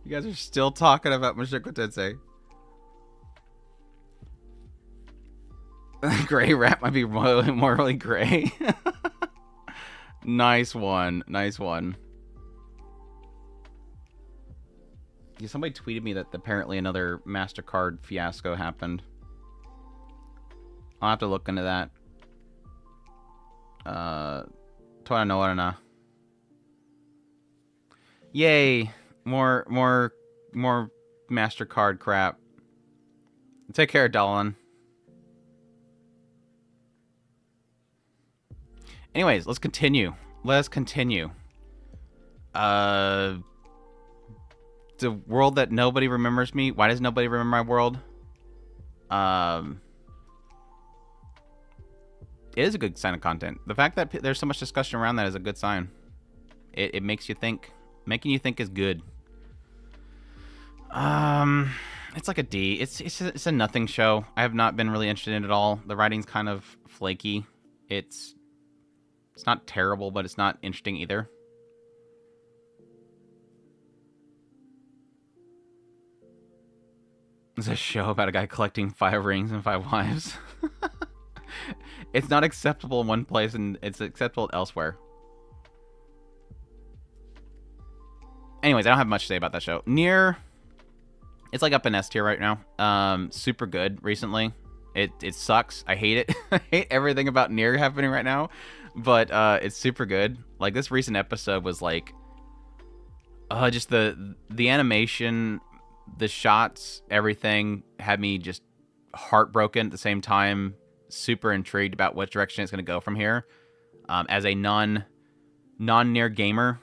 You guys are still talking about Mushoku Tensei. Gray rat might be morally gray. Nice one. Nice one. Yeah, somebody tweeted me that apparently another MasterCard fiasco happened. I'll have to look into that. Toa. Yay! More MasterCard crap. Take care, Dolan. Anyways, let's continue. The world that nobody remembers me. Why does nobody remember my world? It is a good sign of content. The fact that there's so much discussion around that is a good sign. It makes you think. Making you think is good. It's like a D. It's a nothing show. I have not been really interested in it at all. The writing's kind of flaky. It's not terrible, but it's not interesting either. It's a show about a guy collecting 5 rings and 5 wives. It's not acceptable in one place and it's acceptable elsewhere. Anyways, I don't have much to say about that show. Nier, it's like up in S tier right now. Super good recently. It sucks. I hate it. I hate everything about Nier happening right now. But it's super good. Like this recent episode was like just the animation, the shots, everything had me just heartbroken at the same time. Super intrigued about what direction it's going to go from here. As a non-Nier gamer,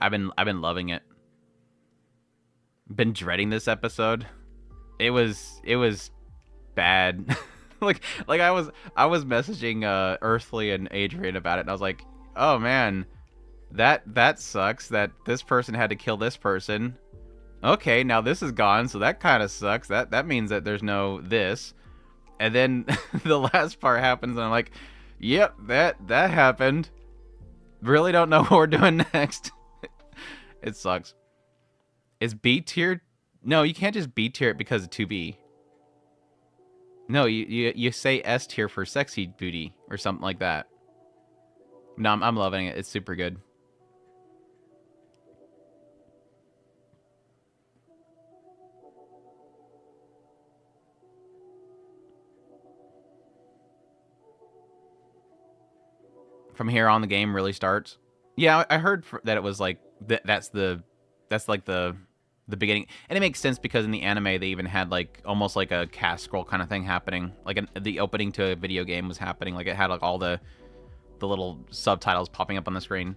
I've been loving it. Been dreading this episode. It was bad. like I was messaging Earthly and Adrian about it, and I was like, oh man, that sucks that this person had to kill this person. Okay, now this is gone, so that kind of sucks. That means that there's no this. And then the last part happens, and I'm like, yep, that happened. Really don't know what we're doing next. It sucks. Is B tier? No, you can't just B tier it because of 2B. No, you say S tier for sexy booty or something like that. No, I'm loving it. It's super good. From here on, the game really starts. Yeah, I heard that it was like that's like the beginning, and it makes sense because in the anime they even had like almost like a cast scroll kind of thing happening, like the opening to a video game was happening. Like it had like all the little subtitles popping up on the screen.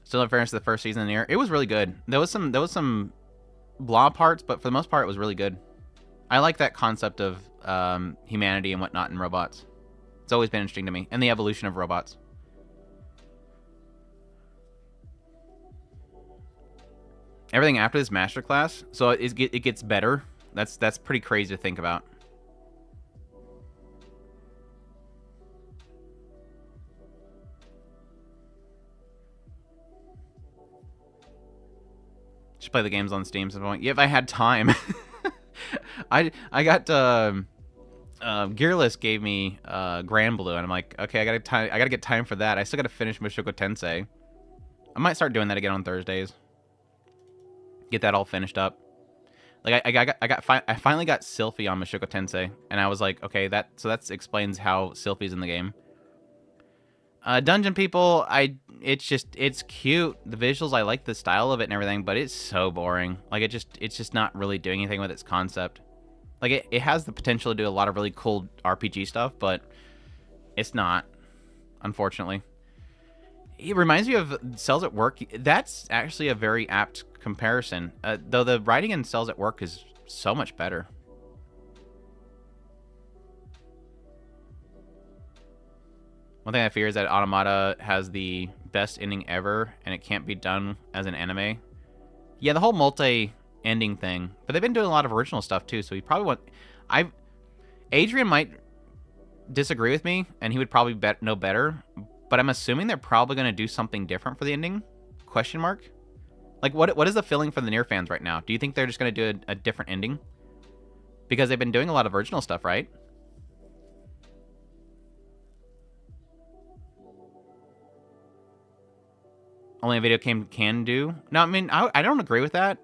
Still in fairness to the first season of Nier, it was really good. There was some blah parts, but for the most part it was really good. I like that concept of humanity and whatnot in robots. It's always been interesting to me, and the evolution of robots. Everything after this masterclass, so it gets better. That's pretty crazy to think about. Should play the games on Steam at some point. Yeah, if I had time. I got Gearless gave me Grand Blue, and I'm like, okay, I gotta get time for that. I still gotta finish Mushoku Tensei. I might start doing that again on Thursdays. Get that all finished up. Like I finally got Sylphie on Mushoku Tensei, and I was like, okay, that explains how Sylphie's in the game. Dungeon People, it's cute. The visuals, I like the style of it and everything, but it's so boring. Like it's just not really doing anything with its concept. Like it has the potential to do a lot of really cool RPG stuff, but it's not, unfortunately. It reminds me of Cells at Work. That's actually a very apt comparison, though the writing in Cells at Work is so much better. One thing I fear is that Automata has the best ending ever, and it can't be done as an anime. Yeah, the whole multi-ending thing. But they've been doing a lot of original stuff, too, so he probably want... Adrian might disagree with me, and he would probably know better, but I'm assuming they're probably going to do something different for the ending? Question mark? Like, what is the feeling for the Nier fans right now? Do you think they're just going to do a different ending? Because they've been doing a lot of original stuff, right? Only a video game can do? No, I mean, I don't agree with that.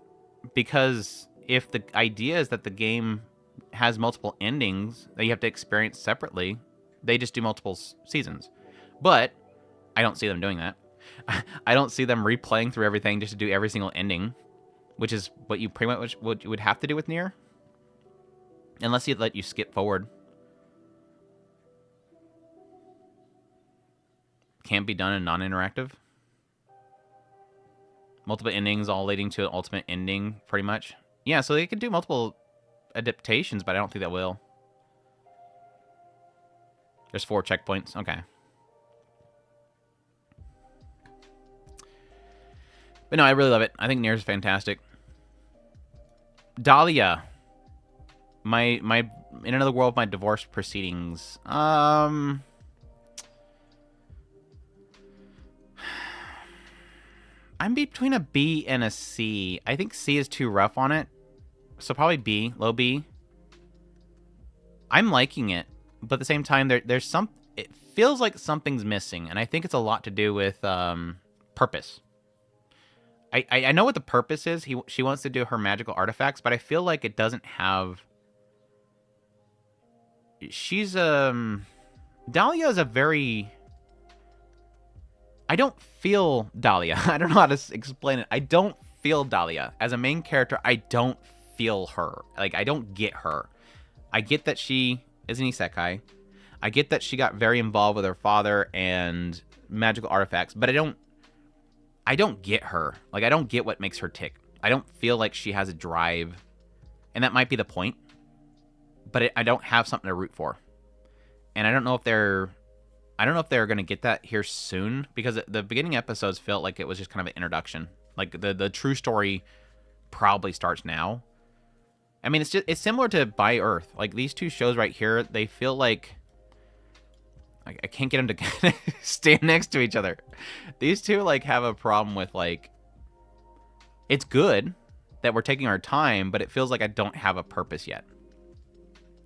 Because if the idea is that the game has multiple endings that you have to experience separately, they just do multiple seasons. But I don't see them doing that. I don't see them replaying through everything just to do every single ending, which is what you pretty much would have to do with Nier. Unless he'd let you skip forward. Can't be done in non-interactive. Multiple endings all leading to an ultimate ending, pretty much. Yeah, so they could do multiple adaptations, but I don't think that will. There's 4 checkpoints. Okay. But no, I really love it. I think Nier is fantastic. Dahlia. My in another world, my divorce proceedings. I'm between a B and a C. I think C is too rough on it. So probably B, low B. I'm liking it, but at the same time, there's some... It feels like something's missing, and I think it's a lot to do with purpose. I know what the purpose is. She wants to do her magical artifacts, but I feel like it doesn't have... She's... Dahlia is a very... I don't feel Dahlia. I don't know how to explain it. I don't feel Dahlia. As a main character, I don't feel her. Like, I don't get her. I get that she is an isekai. I get that she got very involved with her father and magical artifacts, but I don't get her. Like, I don't get what makes her tick. I don't feel like she has a drive, and that might be the point, but I don't have something to root for. And I don't know if they're going to get that here soon, because the beginning episodes felt like it was just kind of an introduction. Like, the true story probably starts now. I mean, it's similar to By Earth. Like, these two shows right here, they feel like... I can't get them to stand next to each other. These two, like, have a problem with, like... It's good that we're taking our time, but it feels like I don't have a purpose yet.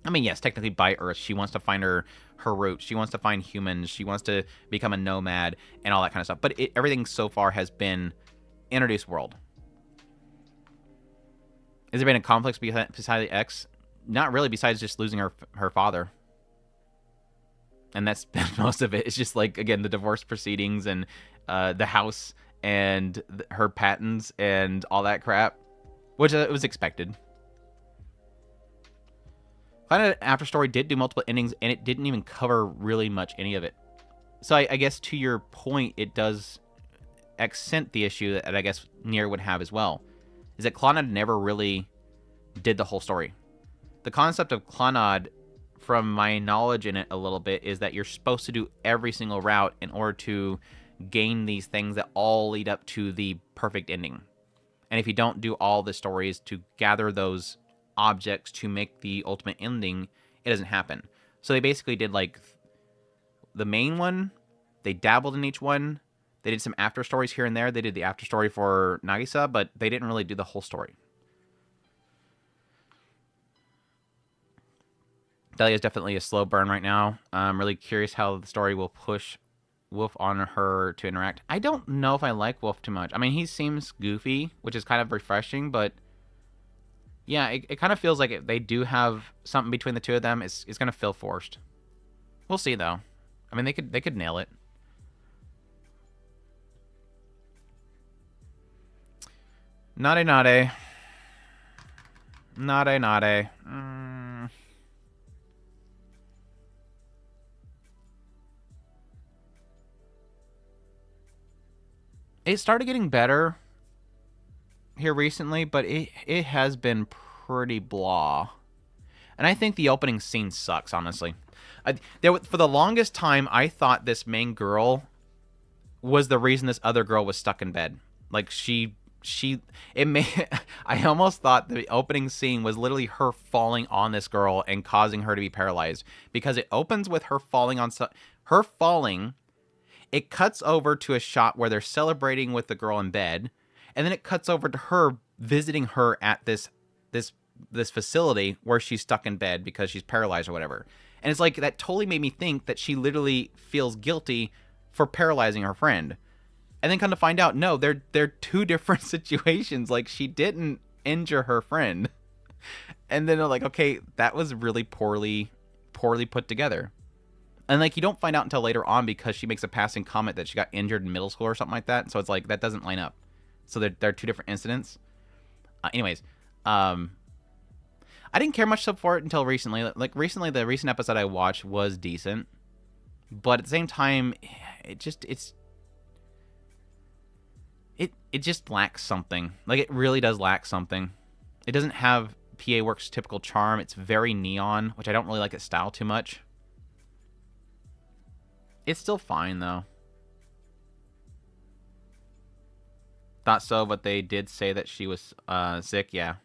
I mean, yes, technically By Earth, she wants to find her roots. She wants to find humans. She wants to become a nomad and all that kind of stuff. But everything so far has been introduced world. Has there been a conflict beside the X? Not really, besides just losing her father. And that's been most of it. It's just like, again, the divorce proceedings and the house and her patents and all that crap. Which it was expected. Final After Story did do multiple endings, and it didn't even cover really much any of it. So I guess to your point, it does accent the issue that I guess Nier would have as well. Is that Clannad never really did the whole story. The concept of Clannad, from my knowledge in it a little bit, is that you're supposed to do every single route in order to gain these things that all lead up to the perfect ending. And if you don't do all the stories to gather those objects to make the ultimate ending, it doesn't happen. So they basically did like the main one, they dabbled in each one, they did some after stories here and there. They did the after story for Nagisa, but they didn't really do the whole story. Dahlia is definitely a slow burn right now. I'm really curious how the story will push Wolf on her to interact. I don't know if I like Wolf too much. I mean, he seems goofy, which is kind of refreshing, but yeah, it kind of feels like if they do have something between the two of them, it's going to feel forced. We'll see, though. I mean, they could nail it. Nade nade. Nade nade. It started getting better here recently, but it has been pretty blah. And I think the opening scene sucks, honestly. For the longest time, I thought this main girl was the reason this other girl was stuck in bed. Like, I almost thought the opening scene was literally her falling on this girl and causing her to be paralyzed. Because it opens with her falling on... Her falling... It cuts over to a shot where they're celebrating with the girl in bed, and then it cuts over to her visiting her at this facility where she's stuck in bed because she's paralyzed or whatever. And it's like, that totally made me think that she literally feels guilty for paralyzing her friend. And then come to find out, no, they're two different situations. Like, she didn't injure her friend. And then they're like, okay, that was really poorly put together. And, like, you don't find out until later on because she makes a passing comment that she got injured in middle school or something like that. So it's like, that doesn't line up. So they're two different incidents. Anyways, I didn't care much for it until recently. Like, recently, the recent episode I watched was decent. But at the same time, it just lacks something. Like, it really does lack something. It doesn't have PA Works' typical charm. It's very neon, which I don't really like its style too much. It's still fine, though. Thought so, but they did say that she was sick, yeah.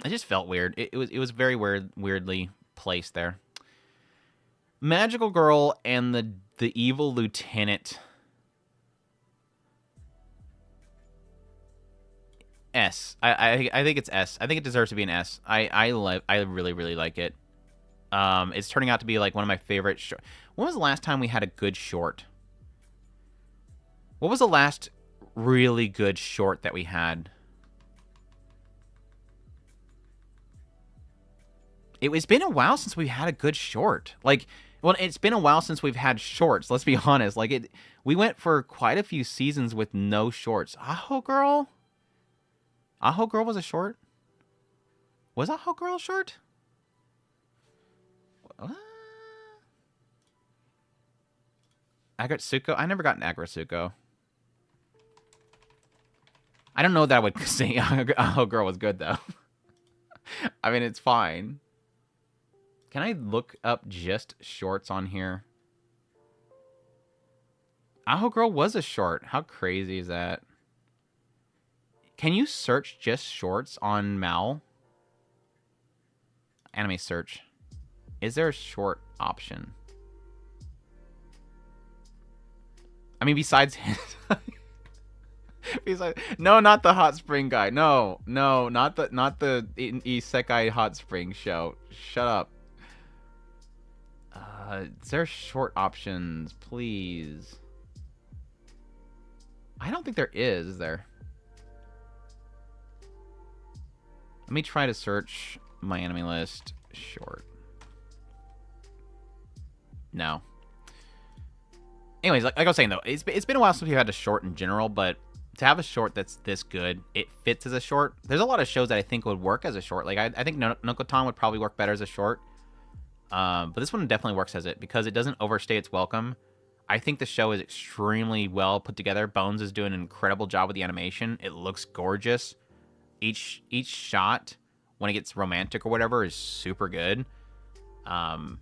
It just felt weird. It was very weirdly placed there. Magical Girl and the evil lieutenant. S. I think it's S. I think it deserves to be an S. I really, really like it. It's turning out to be like one of my favorite when was the last time we had a good short? What was the last really good short that we had? It's been a while since we've had a good short. Like, well, it's been a while since we've had shorts, let's be honest. Like, we went for quite a few seasons with no shorts. Aho Girl? Aho Girl was a short? Was Aho Girl a short? Agretsuko? I never got an Agretsuko. I don't know that I would say Aho Girl was good, though. I mean, it's fine. Can I look up just shorts on here? Aho Girl was a short. How crazy is that? Can you search just shorts on Mal? Anime search. Is there a short option? I mean, besides no, not the hot spring guy. No, not the Isekai hot spring show. Shut up. Is there short options, please? I don't think there is there? Let me try to search my anime list. Short. No. Anyways, like I was saying, though, it's been a while since we've had a short in general, but to have a short that's this good, it fits as a short. There's a lot of shows that I think would work as a short. Like, I think Nokotan would probably work better as a short. But this one definitely works as it, because it doesn't overstay its welcome. I think the show is extremely well put together. Bones is doing an incredible job with the animation. It looks gorgeous. Each shot, when it gets romantic or whatever, is super good. And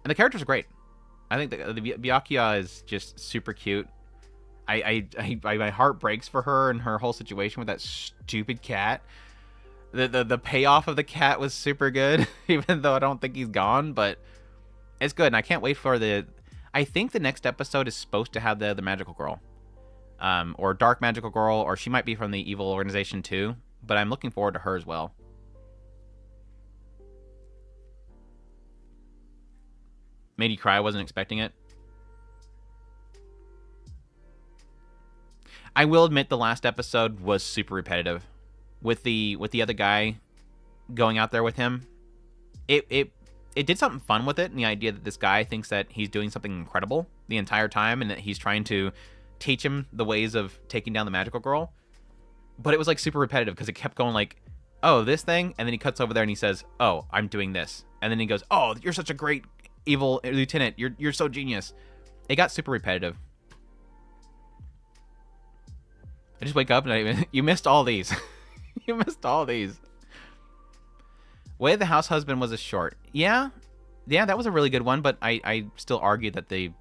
the characters are great. I think the Byakuya is just super cute. My heart breaks for her and her whole situation with that stupid cat. The payoff of the cat was super good, even though I don't think he's gone, but it's good. And I can't wait for I think the next episode is supposed to have the magical girl, or dark magical girl, or she might be from the evil organization too. But I'm looking forward to her as well. Made you cry? I wasn't expecting it. I will admit the last episode was super repetitive. With the other guy going out there with him, it did something fun with it, and the idea that this guy thinks that he's doing something incredible the entire time, and that he's trying to teach him the ways of taking down the magical girl. But it was like super repetitive because it kept going like, oh, this thing, and then he cuts over there and he says, oh, I'm doing this, and then he goes, oh, you're such a great evil lieutenant, you're so genius. It got super repetitive. I just wake up and you missed all these. You missed all these. Way of the House Husband was a short. Yeah, that was a really good one, but I still argue that the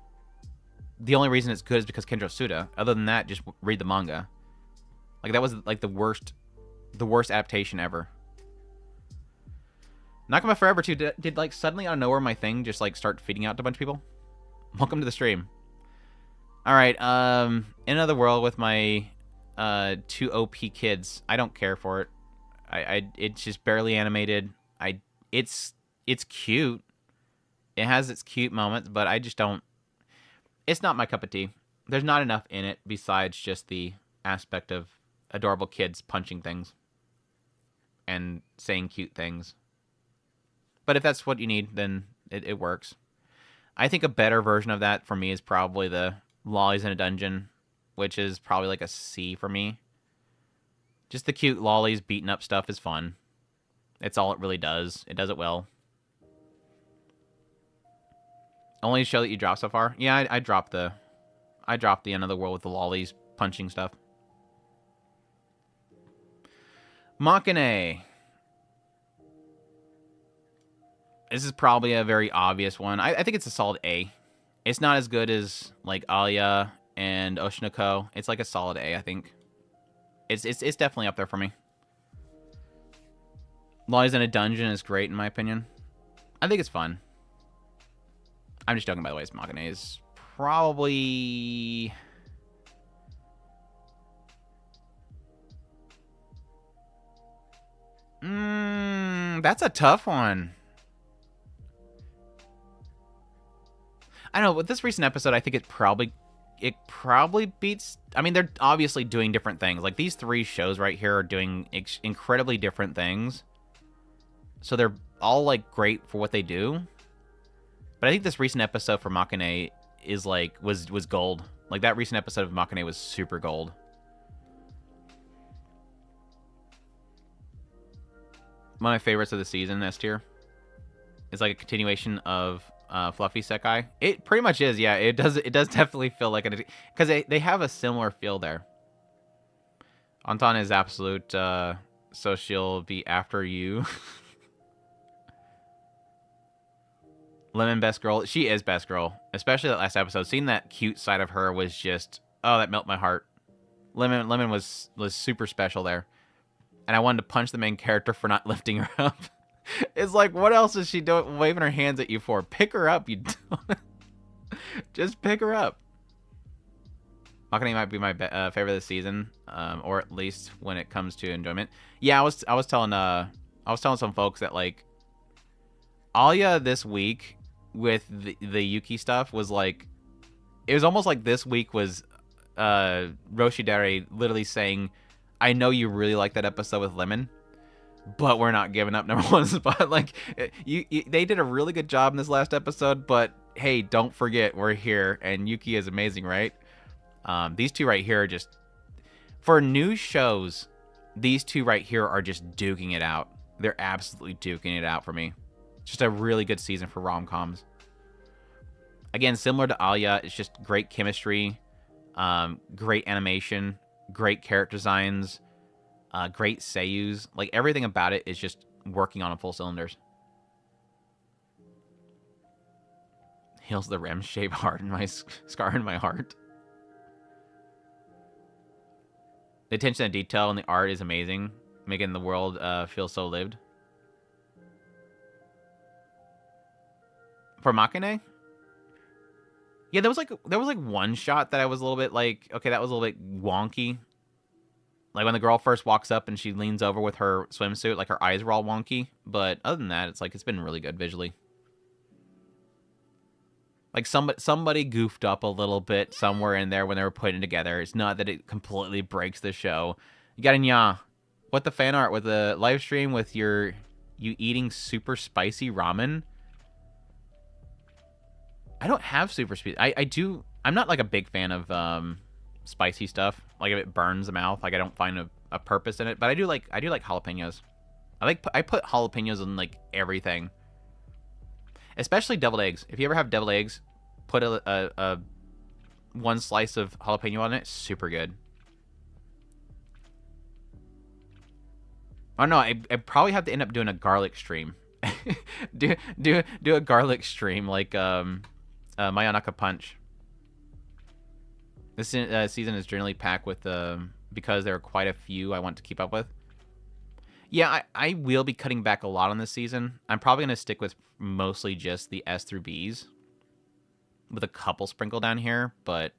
only reason it's good is because Kenjo Suda. Other than that, just read the manga. Like, that was like the worst adaptation ever. Nakama Forever 2 did like suddenly out of nowhere my thing just like start feeding out to a bunch of people. Welcome to the stream. All right, in another world with my 2 OP kids. I don't care for it. It's just barely animated. It's cute. It has its cute moments, but I just don't. It's not my cup of tea. There's not enough in it besides just the aspect of adorable kids punching things and saying cute things. But if that's what you need, then it works. I think a better version of that for me is probably the Lollies in a Dungeon, which is probably like a C for me. Just the cute lollies beating up stuff is fun. It's all it really does. It does it well. Only show that you dropped so far? Yeah, I dropped the end of the world with the lollies punching stuff. Makeine. This is probably a very obvious one. I think it's a solid A. It's not as good as like Alya and Oshinoko. It's like a solid A, I think. It's definitely up there for me. Lollies in a Dungeon is great, in my opinion. I think it's fun. I'm just joking, by the way. Makeine is probably... that's a tough one. I don't know, with this recent episode, I think it probably beats... I mean, they're obviously doing different things. Like, these 3 shows right here are doing incredibly different things. So they're all, like, great for what they do. But I think this recent episode for Makeine is, like, was gold. Like, that recent episode of Makeine was super gold. One of my favorites of the season, S tier. It's like a continuation of... Fluffy Sekai. It pretty much is, yeah. It does definitely feel like it, because they have a similar feel there. Anton is absolute, so she'll be after you. Lemon best girl. She is best girl, especially that last episode. Seeing that cute side of her was just, oh, that melted my heart. Lemon was super special there, and I wanted to punch the main character for not lifting her up. It's like, what else is she doing, waving her hands at you for? Pick her up, you don't. Just pick her up. Makeine might be my favorite of the season, or at least when it comes to enjoyment. Yeah, I was telling some folks that like Alya this week with the Yuki stuff was like, it was almost like this week was roshidere literally saying, I know you really like that episode with Lemon, but we're not giving up #1 spot. Like, they did a really good job in this last episode, but hey, don't forget, we're here, and Yuki is amazing, right? These 2 right here are just... For new shows, these 2 right here are just duking it out. They're absolutely duking it out for me. Just a really good season for rom-coms. Again, similar to Alya, it's just great chemistry, great animation, great character designs, great seiyus. Like, everything about it is just working on full cylinders. Heals the rem-shaped heart in my scar in my heart. The attention to detail in the art is amazing, making the world feel so lived. For Makeine? Yeah, there was like one shot that I was a little bit like, okay, that was a little bit wonky. Like when the girl first walks up and she leans over with her swimsuit, like her eyes were all wonky. But other than that, it's like, it's been really good visually. Like somebody goofed up a little bit somewhere in there when they were putting it together. It's not that it completely breaks the show. You got Nya. What the fan art with the live stream with you eating super spicy ramen? I don't have super spicy. I do. I'm not like a big fan of spicy stuff. Like if it burns the mouth, like I don't find a purpose in it. But I do like jalapenos. I put jalapenos in like everything. Especially deviled eggs. If you ever have deviled eggs, put a one slice of jalapeno on it. Super good. Oh no, I probably have to end up doing a garlic stream. do a garlic stream like Myaka Punch. This season is generally packed with because there are quite a few I want to keep up with. Yeah, I will be cutting back a lot on this season. I'm probably going to stick with mostly just the S through Bs with a couple sprinkled down here, but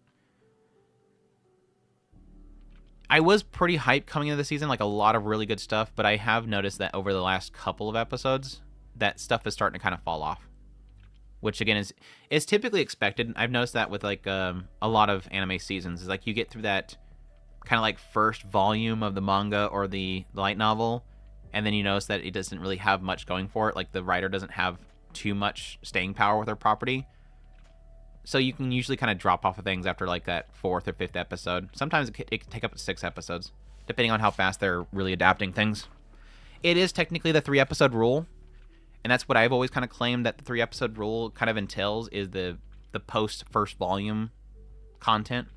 I was pretty hyped coming into the season, like a lot of really good stuff, but I have noticed that over the last couple of episodes, that stuff is starting to kind of fall off, which again is typically expected. I've noticed that with like a lot of anime seasons, is like you get through that kind of like first volume of the manga or the light novel, and then you notice that it doesn't really have much going for it. Like the writer doesn't have too much staying power with her property. So you can usually kind of drop off of things after like that 4th or 5th episode. Sometimes it can take up to 6 episodes, depending on how fast they're really adapting things. It is technically the 3-episode rule, and that's what I've always kind of claimed that the 3-episode rule kind of entails is the post first volume content,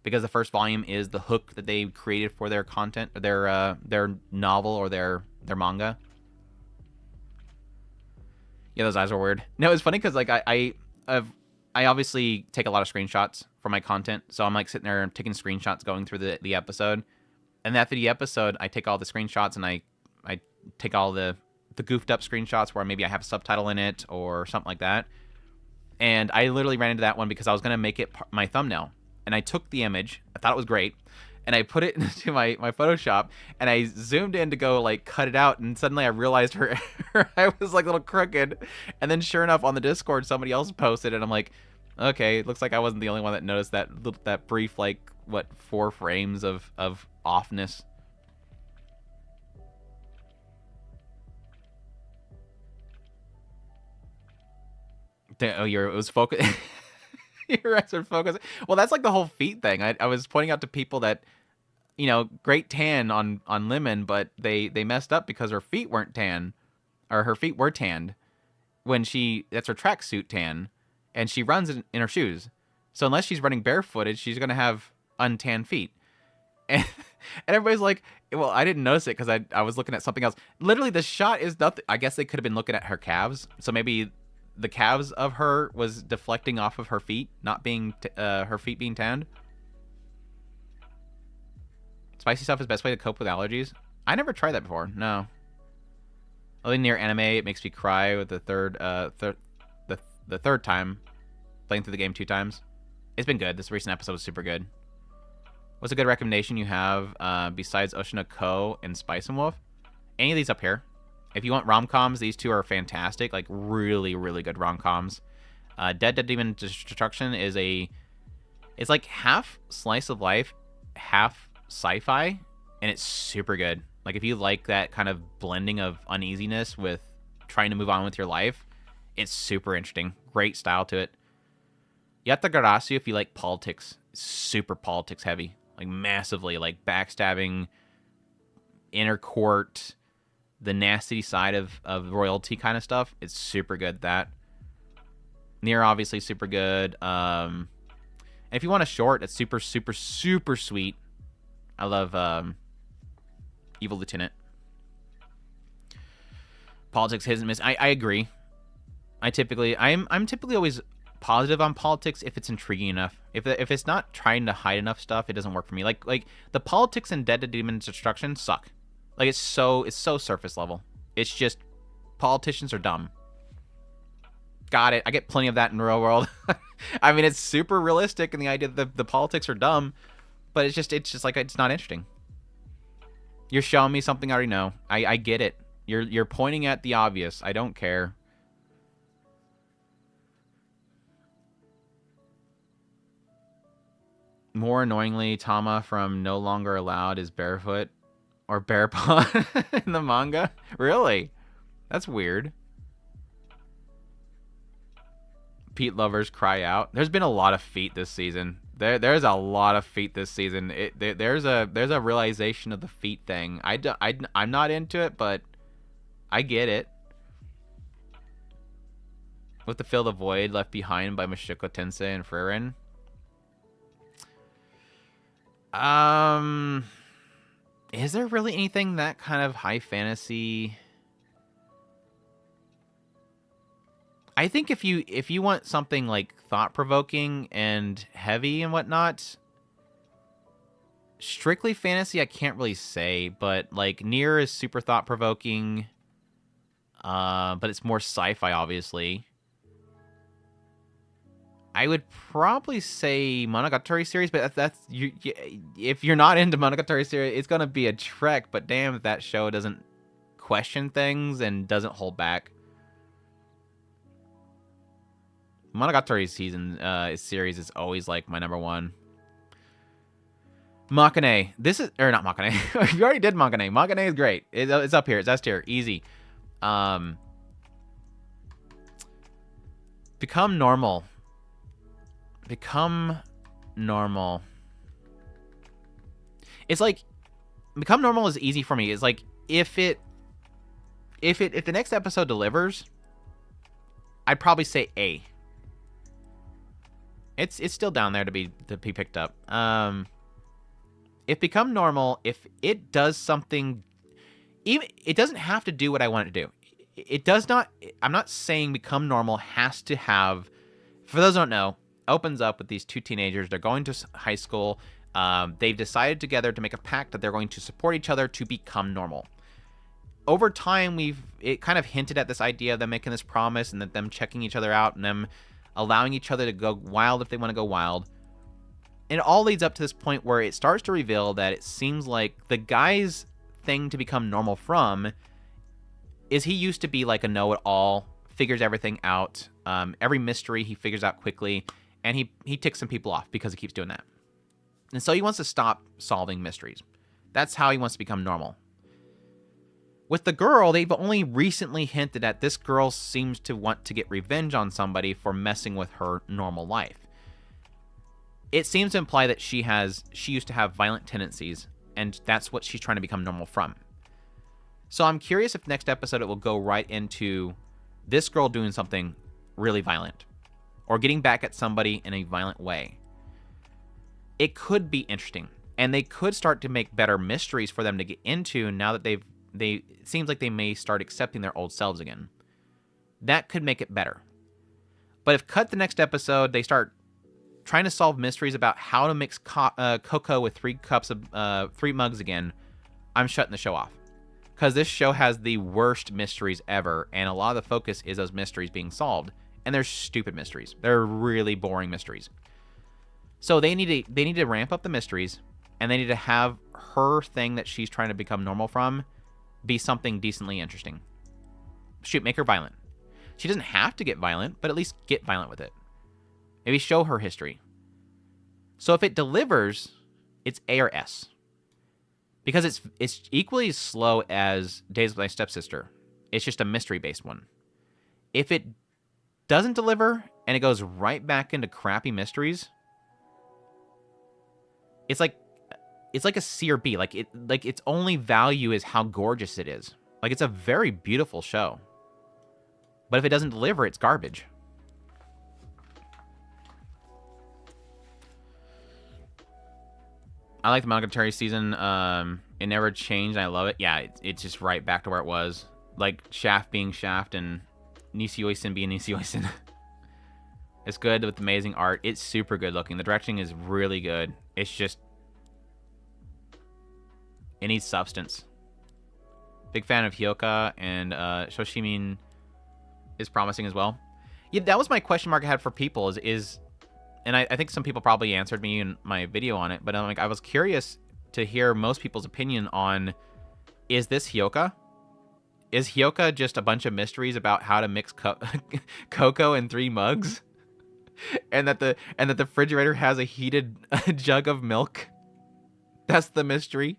because the first volume is the hook that they created for their content, their novel or their manga. Yeah, those eyes are weird. No, it's funny because like I obviously take a lot of screenshots for my content, so I'm like sitting there taking screenshots going through the episode, and after the episode, I take all the screenshots and I take all the goofed up screenshots where maybe I have a subtitle in it or something like that. And I literally ran into that one because I was gonna make it my thumbnail, and I took the image, I thought it was great, and I put it into my Photoshop, and I zoomed in to go like cut it out, and suddenly I realized her I was like a little crooked, and then sure enough on the Discord somebody else posted it, and I'm like, okay, it looks like I wasn't the only one that noticed that brief like 4 frames of offness. Oh, it was focused. Your eyes are focused. Well, that's like the whole feet thing. I was pointing out to people that, you know, great tan on Lemon, but they messed up because her feet weren't tan, or her feet were tanned when that's her tracksuit tan, and she runs in her shoes. So unless she's running barefooted, she's gonna have untanned feet. And everybody's like, well, I didn't notice it because I was looking at something else. Literally, the shot is nothing. I guess they could have been looking at her calves, so maybe the calves of her was deflecting off of her feet, not being her feet being tanned. Spicy stuff is best way to cope with allergies. I never tried that before. No. Only Nier anime, it makes me cry with the third time playing through the game 2 times. It's been good. This recent episode was super good. What's a good recommendation you have besides Otokonoko and Spice and Wolf? Any of these up here. If you want rom-coms, these 2 are fantastic. Like, really, really good rom-coms. Dead Demon Destruction is it's like half slice of life, half sci-fi, and it's super good. Like, if you like that kind of blending of uneasiness with trying to move on with your life, it's super interesting. Great style to it. Yatagarasu, if you like politics, super politics heavy. Like, massively. Like, backstabbing, inner court, the nasty side of royalty kind of stuff. It's super good, that. Nier, obviously, super good. And if you want a short, it's super, super, super sweet. I love Evil Lieutenant. Politics hit and miss. I agree. I'm typically always positive on politics if it's intriguing enough. If it's not trying to hide enough stuff, it doesn't work for me. Like the politics in Dead Demon Destruction suck. Like, it's so surface level. It's just politicians are dumb. Got it. I get plenty of that in the real world. I mean, it's super realistic in the idea that the politics are dumb, but it's just like, it's not interesting. You're showing me something I already know. I get it. You're pointing at the obvious. I don't care. More annoyingly, Tama from No Longer Allowed is barefoot or bare paw in the manga. Really? That's weird. Feet lovers cry out. There's been a lot of feet this season. There's a lot of feet this season. There's a realization of the feet thing. I'm not into it, but I get it. With the Fill the Void left behind by Mashiko Tensei and Frieren. Is there really anything that kind of high fantasy? I think if you want something like thought-provoking and heavy and whatnot, strictly fantasy I can't really say, but like Nier is super thought-provoking, but it's more sci-fi obviously. I would probably say Monogatari series, but if you're not into Monogatari series, it's gonna be a trek. But damn, if that show doesn't question things and doesn't hold back. Monogatari series is always like my number one. Makeine. This is not Makeine. You already did Makeine. Makeine is great. It's up here. It's S tier. Easy. Become normal. Become normal. It's like Become Normal is easy for me. It's like if the next episode delivers, I'd probably say A. It's still down there to be picked up. If Become Normal, if it does something, even it doesn't have to do what I want it to do. It does not. I'm not saying Become Normal has to have. For those who don't know, opens up with these two teenagers. They're going to high school. They've decided together to make a pact that they're going to support each other to become normal. Over time, it kind of hinted at this idea of them making this promise and that them checking each other out and them allowing each other to go wild if they want to go wild. And it all leads up to this point where it starts to reveal that it seems like the guy's thing to become normal from is he used to be like a know-it-all, figures everything out. Every mystery he figures out quickly, and he ticks some people off because he keeps doing that. And so he wants to stop solving mysteries. That's how he wants to become normal. With the girl, they've only recently hinted at this girl seems to want to get revenge on somebody for messing with her normal life. It seems to imply that she used to have violent tendencies, and that's what she's trying to become normal from. So I'm curious if next episode it will go right into this girl doing something really violent, or getting back at somebody in a violent way. It could be interesting, and they could start to make better mysteries for them to get into now that it seems like they may start accepting their old selves again. That could make it better. But if cut the next episode, they start trying to solve mysteries about how to mix cocoa with 3 mugs again, I'm shutting the show off. Because this show has the worst mysteries ever, and a lot of the focus is those mysteries being solved. And they're stupid mysteries. They're really boring mysteries. So they need to ramp up the mysteries, and they need to have her thing that she's trying to become normal from be something decently interesting. Shoot, make her violent. She doesn't have to get violent, but at least get violent with it. Maybe show her history. So if it delivers, it's A or S. Because it's equally as slow as Days with My Stepsister. It's just a mystery-based one. If it doesn't deliver, and it goes right back into crappy mysteries, it's like a C or B. Like its only value is how gorgeous it is. Like, it's a very beautiful show. But if it doesn't deliver, it's garbage. I like the Monogatari season. It never changed, and I love it. Yeah, it's just right back to where it was. Like, Shaft being Shaft and Nisioisen being Nisioisen. It's good with amazing art. It's super good looking. The directing is really good. It's just... it needs substance. Big fan of Hyoka, and Shoshimin is promising as well. Yeah, that was my question mark I had for people is and I think some people probably answered me in my video on it, but I was curious to hear most people's opinion on, is this Hyoka? Is Hyoka just a bunch of mysteries about how to mix cocoa in 3 mugs? and that the refrigerator has a heated jug of milk. That's the mystery.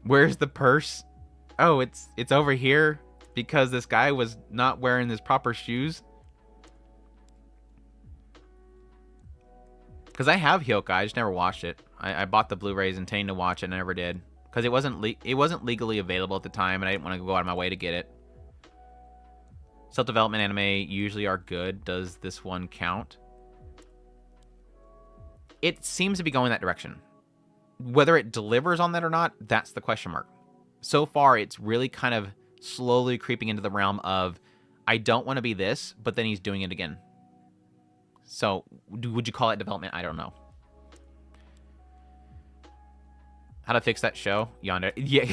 Where's the purse? Oh, it's over here because this guy was not wearing his proper shoes. Because I have Hyokai, I just never watched it. I bought the Blu-rays intending to watch it and I never did. Because it wasn't legally available at the time and I didn't want to go out of my way to get it. Self-development anime usually are good. Does this one count? It seems to be going that direction. Whether it delivers on that or not, that's the question mark. So far, it's really kind of slowly creeping into the realm of, I don't want to be this, but then he's doing it again. So, would you call it development? I don't know. How to fix that show? Yandere. Yeah,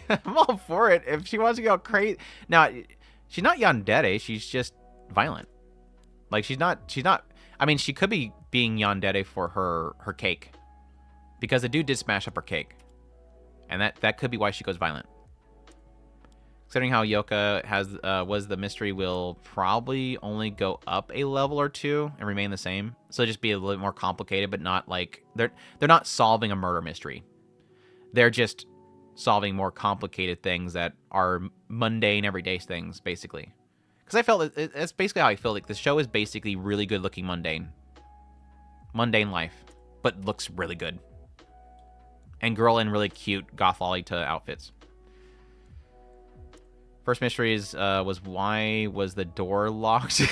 I'm all for it. If she wants to go crazy. Now, she's not yandere. She's just violent. Like, she's not. I mean, she could be being yandere for her cake. Because the dude did smash up her cake. And that could be why she goes violent. Considering how Yoka was, the mystery will probably only go up a level or two and remain the same. So just be a little bit more complicated, but not like they're not solving a murder mystery. They're just solving more complicated things that are mundane, everyday things, basically. Because I felt that's basically how I feel. Like the show is basically really good looking mundane life, but looks really good. And girl in really cute goth Lolita outfits. First mystery was why was the door locked?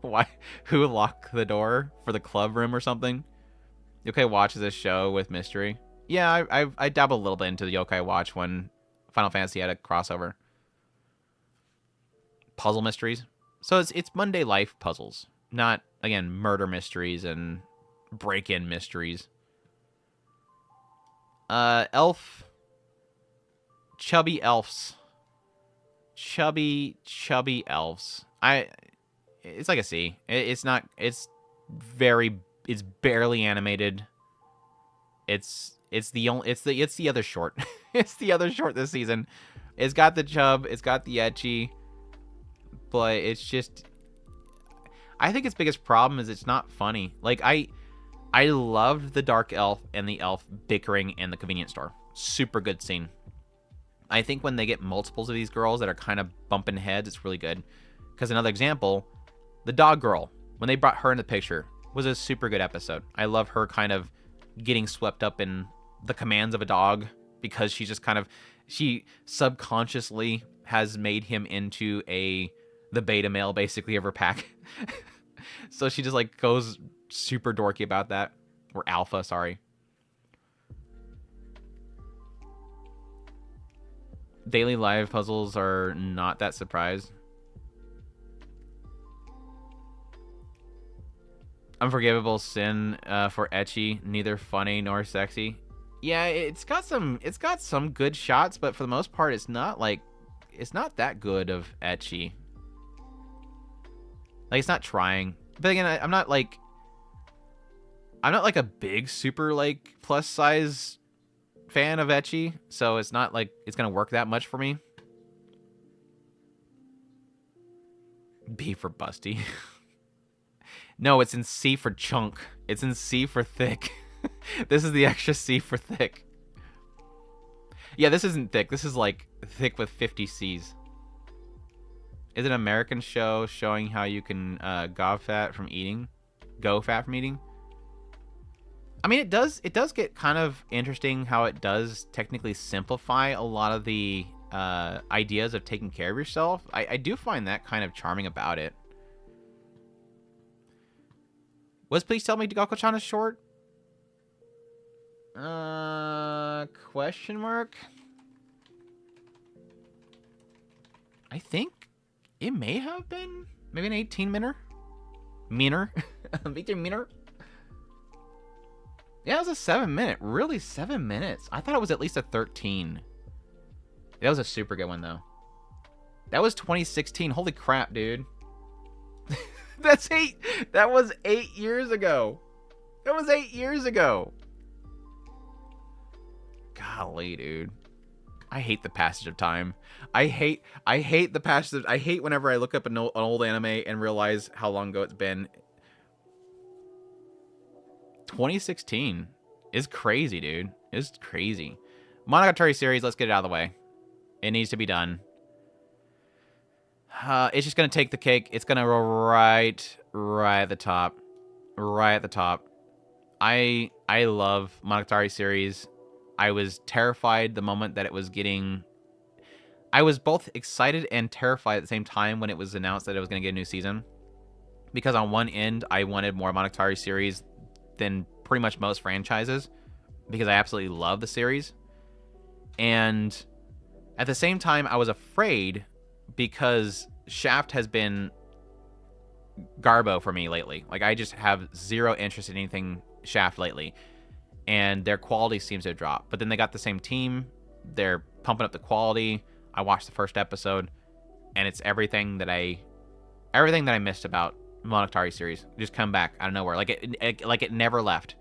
Why? Who locked the door for the club room or something? Yokai watches this show with mystery. Yeah, I dabble a little bit into the Yokai Watch when Final Fantasy had a crossover. Puzzle mysteries. So it's Monday life puzzles, not again murder mysteries and break-in mysteries. Elf. Chubby elves. Chubby elves. It's like a C. It's barely animated. It's the other short. It's the other short this season. It's got the chub, it's got the ecchi, but it's just, I think its biggest problem is it's not funny. Like I loved the dark elf and the elf bickering in the convenience store. Super good scene. I think when they get multiples of these girls that are kind of bumping heads, it's really good. Because another example, the dog girl, when they brought her in the picture, was a super good episode. I love her kind of getting swept up in the commands of a dog because she just kind of, she subconsciously has made him into the beta male basically of her pack. So she just like goes super dorky about that. Or alpha, sorry. Daily live puzzles are not that surprised. Unforgivable sin for ecchi, neither funny nor sexy. Yeah, it's got some good shots, but for the most part, it's not that good of ecchi. Like it's not trying. But again, I'm not like a big super like plus size fan of ecchi, so it's not like it's gonna work that much for me. B for busty. No, it's in C for chunk. It's in C for thick. This is the extra C for thick. Yeah, this isn't thick. This is like thick with 50 C's. Is it an American show showing how you can go fat from eating? I mean, it does get kind of interesting how it does technically simplify a lot of the ideas of taking care of yourself. I do find that kind of charming about it. Was Please Tell Me Dagako-chan is short? Question mark? I think it may have been maybe an 18-minute. Meaner. 18-minute. Yeah, it was a 7-minute. Really, 7 minutes. I thought it was at least a 13. That was a super good one, though. That was 2016. Holy crap, dude. That's 8. That was 8 years ago. That was 8 years ago. Golly, dude. I hate the passage of time. I hate the passage of, I hate whenever I look up an old anime and realize how long ago it's been. 2016 is crazy, dude. It's crazy. Monogatari series, let's get it out of the way. It needs to be done. It's just gonna take the cake. It's gonna roll right at the top. Right at the top. I love Monogatari series. I was terrified the moment that it was getting... I was both excited and terrified at the same time when it was announced that it was going to get a new season. Because on one end, I wanted more Monogatari series than pretty much most franchises. Because I absolutely love the series. And at the same time, I was afraid because Shaft has been garbo for me lately. Like, I just have zero interest in anything Shaft lately. And their quality seems to have dropped. But then they got the same team. They're pumping up the quality. I watched the first episode, and it's everything that I missed about Monogatari series. Just come back out of nowhere. Like it never left.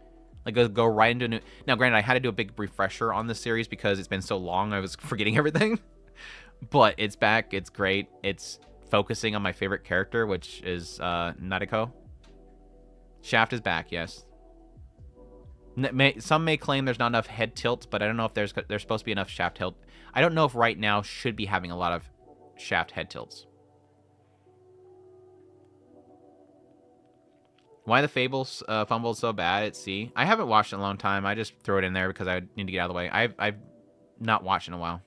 Like go right into a new... Now, granted, I had to do a big refresher on this series because it's been so long I was forgetting everything. But it's back. It's great. It's focusing on my favorite character, which is Nariko. Shaft is back, yes. Some may claim there's not enough head tilt, but I don't know if there's supposed to be enough Shaft tilt. I don't know if right now should be having a lot of Shaft head tilts. Why the Fables fumbled so bad at sea? I haven't watched it in a long time. I just throw it in there because I need to get out of the way. I've not watched in a while.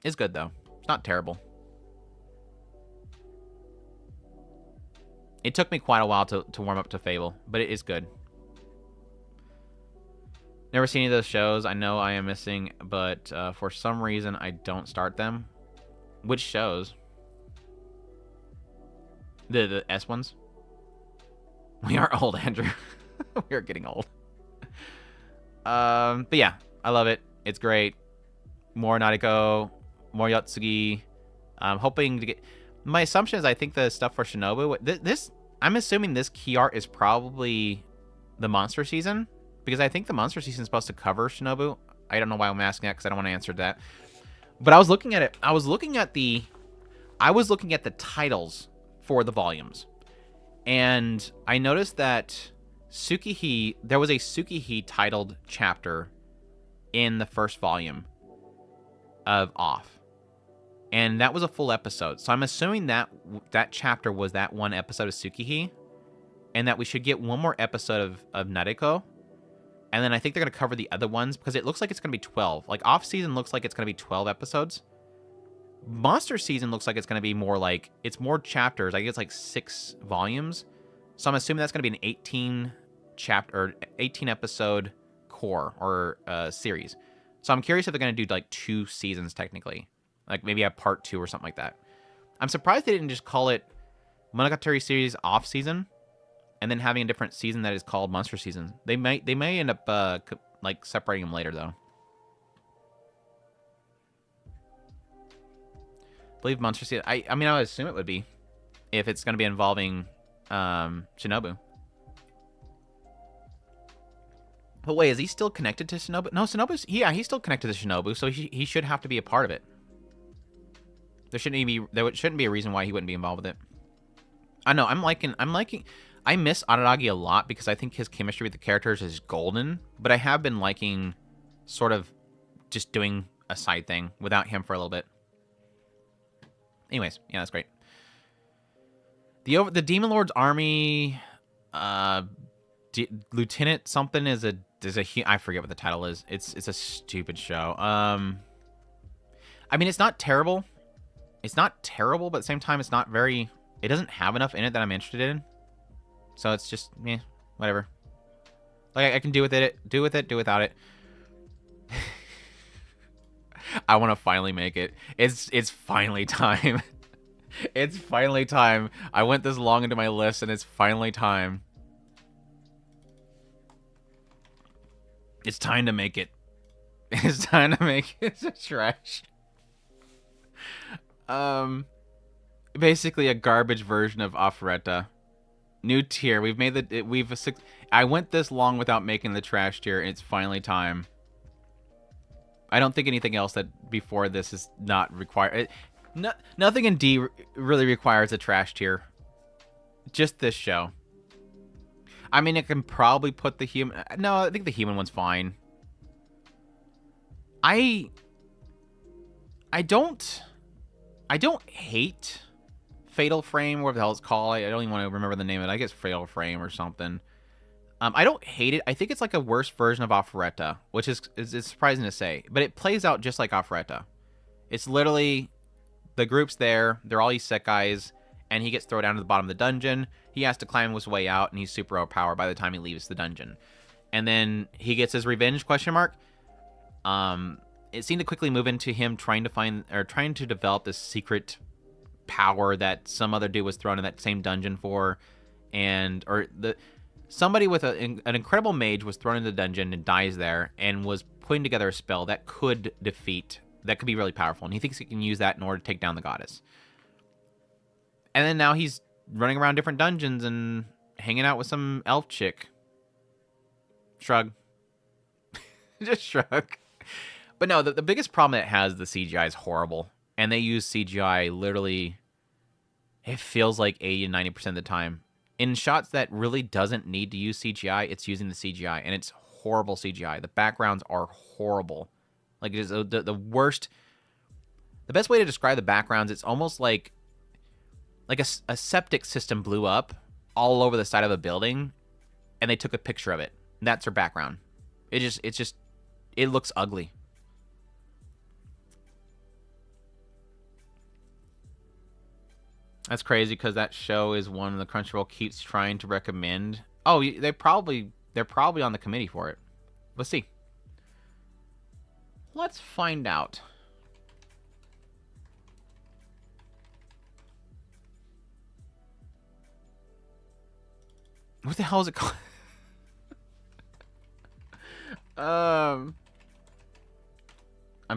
It's good, though. It's not terrible. It took me quite a while to warm up to Fable, but it is good. Never seen any of those shows. I know I am missing, but for some reason, I don't start them. Which shows? The S ones? We are old, Andrew. We are getting old. But yeah, I love it. It's great. More Nariko, more Yotsugi. I'm hoping to get... My assumption is I think the stuff for Shinobu... I'm assuming this key art is probably the monster season. Because I think the monster season is supposed to cover Shinobu. I don't know why I'm asking that because I don't want to answer that. But I was looking at it. I was looking at the titles for the volumes. And I noticed that there was a Tsukihi titled chapter in the first volume of Off. And that was a full episode. So I'm assuming that chapter was that one episode of Tsukihi. And that we should get one more episode of Nariko. And then I think they're going to cover the other ones because it looks like it's going to be 12. Like, off season looks like it's going to be 12 episodes. Monster season looks like it's going to be more like... It's more chapters. I think it's like 6 volumes. So I'm assuming that's going to be an 18 episode core or series. So I'm curious if they're going to do like 2 seasons technically. Like maybe a part 2 or something like that. I'm surprised they didn't just call it Monogatari series off season. And then having a different season that is called Monster Season. They may end up like separating them later though. I believe Monster Season. I mean I would assume it would be if it's going to be involving Shinobu. But wait, is he still connected to Shinobu? No, he's still connected to Shinobu, so he should have to be a part of it. There shouldn't be a reason why he wouldn't be involved with it. I know. I miss Araragi a lot because I think his chemistry with the characters is golden, but I have been liking sort of just doing a side thing without him for a little bit. Anyways, yeah, that's great. The Demon Lord's army, Lieutenant something is a I forget what the title is. It's a stupid show. I mean, it's not terrible. It's not terrible, but at the same time, it's not very... It doesn't have enough in it that I'm interested in. So it's just, whatever. Like, I can do with it, do without it. I want to finally make it. It's finally time. It's finally time. I went this long into my list, and it's finally time. It's time to make it. It's time to make it. It's trash. Basically a garbage version of Offeretta. New tier. We've made I went this long without making the trash tier, and it's finally time. I don't think anything else that before this is not required. Nothing in D really requires a trash tier. Just this show. I mean, it can probably put the human... No, I think the human one's fine. I don't hate Fatal Frame, whatever the hell it's called. I don't even want to remember the name of it. I guess Fatal Frame or something. I don't hate it. I think it's like a worse version of Offeretta, which is surprising to say. But it plays out just like Offeretta. It's literally the group's there. They're all isekais, and he gets thrown down to the bottom of the dungeon. He has to climb his way out, and he's super overpowered by the time he leaves the dungeon. And then he gets his revenge, question mark. It seemed to quickly move into him trying to develop this secret power that some other dude was thrown in that same dungeon for, somebody with an incredible mage was thrown in the dungeon and dies there, and was putting together a spell that could be really powerful, and he thinks he can use that in order to take down the goddess. And then now he's running around different dungeons and hanging out with some elf chick. Shrug. Just shrug. But no, the biggest problem it has, the CGI is horrible. And they use CGI literally, it feels like 80 to 90% of the time. In shots that really doesn't need to use CGI, it's using the CGI. And it's horrible CGI. The backgrounds are horrible. Like, it is the worst. The best way to describe the backgrounds, it's almost like a septic system blew up all over the side of a building, and they took a picture of it. And that's their background. It looks ugly. That's crazy because that show is one the Crunchyroll keeps trying to recommend. Oh, they're probably on the committee for it. Let's see. Let's find out. What the hell is it called? I'm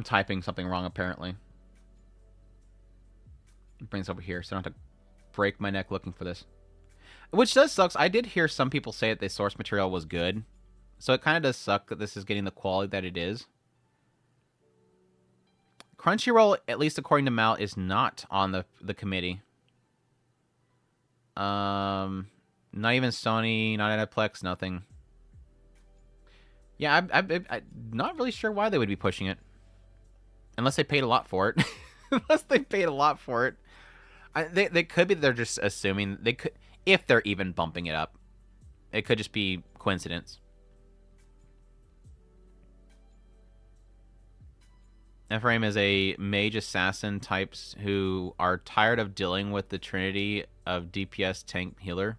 typing something wrong apparently. Bring this over here so I don't have to break my neck looking for this. Which does suck. I did hear some people say that the source material was good. So it kind of does suck that this is getting the quality that it is. Crunchyroll, at least according to Mal, is not on the committee. Not even Sony, not Aniplex, nothing. Yeah, I'm not really sure why they would be pushing it. Unless they paid a lot for it. Unless they paid a lot for it. They could be they're just assuming. They could, if they're even bumping it up. It could just be coincidence. Ephraim is a mage assassin types who are tired of dealing with the trinity of DPS tank healer.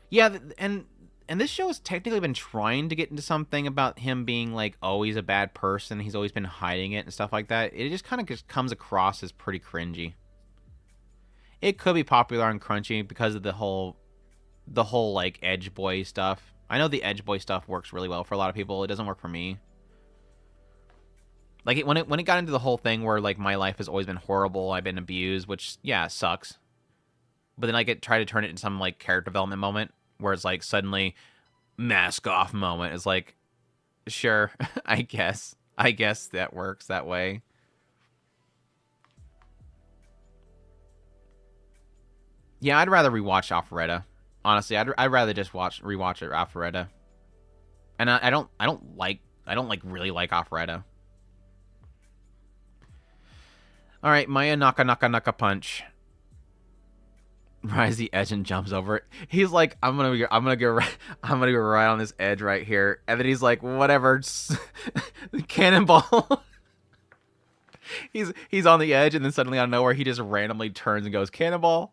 Yeah, and this show has technically been trying to get into something about him being like always a bad person. He's always been hiding it and stuff like that. It just kind of comes across as pretty cringy. It could be popular on Crunchy because of the whole like Edge Boy stuff. I know the Edge Boy stuff works really well for a lot of people. It doesn't work for me. Like when it got into the whole thing where like my life has always been horrible, I've been abused, which yeah, sucks. But then I try to turn it into some like character development moment where it's like suddenly mask off moment. It's like, sure, I guess that works that way. Yeah, I'd rather rewatch Alpharetta. Honestly, I'd rather just rewatch it Alpharetta. And I don't really like Alpharetta. All right, Myaka Punch. Rise the edge and jumps over it. He's like, I'm gonna go right on this edge right here, and then he's like, whatever, cannonball. he's on the edge, and then suddenly out of nowhere, he just randomly turns and goes cannonball.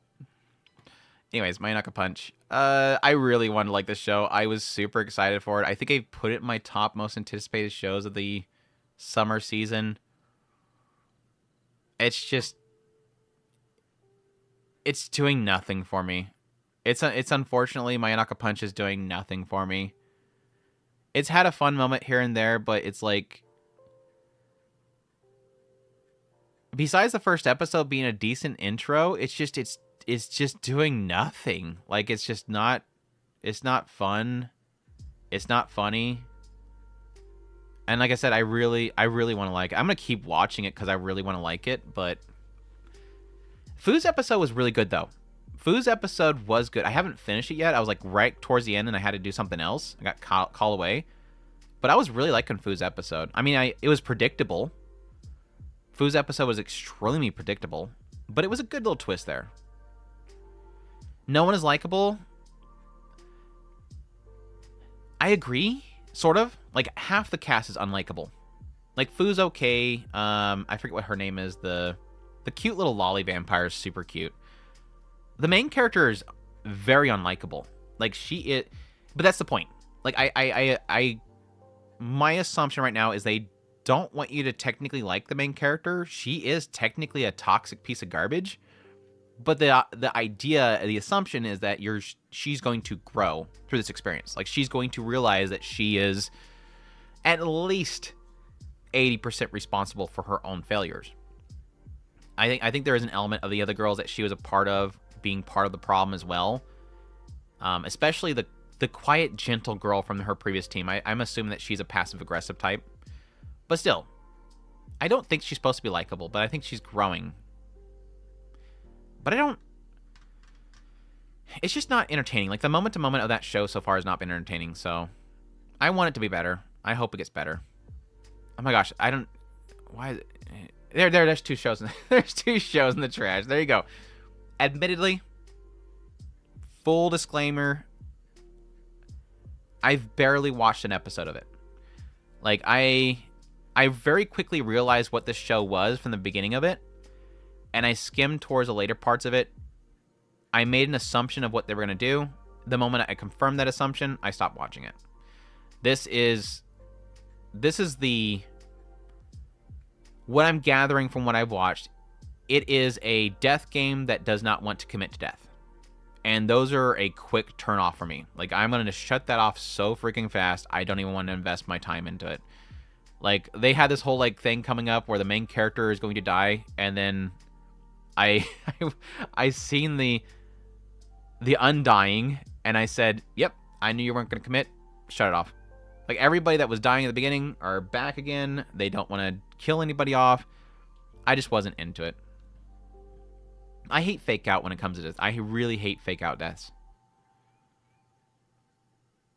Anyways, Myaka Punch. I really wanted to like this show. I was super excited for it. I think I put it in my top most anticipated shows of the summer season. It's doing nothing for me. It's unfortunately Myaka Punch is doing nothing for me. It's had a fun moment here and there, but it's like, besides the first episode being a decent intro, it's just doing nothing. Like it's not fun. It's not funny. And like I said, I really want to like it. I'm going to keep watching it because I really want to like it. But Fu's episode was really good, though. Fu's episode was good. I haven't finished it yet. I was like right towards the end and I had to do something else. I got call away. But I was really liking Fu's episode. I mean, it was predictable. Fu's episode was extremely predictable. But it was a good little twist there. No one is likable. I agree, sort of. Like, half the cast is unlikable. Like, Fu's okay. I forget what her name is. The cute little lolly vampire is super cute. The main character is very unlikable. Like, but that's the point. Like, my assumption right now is they don't want you to technically like the main character. She is technically a toxic piece of garbage. But the idea, the assumption is that she's going to grow through this experience. Like, she's going to realize that she is at least 80% responsible for her own failures. I think there is an element of the other girls that she was a part of being part of the problem as well. Especially the quiet, gentle girl from her previous team. I'm assuming that she's a passive-aggressive type. But still, I don't think she's supposed to be likable, but I think she's growing. But it's just not entertaining. Like, the moment-to-moment of that show so far has not been entertaining, so I want it to be better. I hope it gets better. Oh my gosh, why is it... There's two shows. There's two shows in the trash. There you go. Admittedly, full disclaimer, I've barely watched an episode of it. Like, I very quickly realized what this show was from the beginning of it, and I skimmed towards the later parts of it. I made an assumption of what they were going to do. The moment I confirmed that assumption, I stopped watching it. This is what I'm gathering from what I've watched. It is a death game that does not want to commit to death. And those are a quick turn off for me. Like, I'm going to shut that off so freaking fast, I don't even want to invest my time into it. Like, they had this whole, like, thing coming up where the main character is going to die, and then I seen the undying, and I said, yep, I knew you weren't going to commit. Shut it off. Like, everybody that was dying at the beginning are back again. They don't want to kill anybody off. I just wasn't into it. I hate fake out when it comes to this. I really hate fake out deaths.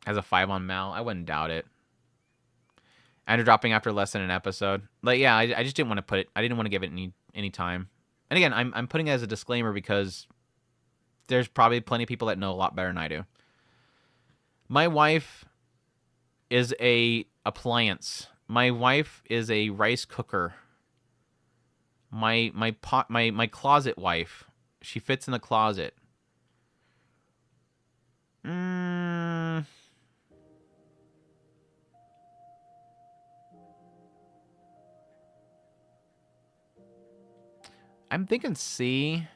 As a 5 on Mal, I wouldn't doubt it. And dropping after less than an episode. Like, yeah, I just didn't want to put it. I didn't want to give it any time. And again, I'm putting it as a disclaimer because there's probably plenty of people that know a lot better than I do. My wife is a appliance. My wife is a rice cooker. My closet wife. She fits in the closet. I'm thinking C.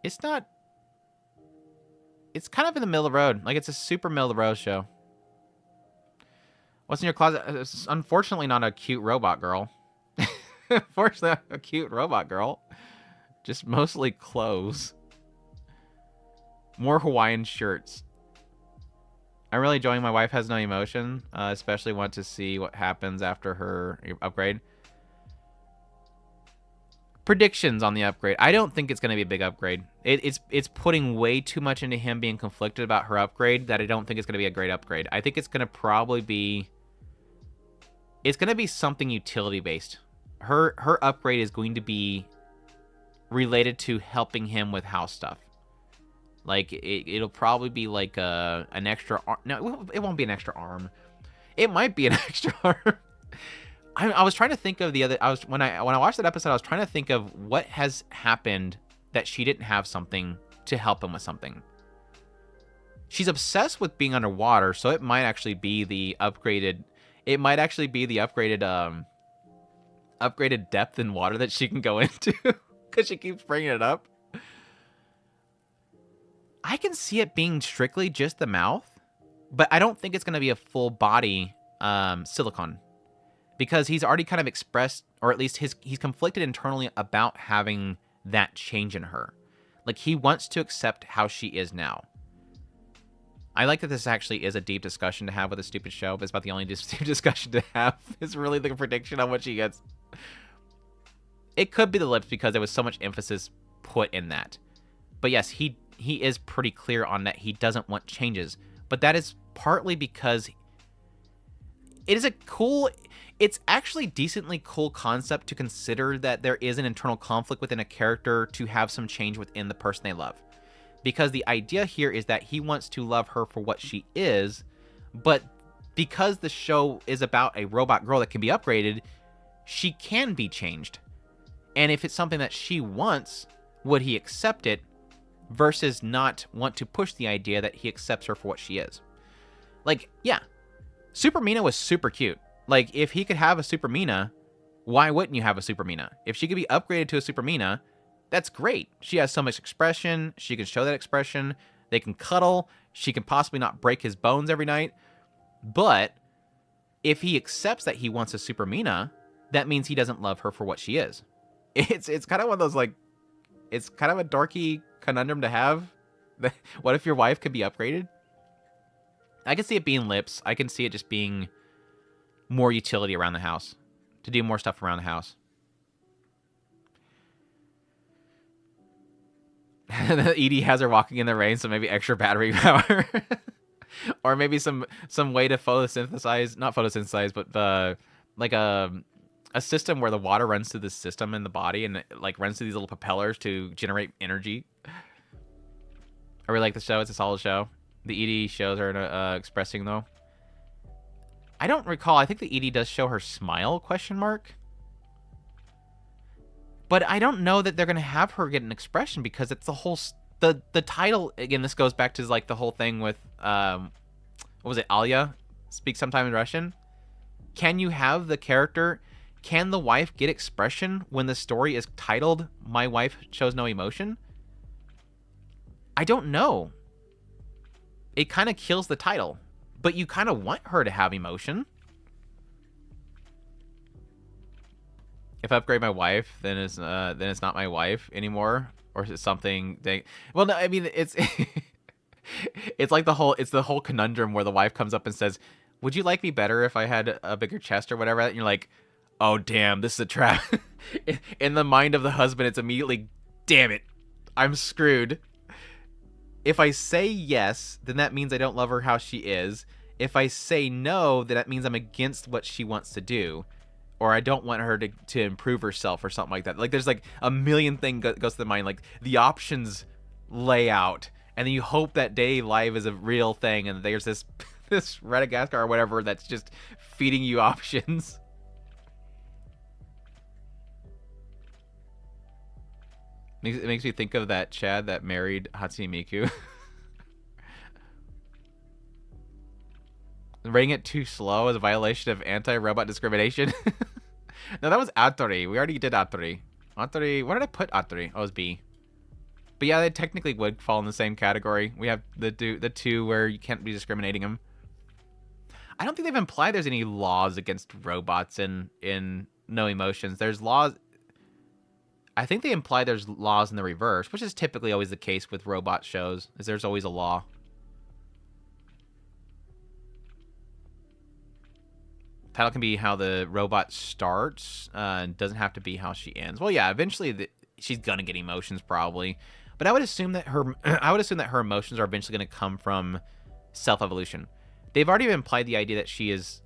It's not... It's kind of in the middle of the road. Like, it's a super middle of the road show. What's in your closet? It's unfortunately not a cute robot girl. Unfortunately, not a cute robot girl. Just mostly clothes. More Hawaiian shirts. I'm really enjoying My Wife Has No Emotion. Especially want to see what happens after her upgrade. Predictions on the upgrade. I don't think it's going to be a big upgrade. It's putting way too much into him being conflicted about her upgrade that I don't think it's going to be a great upgrade. I think it's going to probably be... It's going to be something utility-based. Her upgrade is going to be related to helping him with house stuff. Like, it'll probably be like an extra arm. No, it won't be an extra arm. It might be an extra arm. I was trying to think of the other... When I watched that episode, I was trying to think of what has happened that she didn't have something to help him with something. She's obsessed with being underwater, so it might actually be the upgraded... It might actually be the upgraded depth in water that she can go into. Because she keeps bringing it up. I can see it being strictly just the mouth. But I don't think it's going to be a full body silicone. Because he's already kind of expressed, or at least he's conflicted internally about having that change in her. Like, he wants to accept how she is now. I like that this actually is a deep discussion to have with a stupid show, but it's about the only deep discussion to have is really the prediction on what she gets. It could be the lips because there was so much emphasis put in that. But yes, he is pretty clear on that he doesn't want changes. But that is partly because it is it's actually decently cool concept to consider that there is an internal conflict within a character to have some change within the person they love. Because the idea here is that he wants to love her for what she is, but because the show is about a robot girl that can be upgraded, she can be changed. And if it's something that she wants, would he accept it versus not want to push the idea that he accepts her for what she is? Like, yeah, Super Mina was super cute. Like, if he could have a Super Mina, why wouldn't you have a Super Mina? If she could be upgraded to a Super Mina, that's great. She has so much expression. She can show that expression. They can cuddle. She can possibly not break his bones every night. But if he accepts that he wants a Super Mina, that means he doesn't love her for what she is. It's kind of one of those, like, it's kind of a dorky conundrum to have. What if your wife could be upgraded? I can see it being lips. I can see it just being more utility around the house. To do more stuff around the house. Edie has her walking in the rain, so maybe extra battery power. Or maybe some way to photosynthesize, not photosynthesize, but like a system where the water runs through the system in the body and it, like, runs through these little propellers to generate energy. I really like the show. It's a solid show. The Edie shows are expressing, though. I don't recall. I think the Edie does show her smile, question mark. But I don't know that they're going to have her get an expression because it's the whole... The title, again, this goes back to, like, the whole thing with... what was it? Alya? Speak sometime in Russian? Can you have the character... Can the wife get expression when the story is titled, My Wife Shows No Emotion? I don't know. It kind of kills the title. But you kind of want her to have emotion. If I upgrade my wife, then it's not my wife anymore, or is it something? Well, no, I mean it's it's like the whole conundrum where the wife comes up and says, "Would you like me better if I had a bigger chest or whatever?" And you're like, "Oh damn, this is a trap." In the mind of the husband, it's immediately, "Damn it, I'm screwed." If I say yes, then that means I don't love her how she is. If I say no, then that means I'm against what she wants to do. Or I don't want her to improve herself or something like that. Like, there's like a million things goes to the mind. Like, the options lay out. And then you hope that day live is a real thing. And there's this Radagascar or whatever that's just feeding you options. It makes me think of that Chad that married Hatsune Miku. Rating it too slow is a violation of anti-robot discrimination. No, that was Atori. We already did Atori. Atori, where did I put Atori? Oh, it was B. But yeah, they technically would fall in the same category. We have the two where you can't be discriminating them. I don't think they've implied there's any laws against robots in No Emotions. There's laws... I think they imply there's laws in the reverse, which is typically always the case with robot shows, is there's always a law. Title can be how the robot starts, doesn't have to be how she ends. Well, yeah, eventually she's gonna get emotions probably, but I would assume that her emotions are eventually gonna come from self-evolution. They've already implied the idea that she is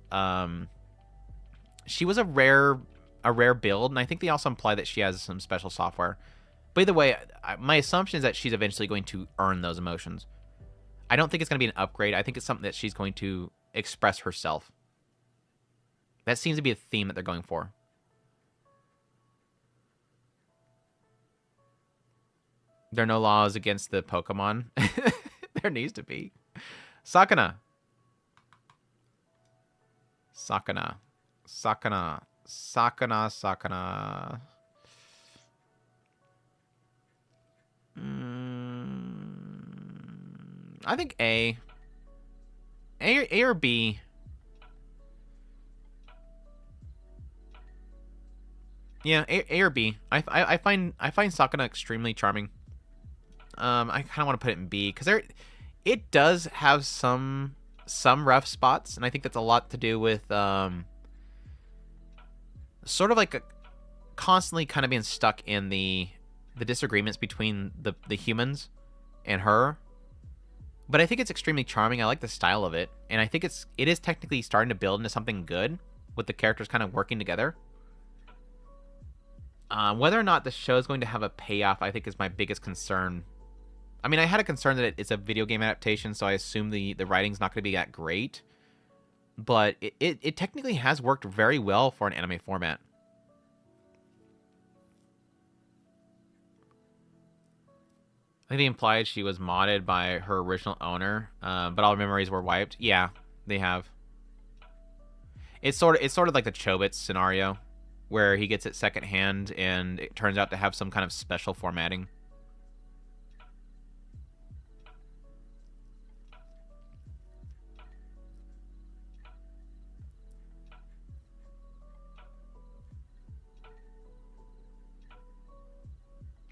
she was a rare build, and I think they also imply that she has some special software. But either way, my assumption is that she's eventually going to earn those emotions. I don't think it's going to be an upgrade. I think it's something that she's going to express herself. That seems to be a theme that they're going for. There are no laws against the Pokemon. There needs to be. Sakana. Sakana. Sakana. Sakana. Sakana. I think A. A or B. Yeah, A or B. I find Sakana extremely charming. I kind of want to put it in B because It does have some rough spots, and I think that's a lot to do with sort of like constantly kind of being stuck in the disagreements between the humans and her. But I think it's extremely charming. I like the style of it, and I think it is technically starting to build into something good with the characters kind of working together. Whether or not the show is going to have a payoff, I think is my biggest concern. I mean, I had a concern that it's a video game adaptation, so I assume the writing's not going to be that great. But it technically has worked very well for an anime format. I think they implied she was modded by her original owner, but all memories were wiped. Yeah, they have. It's sort of like the Chobits scenario, where he gets it secondhand, and it turns out to have some kind of special formatting.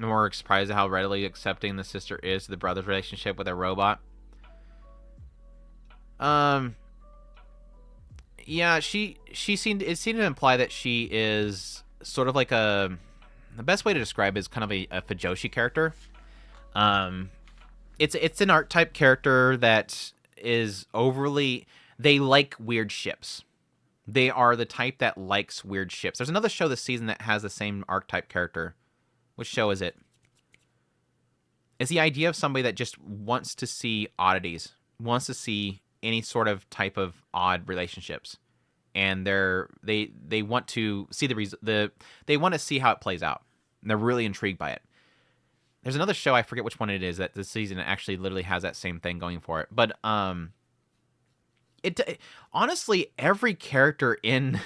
I'm more surprised at how readily accepting the sister is to the brother's relationship with a robot. Yeah, it seemed to imply that she is sort of like the best way to describe it is kind of a Fujoshi character. It's an archetype character that is overly, they like weird ships. They are the type that likes weird ships. There's another show this season that has the same archetype character. Which show is it? It's the idea of somebody that just wants to see oddities, wants to see any sort of type of odd relationships, and they want to see they want to see how it plays out. And they're really intrigued by it. There's another show, I forget which one it is, that this season actually literally has that same thing going for it. But it honestly, every character in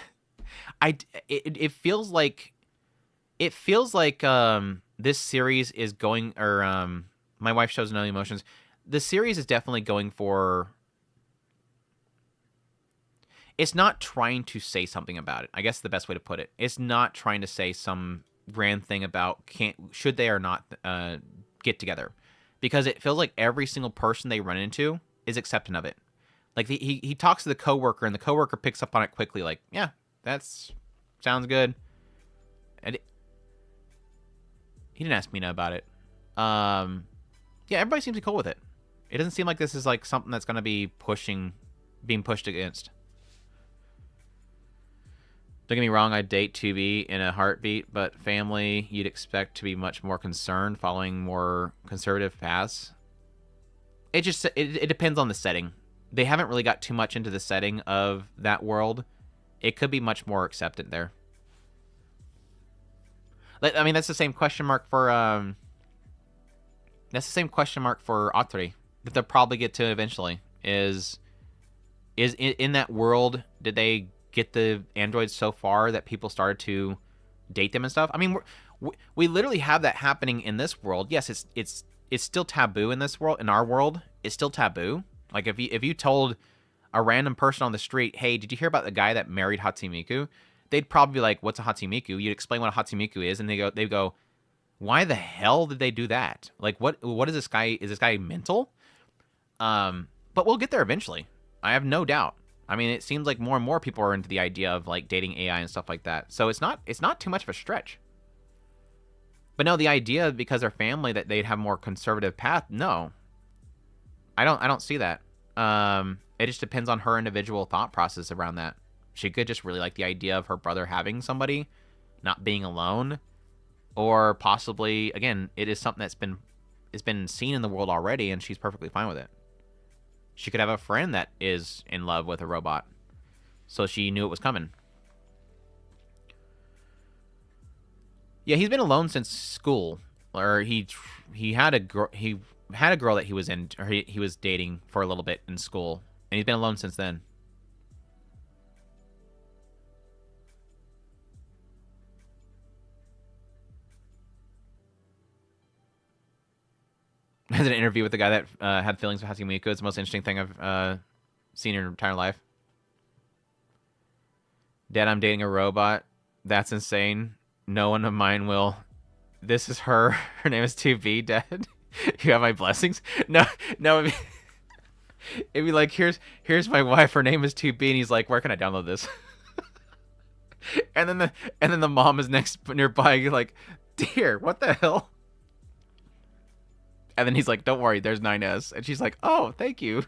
it feels like. It feels like this series is going, or My Wife Shows No Emotions. The series is definitely going for. It's not trying to say something about it. I guess the best way to put it. It's not trying to say some grand thing about should they or not get together, because it feels like every single person they run into is accepting of it. Like he talks to the coworker, and the coworker picks up on it quickly. Like, yeah, sounds good. And he didn't ask Mina about it. Yeah, everybody seems to be cool with it. It doesn't seem like this is like something that's going to be being pushed against. Don't get me wrong, I'd date 2B in a heartbeat, but family, you'd expect to be much more concerned, following more conservative paths. It depends on the setting. They haven't really got too much into the setting of that world. It could be much more accepted there. I mean, that's the same question mark for Atori that they'll probably get to eventually. Is in that world, did they get the androids so far that people started to date them and stuff? I mean, we literally have that happening in this world. Yes, it's still taboo in this world. In our world, it's still taboo. Like if you told a random person on the street, "Hey, did you hear about the guy that married Hatsimiku?" They'd probably be like, "What's a Hatsimiku?" You'd explain what a Hatsimiku is, and they go, "Why the hell did they do that? Like, what is this guy? Is this guy mental?" But we'll get there eventually. I have no doubt. I mean, it seems like more and more people are into the idea of like dating AI and stuff like that. So it's not too much of a stretch. But no, the idea because they're family that they'd have more conservative path. No, I don't see that. It just depends on her individual thought process around that. She could just really like the idea of her brother having somebody, not being alone, or possibly, again, it is something that's been seen in the world already, and she's perfectly fine with it. She could have a friend that is in love with a robot, so she knew it was coming. Yeah, he's been alone since school, or he had a girl that he was in, or he was dating for a little bit in school, and he's been alone since then. Has an interview with the guy that had feelings for Hatsimiku. It's the most interesting thing I've seen in her entire life. Dad, I'm dating a robot. That's insane. No one of mine will. This is her. Her name is 2B, Dad. You have my blessings. No. It'd be like, here's my wife. Her name is 2B, and he's like, where can I download this? and then the mom is next nearby. You're like, dear, what the hell? And then he's like, don't worry, there's 9S. And she's like, oh, thank you.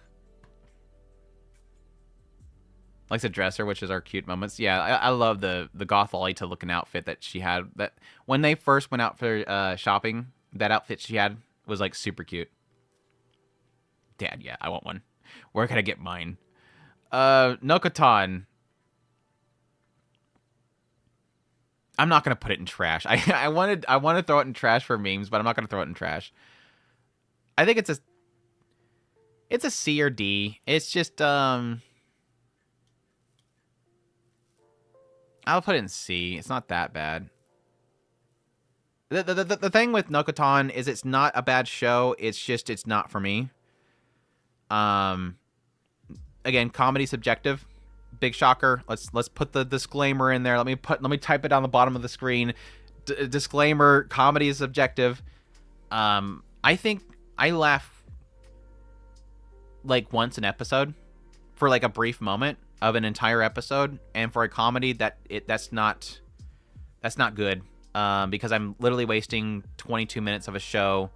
Likes a dresser, which is our cute moments. Yeah, I love the goth Lolita looking outfit that she had. That when they first went out for shopping, that outfit she had was like super cute. Dad, yeah, I want one. Where can I get mine? Nokotan. I'm not gonna put it in trash. I want to throw it in trash for memes, but I'm not gonna throw it in trash. I think it's a C or D. It's just I'll put it in C. It's not that bad. The thing with Nokotan is it's not a bad show. It's just it's not for me. Again, comedy subjective. Big shocker. Let's put the disclaimer in there. Let me type it on the bottom of the screen. Disclaimer: comedy is subjective. I think I laugh like once an episode for like a brief moment of an entire episode, and for a comedy that's not good. Because I'm literally wasting 22 minutes of a show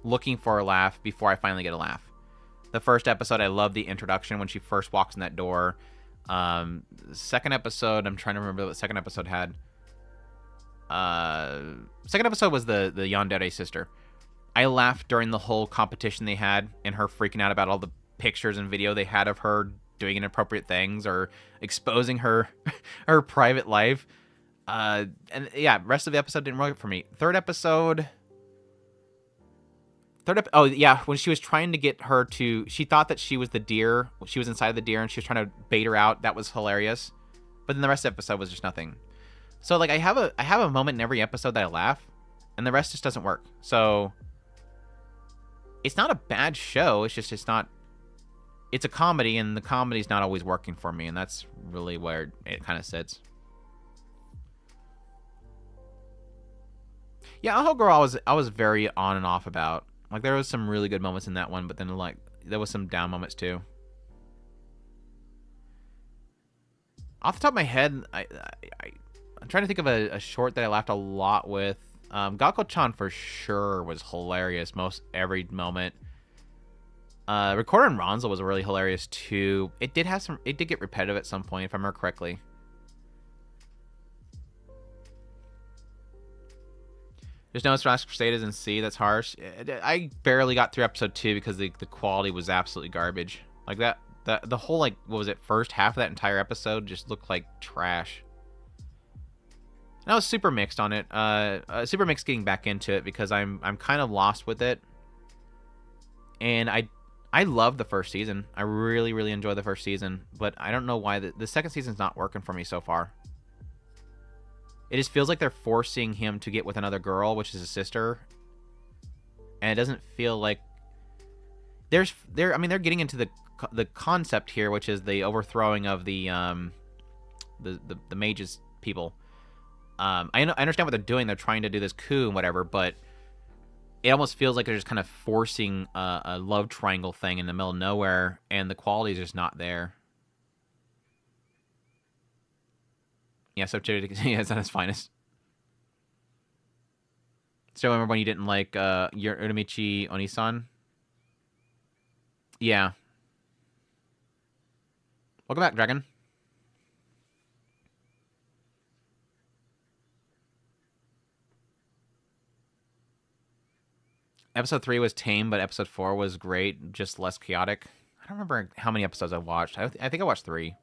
looking for a laugh before I finally get a laugh. The first episode, I love the introduction when she first walks in that door. Second episode, I'm trying to remember what the second episode had. Second episode was the Yandere sister. I laughed during the whole competition they had and her freaking out about all the pictures and video they had of her doing inappropriate things or exposing her her private life. And yeah, rest of the episode didn't work for me. Third episode, oh yeah, when she was trying to get her to, she thought that she was the deer. She was inside of the deer and she was trying to bait her out. That was hilarious. But then the rest of the episode was just nothing. So like I have a moment in every episode that I laugh, and the rest just doesn't work. So it's not a bad show. It's just it's a comedy, and the comedy's not always working for me, and that's really where it kind of sits. Yeah, Aho Girl, I was very on and off about. Like, there was some really good moments in that one, but then, like, there was some down moments, too. Off the top of my head, I'm trying to think of a short that I laughed a lot with. Gakko-chan, for sure, was hilarious most every moment. Recorder and Ronzo was really hilarious, too. It did get repetitive at some point, if I remember correctly. There's no Last Crusaders in C. That's harsh. I barely got through episode 2 because the quality was absolutely garbage. Like that, the whole, like, what was it, first half of that entire episode just looked like trash. And I was super mixed on it. Super mixed getting back into it because I'm kind of lost with it. And I love the first season. I really, really enjoy the first season, but I don't know why the second season's not working for me so far. It just feels like they're forcing him to get with another girl, which is his sister. And it doesn't feel like they're getting into the concept here, which is the overthrowing of the mages people. I understand what they're doing. They're trying to do this coup and whatever, but it almost feels like they're just kind of forcing a love triangle thing in the middle of nowhere, and the quality is just not there. Yeah, so yeah, it's not his finest. So remember when you didn't like your Uramichi Onisan? Yeah. Welcome back, Dragon. Episode 3 was tame, but episode 4 was great, just less chaotic. I don't remember how many episodes I watched. I think I watched 3.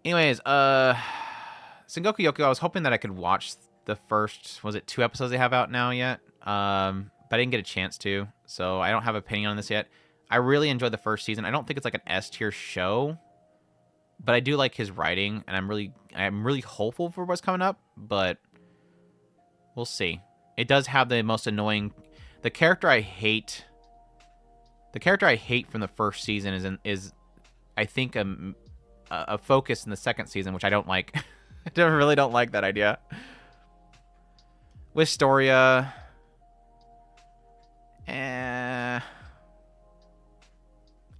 Anyways, Sengoku Yoku, I was hoping that I could watch the first, was it 2 episodes they have out now yet? But I didn't get a chance to, so I don't have an opinion on this yet. I really enjoyed the first season. I don't think it's like an S tier show, but I do like his writing, and I'm really hopeful for what's coming up, but we'll see. It does have the most annoying, the character I hate from the first season is I think a focus in the second season, which I don't like. I really don't like that idea. Wistoria,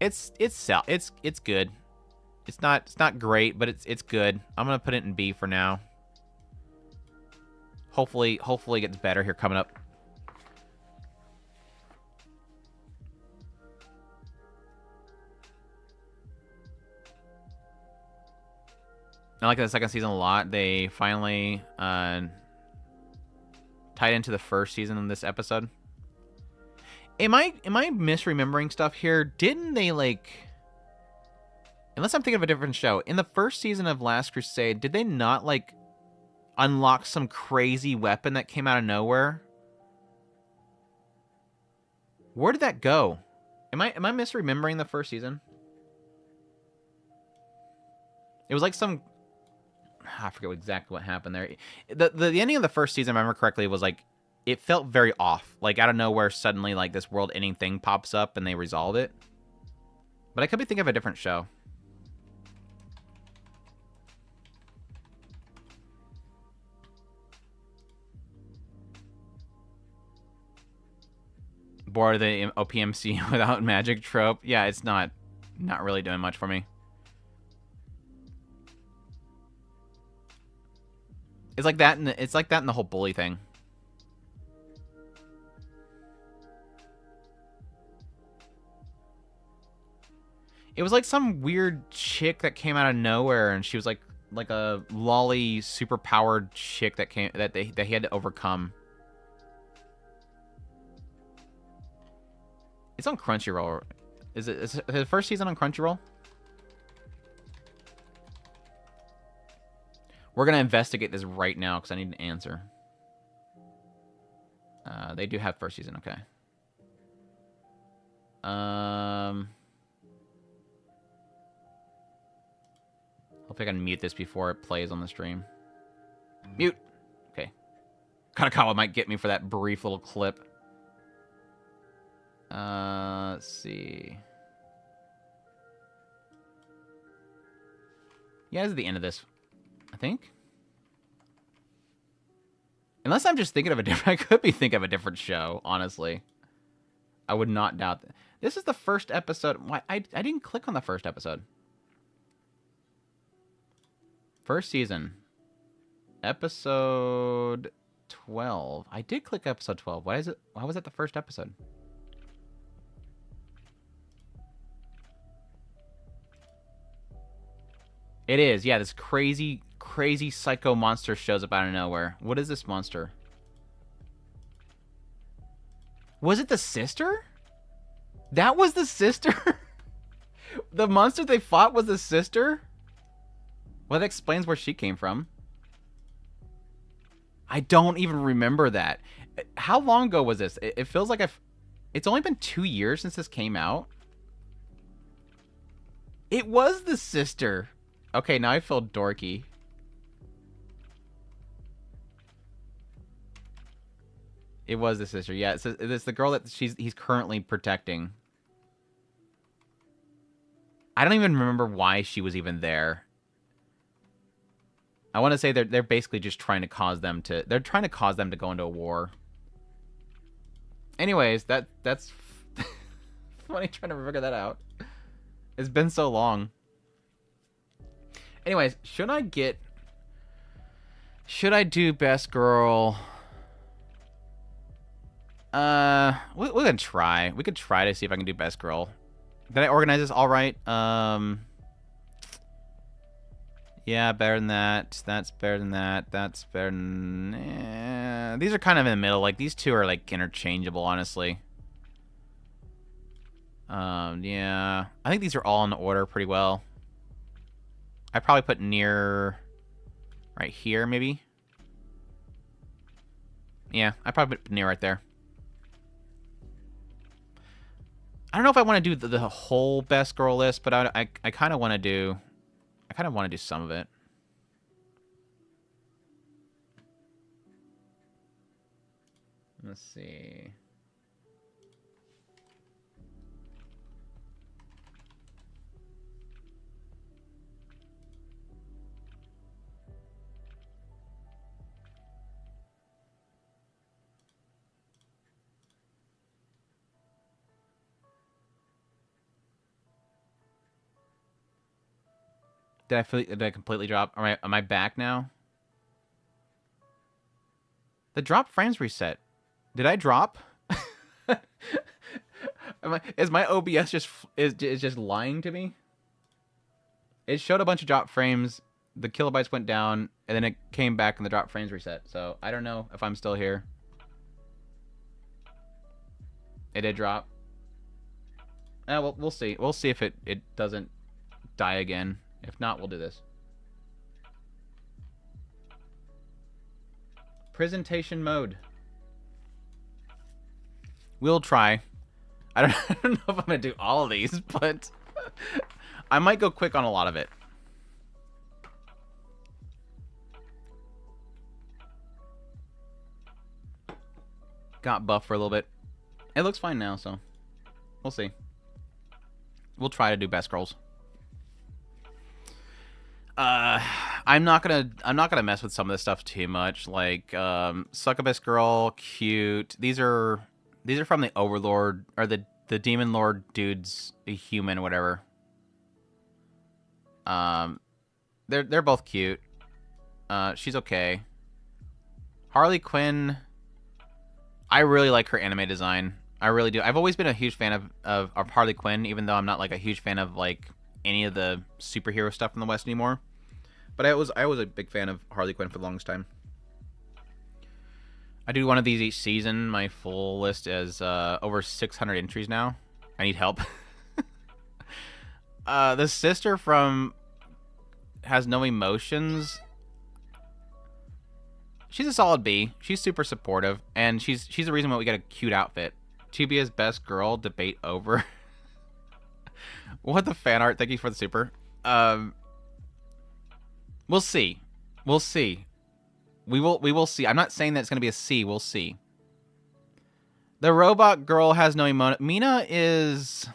it's good. It's not great, but it's good. I'm gonna put it in B for now. Hopefully it gets better here coming up. I like the second season a lot. They finally tied into the first season in this episode. Am I misremembering stuff here? Didn't they, like... Unless I'm thinking of a different show. In the first season of Last Crusade, did they not, like, unlock some crazy weapon that came out of nowhere? Where did that go? Am I misremembering the first season? It was like some... I forget exactly what happened there. The ending of the first season, if I remember correctly, was like, it felt very off. Like, out of nowhere, suddenly, like, this world-ending thing pops up and they resolve it. But I could be thinking of a different show. Bored of the OPMC without magic trope. Yeah, it's not really doing much for me. It's like that in the whole bully thing. It was like some weird chick that came out of nowhere, and she was like a lolly, super powered chick that he had to overcome. It's on Crunchyroll. Is the first season on Crunchyroll? We're gonna investigate this right now because I need an answer. They do have first season, okay. Hopefully I can mute this before it plays on the stream. Mute! Okay. Kanakawa might get me for that brief little clip. Let's see. Yeah, this is the end of this, I think. Unless I'm just thinking of a different... I could be thinking of a different show, honestly. I would not doubt that. This is the first episode... Why? I didn't click on the first episode. First season. Episode 12. I did click episode 12. Why was that the first episode? It is. Yeah, this crazy psycho monster shows up out of nowhere. What is this monster? Was it the sister? That was the sister? The monster they fought was the sister? Well, that explains where she came from. I don't even remember that. How long ago was this? It feels like it's only been 2 years since this came out. It was the sister. Okay, now I feel dorky. It was the sister. Yeah, it's the girl that he's currently protecting. I don't even remember why she was even there. I want to say they're basically just trying to cause them to... They're trying to cause them to go into a war. Anyways, that's funny trying to figure that out. It's been so long. Anyways, should I do best girl? We're gonna try. We could try to see if I can do best girl. Did I organize this all right? Yeah, better than that. That's better than that. That's better than... These are kind of in the middle. Like, these two are, like, interchangeable, honestly. Yeah. I think these are all in order pretty well. I probably put Nier right here, maybe. Yeah, I probably put Nier right there. I don't know if I want to do the whole best girl list, but I kind of want to do... I kind of want to do some of it. Let's see. Did I completely drop? Am I back now? The drop frames reset. Did I drop? Is my OBS just lying to me? It showed a bunch of drop frames. The kilobytes went down, and then it came back, and the drop frames reset. So I don't know if I'm still here. It did drop. Well, we'll see. We'll see if it doesn't die again. If not, we'll do this. Presentation mode. We'll try. I don't know if I'm going to do all of these, but I might go quick on a lot of it. Got buffed for a little bit. It looks fine now, so we'll see. We'll try to do best girls. I'm not gonna mess with some of this stuff too much. Like Succubus girl, cute. These are from the Overlord or the Demon Lord dudes, a human, whatever. They're both cute. She's okay. Harley Quinn. I really like her anime design. I really do. I've always been a huge fan of Harley Quinn, even though I'm not like a huge fan of like any of the superhero stuff in the West anymore. But I was a big fan of Harley Quinn for the longest time. I do one of these each season. My full list is over 600 entries now. I need help. The sister from Has No Emotions. She's a solid B. She's super supportive, and she's the reason why we got a cute outfit. Tubia's best girl debate over. What the fan art? Thank you for the super. We'll see. We'll see. We will see. I'm not saying that it's gonna be a C. We'll see. The robot girl has no emotion. Mina is.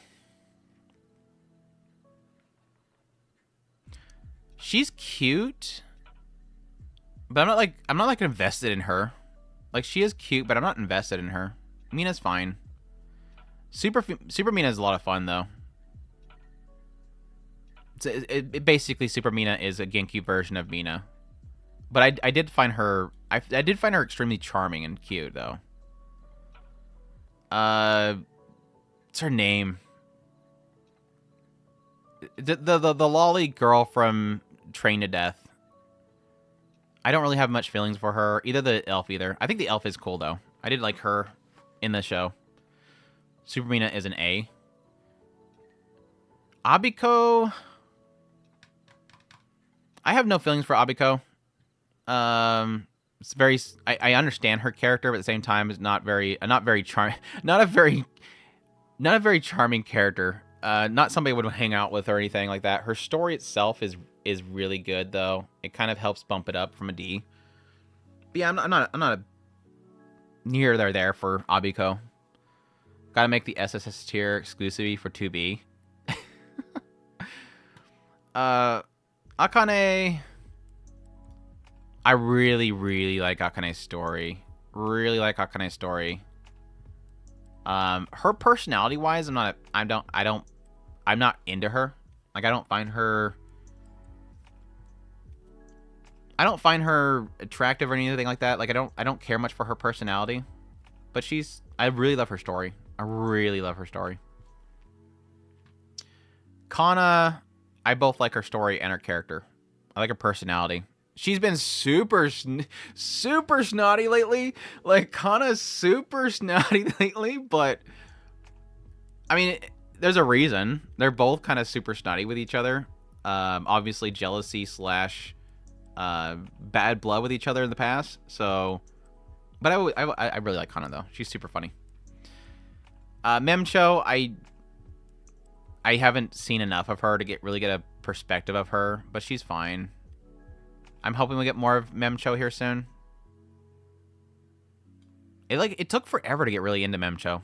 She's cute. But I'm not like invested in her. Like, she is cute, but I'm not invested in her. Mina's fine. Super Mina is a lot of fun though. It basically Super Mina is a Genki version of Mina. But I did find her I did find her extremely charming and cute though. What's her name? The lolly girl from Train to Death. I don't really have much feelings for her. Either the elf either. I think the elf is cool, though. I did like her in the show. Super Mina is an A. Abiko. I have no feelings for Abiko. It's very... I understand her character, but at the same time, it's not very charming. Not a very charming character. Not somebody I would hang out with or anything like that. Her story itself is really good though. It kind of helps bump it up from a D. But yeah, I'm not a near there for Abiko. Gotta make the SSS tier exclusively for 2B. Akane. I really like Akane's story. Really like Akane's story. Her personality wise, I'm not into her. Like, I don't find her attractive or anything like that. Like, I don't care much for her personality. But I really love her story. I really love her story. Kana, I both like her story and her character. I like her personality. She's been super snotty lately. Like, Kana's super snotty lately, but I mean, there's a reason. They're both kind of super snotty with each other. Obviously jealousy / bad blood with each other in the past. So, but I really like Kana though. She's super funny. Memcho, I haven't seen enough of her to really get a perspective of her, but she's fine. I'm hoping we get more of Memcho here soon. It took forever to get really into Memcho.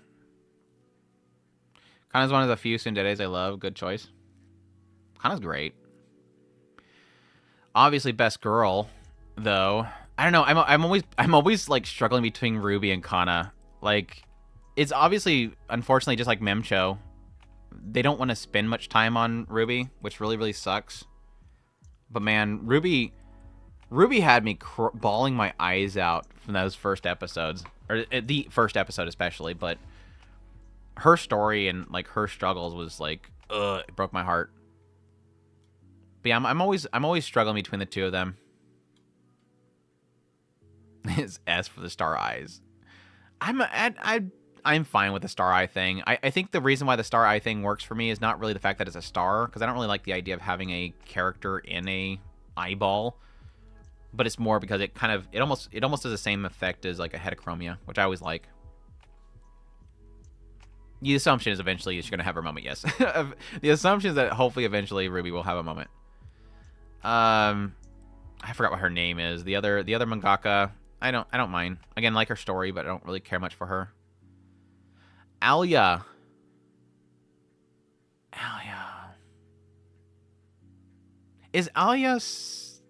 Kana's one of the few tsunderes I love. Good choice. Kana's great. Obviously, best girl, though. I don't know. I'm always like struggling between Ruby and Kana. Like, it's obviously, unfortunately, just like Memcho. They don't want to spend much time on Ruby, which really sucks. But man, Ruby had me bawling my eyes out from those first episodes, or the first episode especially. But her story and like her struggles was like, it broke my heart. But yeah, I'm always struggling between the two of them. It's S for the star eyes. I'm fine with the star eye thing. I think the reason why the star eye thing works for me is not really the fact that it's a star, because I don't really like the idea of having a character in a eyeball. But it's more because it almost does the same effect as like a heterochromia, which I always like. The assumption is eventually she's gonna have her moment. Yes, the assumption is that hopefully eventually Ruby will have a moment. I forgot what her name is. The other mangaka. I don't mind. Again, like her story, but I don't really care much for her. Alya. Is Alya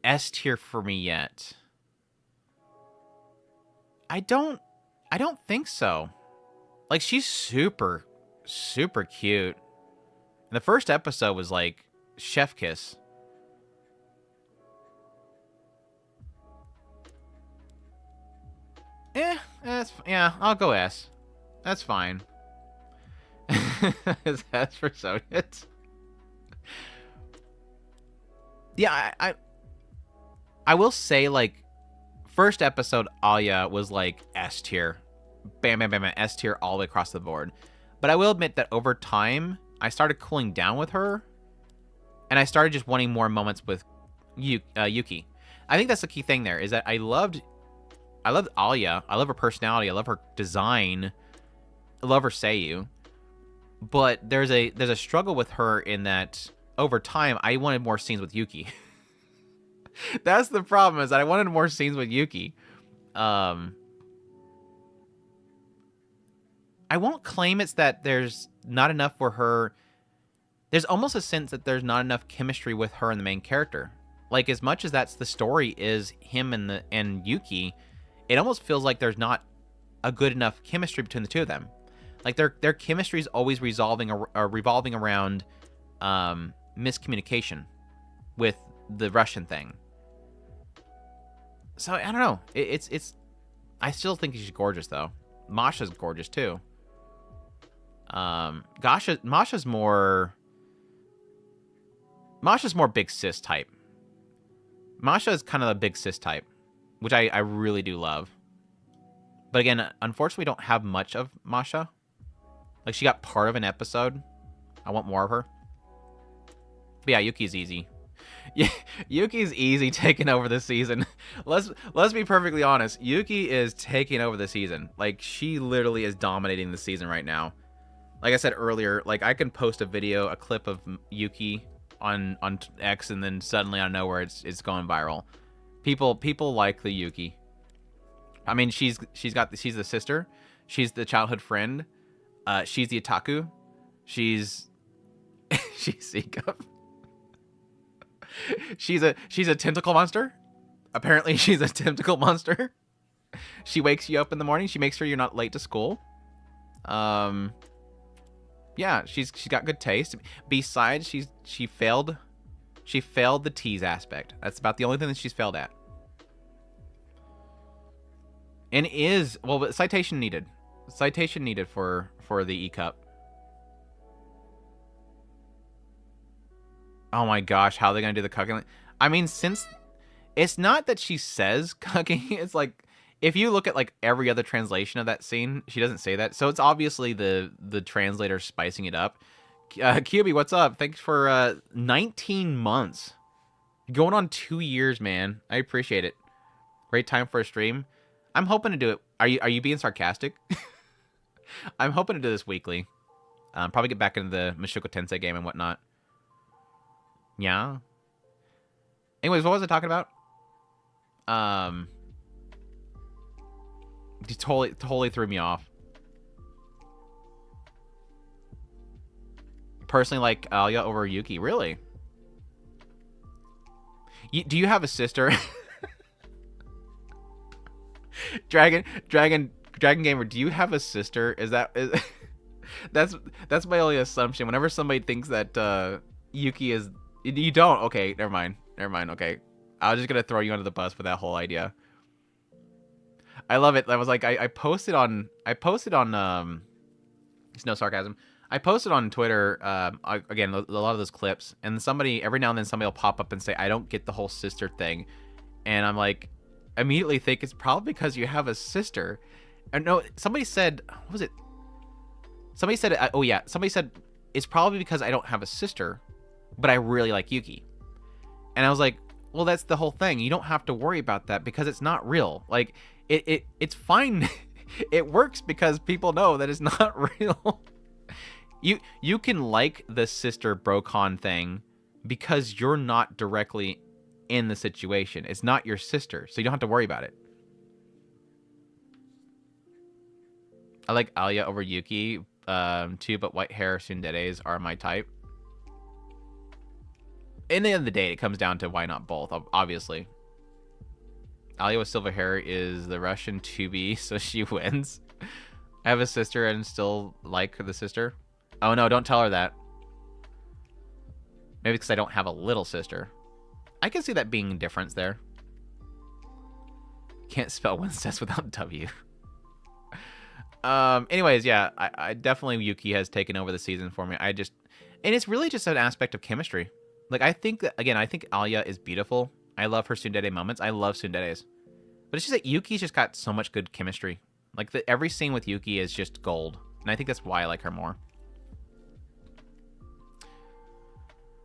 S tier for me yet? I don't think so. Like, she's super, super cute. And the first episode was like chef kiss. Yeah, I'll go S. That's fine. That's for Soviets. Yeah, I will say, like, first episode Alya was like S tier. Bam, bam, bam, S tier all the way across the board. But I will admit that over time, I started cooling down with her. And I started just wanting more moments with Yuki. I think that's the key thing there, is that I loved Alya. I love her personality. I love her design. I love her seiyuu. But there's a struggle with her in that over time I wanted more scenes with Yuki. That's the problem, is that I wanted more scenes with Yuki. I won't claim it's that there's not enough for her. There's almost a sense that there's not enough chemistry with her and the main character. Like, as much as that's the story is him and Yuki, it almost feels like there's not a good enough chemistry between the two of them. Like, their chemistry is always revolving around miscommunication with the Russian thing. So I don't know. It's. I still think she's gorgeous though. Masha's gorgeous too. Masha's more big sis type. Masha is kind of a big sis type, which I really do love. But again, unfortunately, we don't have much of Masha. Like, she got part of an episode. I want more of her. But yeah, Yuki's easy. Yeah, Yuki's easy taking over this season. Let's be perfectly honest. Yuki is taking over the season. Like, she literally is dominating the season right now. Like I said earlier, like, I can post a clip of Yuki on X, and then suddenly out of nowhere it's going viral. People like the Yuki. I mean, she's the sister, she's the childhood friend, she's the otaku, she's Seacup. She's a tentacle monster. Apparently, she's a tentacle monster. She wakes you up in the morning. She makes sure you're not late to school. Yeah, she's got good taste. Besides, she failed the tease aspect. That's about the only thing that she's failed at. And but citation needed. Citation needed for the E-Cup. Oh my gosh, how are they gonna do the cucking? I mean, since it's not that she says cucking, it's like, if you look at like every other translation of that scene, she doesn't say that. So it's obviously the translator spicing it up. QB, what's up? Thanks for 19 months. Going on 2 years, man. I appreciate it. Great time for a stream. I'm hoping to do it. Are you being sarcastic? I'm hoping to do this weekly. Probably get back into the Mushoku Tensei game and whatnot. Yeah. Anyways, what was I talking about? You totally threw me off. Personally, like Alya over Yuki. Really? Do you have a sister? Dragon Gamer, do you have a sister? That's my only assumption. Whenever somebody thinks that Yuki is You don't? Okay, never mind. Never mind. Okay, I was just gonna throw you under the bus with that whole idea. I love it. I was like, I posted on it's no sarcasm. I posted on Twitter, again, a lot of those clips, and somebody, every now and then somebody will pop up and say, I don't get the whole sister thing. And I'm like, immediately think it's probably because you have a sister. And no, somebody said, what was it? Somebody said, oh yeah, somebody said, it's probably because I don't have a sister, but I really like Yuki. And I was like, well, that's the whole thing. You don't have to worry about that because it's not real. Like, it's fine. It works because people know that it's not real. You can like the sister brocon thing because you're not directly in the situation. It's not your sister, so you don't have to worry about it. I like Alya over Yuki, too, but white hair tsunderes are my type. In the end of the day, it comes down to why not both, obviously. Alya with silver hair is the Russian 2B, so she wins. I have a sister and still like the sister. Oh no, don't tell her that. Maybe because I don't have a little sister. I can see that being a difference there. Can't spell Winston without W. Anyways, yeah, I definitely Yuki has taken over the season for me. And it's really just an aspect of chemistry. Like, I think that, again, I think Alya is beautiful. I love her tsundere moments. I love tsunderes. But it's just that Yuki's just got so much good chemistry. Like, every scene with Yuki is just gold. And I think that's why I like her more.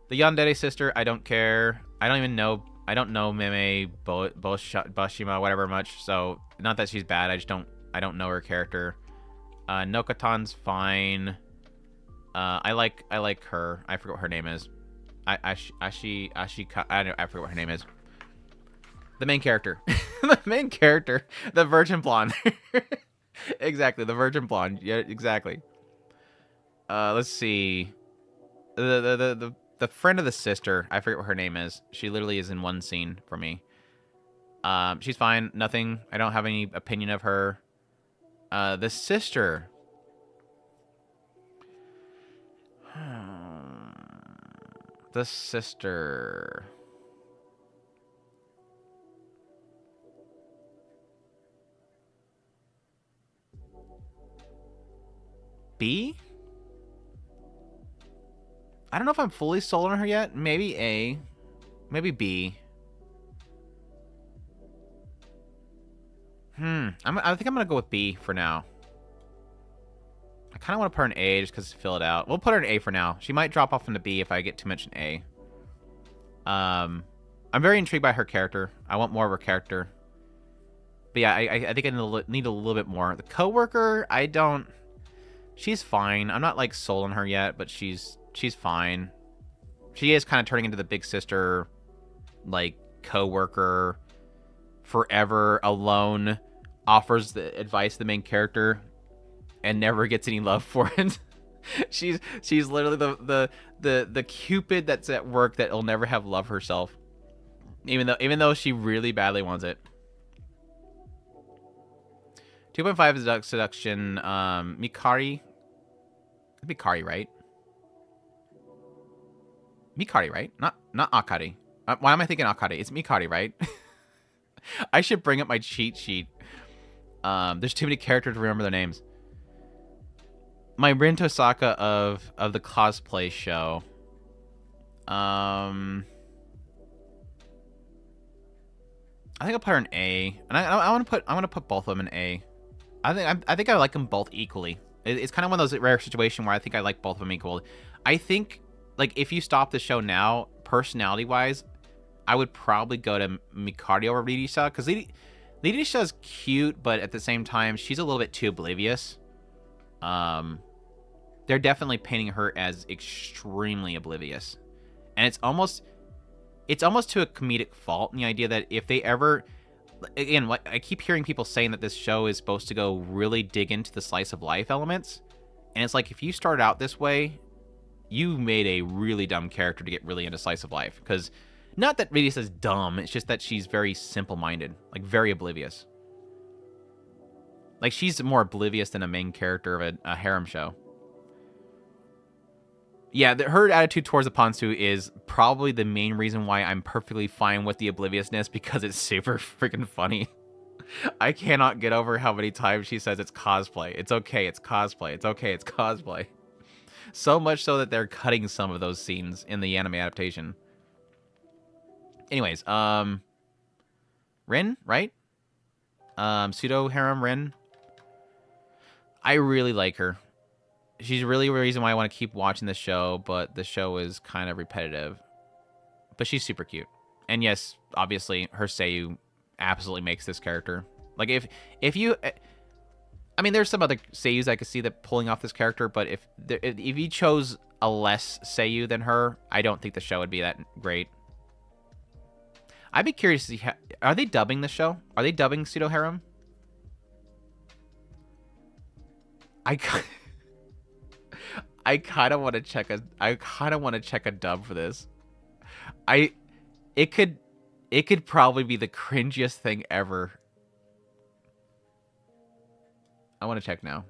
The yandere sister, I don't care. I don't even know. I don't know Meme Bashima, whatever much. So, not that she's bad. I don't know her character. Nokatan's fine. I like her. I forget what her name is. I forget what her name is. The main character. The main character. The virgin blonde. Exactly, the virgin blonde. Yeah, exactly. Let's see. The friend of the sister. I forget what her name is. She literally is in one scene for me. She's fine. Nothing. I don't have any opinion of her. The sister. The sister. B? I don't know if I'm fully sold on her yet. Maybe A. Maybe B. I think I'm going to go with B for now. I kind of want to put her in A just because to fill it out. We'll put her in A for now. She might drop off into B if I get too much in A. I'm very intrigued by her character. I want more of her character. But yeah, I think I need a little bit more. The coworker, I don't... She's fine. I'm not, like, sold on her yet, but she's fine. She is kind of turning into the big sister, like, coworker, forever alone, offers the advice to the main character, and never gets any love for it. she's literally the Cupid that's at work that will never have love herself, even though she really badly wants it. 2.5 is seduction. Mikari. Mikari, right? Mikari, right? Not Akari. Why am I thinking Akari? It's Mikari, right? I should bring up my cheat sheet. There's too many characters to remember their names. My Rin Tosaka of the cosplay show. I think I'll put her in A, and I want to put both of them in A. I think I like them both equally. It's kind of one of those rare situations where I think I like both of them equally. I think, like, if you stop the show now, personality-wise, I would probably go to Mikari over Ridisha, because Ridisha is cute, but at the same time, she's a little bit too oblivious. They're definitely painting her as extremely oblivious, and it's almost to a comedic fault in the idea that if they ever, again, I keep hearing people saying that this show is supposed to go really dig into the slice of life elements, and it's like, if you start out this way, you made a really dumb character to get really into slice of life, because not that Ridisha is dumb, it's just that she's very simple-minded, like very oblivious. Like, she's more oblivious than a main character of a harem show. Yeah, her attitude towards the Ponsu is probably the main reason why I'm perfectly fine with the obliviousness, because it's super freaking funny. I cannot get over how many times she says it's cosplay. It's okay, it's cosplay. It's okay, it's cosplay. So much so that they're cutting some of those scenes in the anime adaptation. Anyways, Rin, right? Pseudo Harem Rin. I really like her. She's really the reason why I want to keep watching this show, but the show is kind of repetitive. But she's super cute. And yes, obviously, her seiyuu absolutely makes this character. Like, if you... I mean, there's some other seiyus I could see that pulling off this character, but if you chose a less seiyuu than her, I don't think the show would be that great. I'd be curious to see are they dubbing the show? Are they dubbing Pseudo Harem? I kind of want to check a dub for this. It could probably be the cringiest thing ever. I want to check now.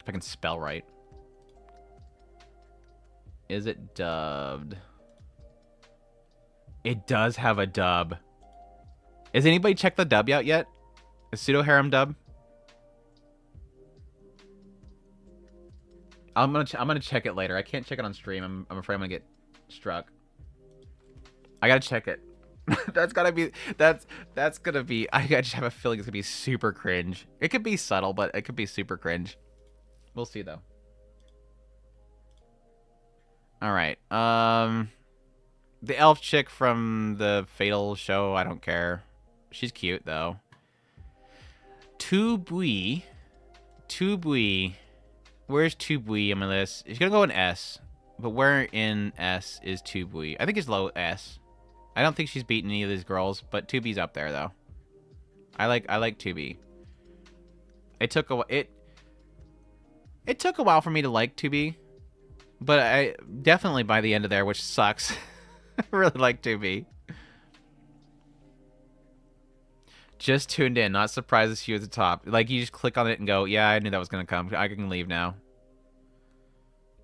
If I can spell right. Is it dubbed? It does have a dub. Has anybody checked the dub out yet? A Pseudo Harem dub? I'm gonna check it later. I can't check it on stream. I'm afraid I'm gonna get struck. I gotta check it. That's gonna be. I just have a feeling it's gonna be super cringe. It could be subtle, but it could be super cringe. We'll see though. All right. The elf chick from the Fatal show. I don't care. She's cute though. Tubui. Where's Tubui on my list? She's gonna go in S, but where in S is Tubui? I think it's low S. I don't think she's beaten any of these girls, but Tubi's up there though. I like Tubi. It took a while for me to like Tubi, but I definitely by the end of there, which sucks. I really like Tubi. Just tuned in, not surprised to see you at the top. Like, you just click on it and go, yeah, I knew that was going to come. I can leave now.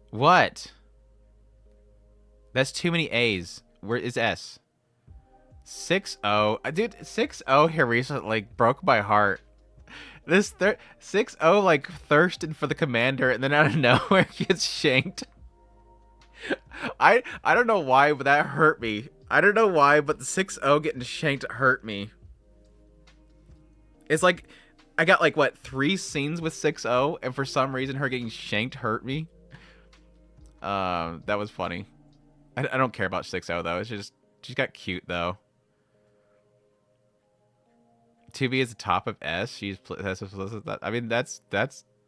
What? That's too many A's. Where is S? 6-0. Dude, 6-0 here recently, like, broke my heart. This 6-0, like, thirsted for the commander, and then out of nowhere gets shanked. I don't know why, but that hurt me. I don't know why, but the 6-0 getting shanked hurt me. It's like, I got like, what, 3 scenes with 6-0, and for some reason her getting shanked hurt me. That was funny. I don't care about 6-0 though. It's just, she's got cute though. 2B is the top of S. I mean, that's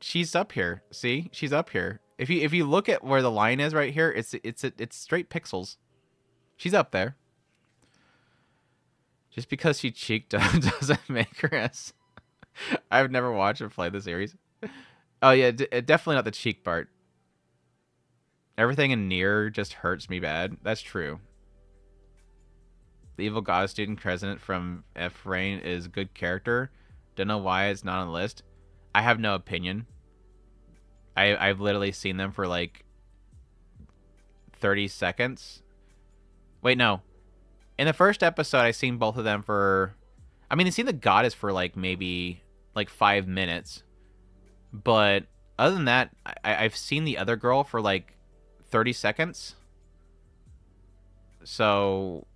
she's up here. See, she's up here. If you look at where the line is right here, it's straight pixels. She's up there. Just because she cheeked doesn't make her S. I've never watched her play the series. Oh yeah, definitely not the cheek part. Everything in Nier just hurts me bad. That's true. The evil god student president from F Rain is a good character. Don't know why it's not on the list. I have no opinion. I've literally seen them for like 30 seconds. Wait, no. In the first episode, I seen both of them for... I mean, the scene the goddess for like maybe like 5 minutes. But other than that, I've seen the other girl for like 30 seconds. So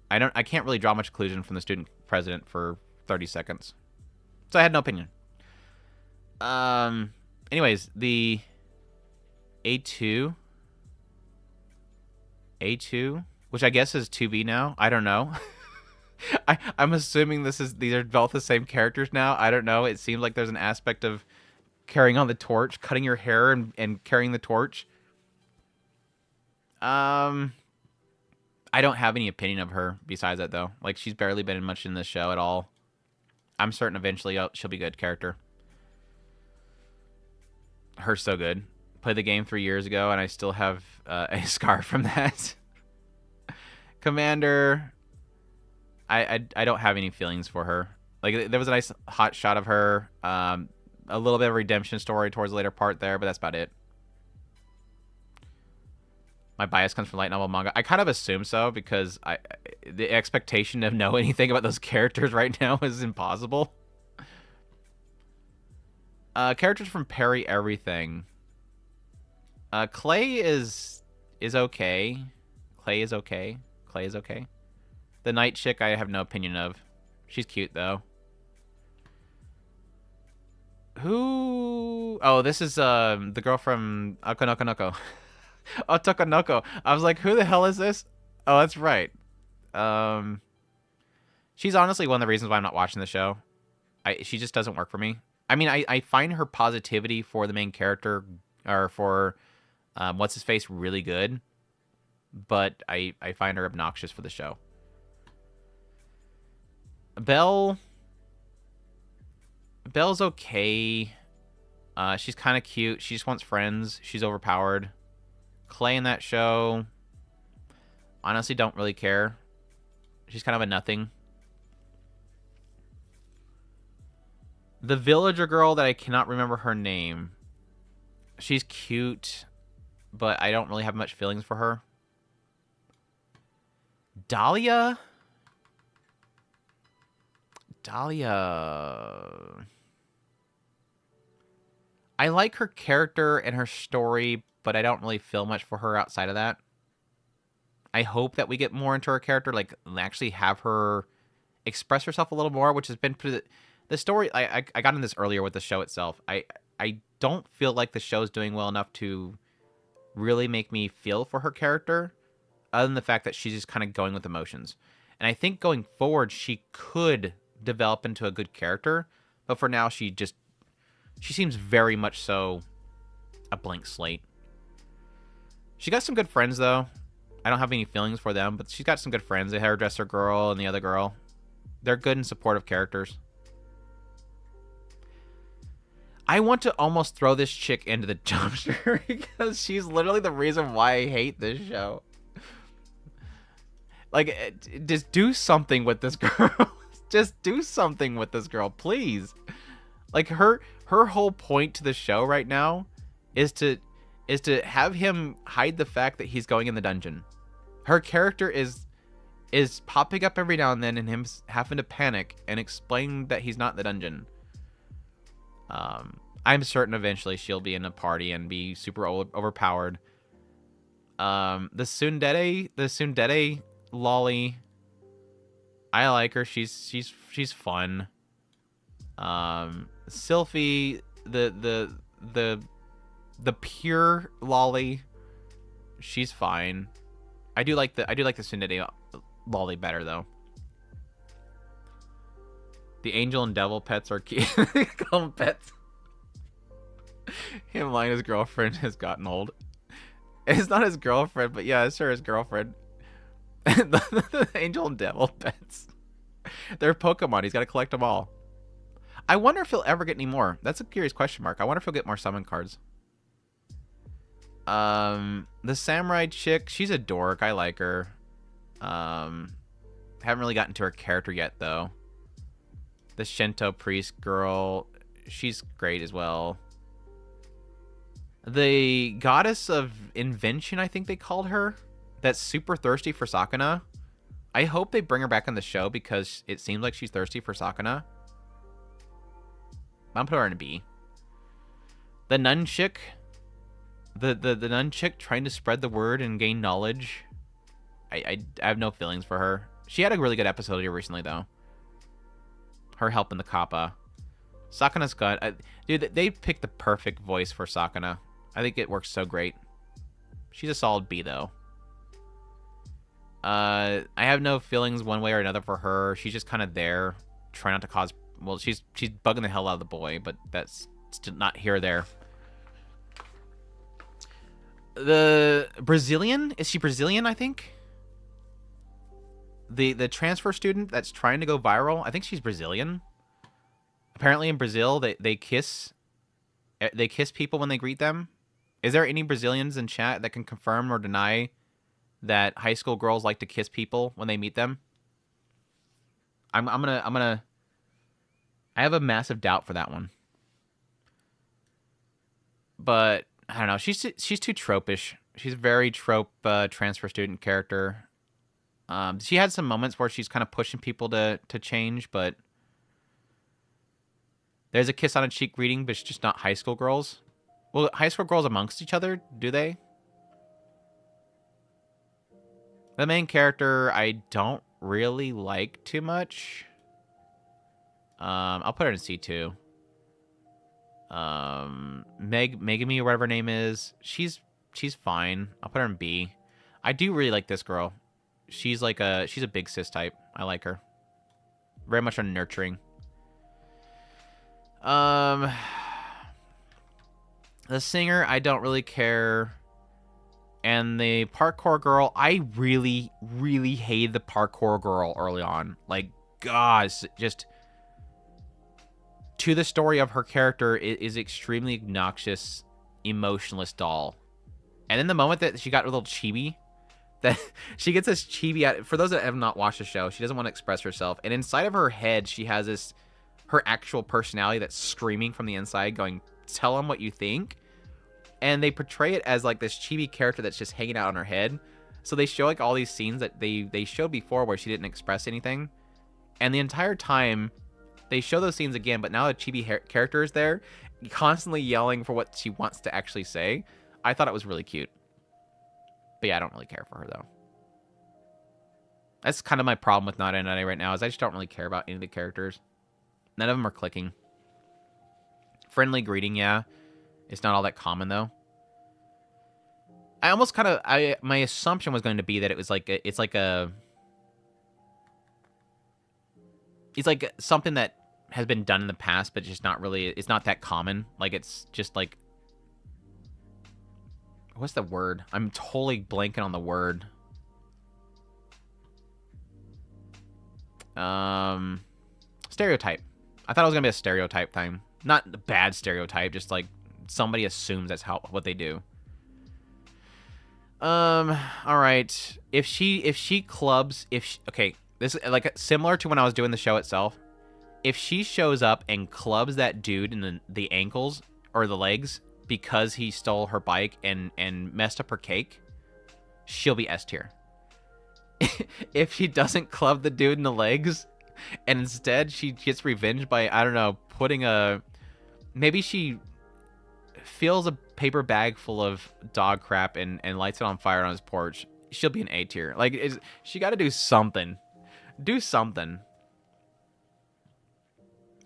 I can't really draw much conclusion from the student president for 30 seconds. So I had no opinion. Anyways, the A2, which I guess is 2B now. I don't know. I'm assuming these are both the same characters now. I don't know. It seems like there's an aspect of carrying on the torch, cutting your hair and carrying the torch. I don't have any opinion of her besides that though. Like, she's barely been much in this show at all. I'm certain eventually she'll be a good character. Her so good. Played the game 3 years ago and I still have a scar from that. Commander, I don't have any feelings for her. Like, there was a nice hot shot of her. A little bit of redemption story towards the later part there, but that's about it. My bias comes from light novel manga. I kind of assume so because the expectation of know anything about those characters right now is impossible. Characters from Parry Everything. Clay is okay. Clay is okay. Clay is okay. The night chick I have no opinion of. She's cute though. Who? Oh, this is the girl from Otokonoko. Otokonoko. I was like, who the hell is this? Oh, that's right. She's honestly one of the reasons why I'm not watching the show. She just doesn't work for me. I mean, I find her positivity for the main character, or for what's his face, really good, but I find her obnoxious for the show. Belle's okay. She's kind of cute. She just wants friends. She's overpowered. Clay in that show, honestly, don't really care. She's kind of a nothing. The villager girl that I cannot remember her name. She's cute, but I don't really have much feelings for her. Dahlia? I like her character and her story, but I don't really feel much for her outside of that. I hope that we get more into her character, like actually have her express herself a little more, which has been the story. I got in this earlier with the show itself. I don't feel like the show's doing well enough to really make me feel for her character, other than the fact that she's just kind of going with emotions. And I think going forward, she could develop into a good character, but for now, she seems very much so a blank slate. She got some good friends, though. I don't have any feelings for them, but she's got some good friends. The hairdresser girl and the other girl. They're good and supportive characters. I want to almost throw this chick into the dumpster because she's literally the reason why I hate this show. Like, just do something with this girl. Just do something with this girl, please. Like, her whole point to the show right now is to have him hide the fact that he's going in the dungeon. Her character is popping up every now and then and him having to panic and explain that he's not in the dungeon. I'm certain eventually she'll be in a party and be super overpowered. The tsundere lolly, I like her. She's fun. Sylphie, the pure lolly, she's fine. I do like the tsundere lolly better though. The angel and devil pets are cute. Call them pets. Him lying his girlfriend has gotten old. It's not his girlfriend, but yeah, it's sure his girlfriend. The angel and devil pets. They're Pokemon. He's got to collect them all. I wonder if he'll ever get any more. That's a curious question mark. I wonder if he'll get more summon cards. The samurai chick, she's a dork. I like her. Haven't really gotten to her character yet, though. The Shinto priest girl, she's great as well. The goddess of invention, I think they called her. That's super thirsty for Sakaa. I hope they bring her back on the show because it seems like she's thirsty for Sakaa. I'm putting her in a B. The nun chick. The nun chick trying to spread the word and gain knowledge. I have no feelings for her. She had a really good episode here recently, though. Her helping the Kappa. Sakana's got... dude, they picked the perfect voice for Sakana. I think it works so great. She's a solid B, though. I have no feelings one way or another for her. She's just kind of there. Try not to cause... Well, she's bugging the hell out of the boy, but that's still not here or there. The Brazilian? Is she Brazilian, I think? The transfer student that's trying to go viral? I think she's Brazilian. Apparently in Brazil, they kiss people when they greet them. Is there any Brazilians in chat that can confirm or deny that high school girls like to kiss people when they meet them? I'm gonna I have a massive doubt for that one. But I don't know. She's too tropish. She's a very trope transfer student character. She had some moments where she's kind of pushing people to change, but there's a kiss on a cheek reading, but it's just not high school girls. Well, high school girls amongst each other, do they? The main character I don't really like too much. I'll put her in C2. Megami or whatever her name is, she's fine. I'll put her in B. I do really like this girl. She's a big sis type. I like her. Very much on nurturing. The singer, I don't really care. And the parkour girl, I really, really hated the parkour girl early on. Like, gosh, just to the story of her character is extremely obnoxious, emotionless doll. And in the moment that she got a little chibi, that she gets this chibi at, for those that have not watched the show, she doesn't want to express herself. And inside of her head, she has this, her actual personality that's screaming from the inside, going, tell them what you think. And they portray it as like this chibi character that's just hanging out on her head. So they show like all these scenes that they showed before where she didn't express anything. And the entire time, they show those scenes again, but now the chibi character is there, constantly yelling for what she wants to actually say. I thought it was really cute. But yeah, I don't really care for her, though. That's kind of my problem with Not Anime right now, is I just don't really care about any of the characters. None of them are clicking. Friendly greeting, yeah. It's not all that common, though. I almost kind of... my assumption was going to be that it was like... It's like something that has been done in the past, but just not really... It's not that common. Like, it's just like... What's the word? I'm totally blanking on the word. Stereotype. I thought it was gonna be a stereotype thing. Not a bad stereotype, just like somebody assumes that's what they do. All right. If she clubs, okay, this is like similar to when I was doing the show itself. If she shows up and clubs that dude in the ankles or the legs because he stole her bike and messed up her cake, she'll be S tier. If she doesn't club the dude in the legs and instead she gets revenge by, I don't know, putting maybe she fills a paper bag full of dog crap and lights it on fire on his porch, she'll be an A tier. Like, she got to do something. Do something.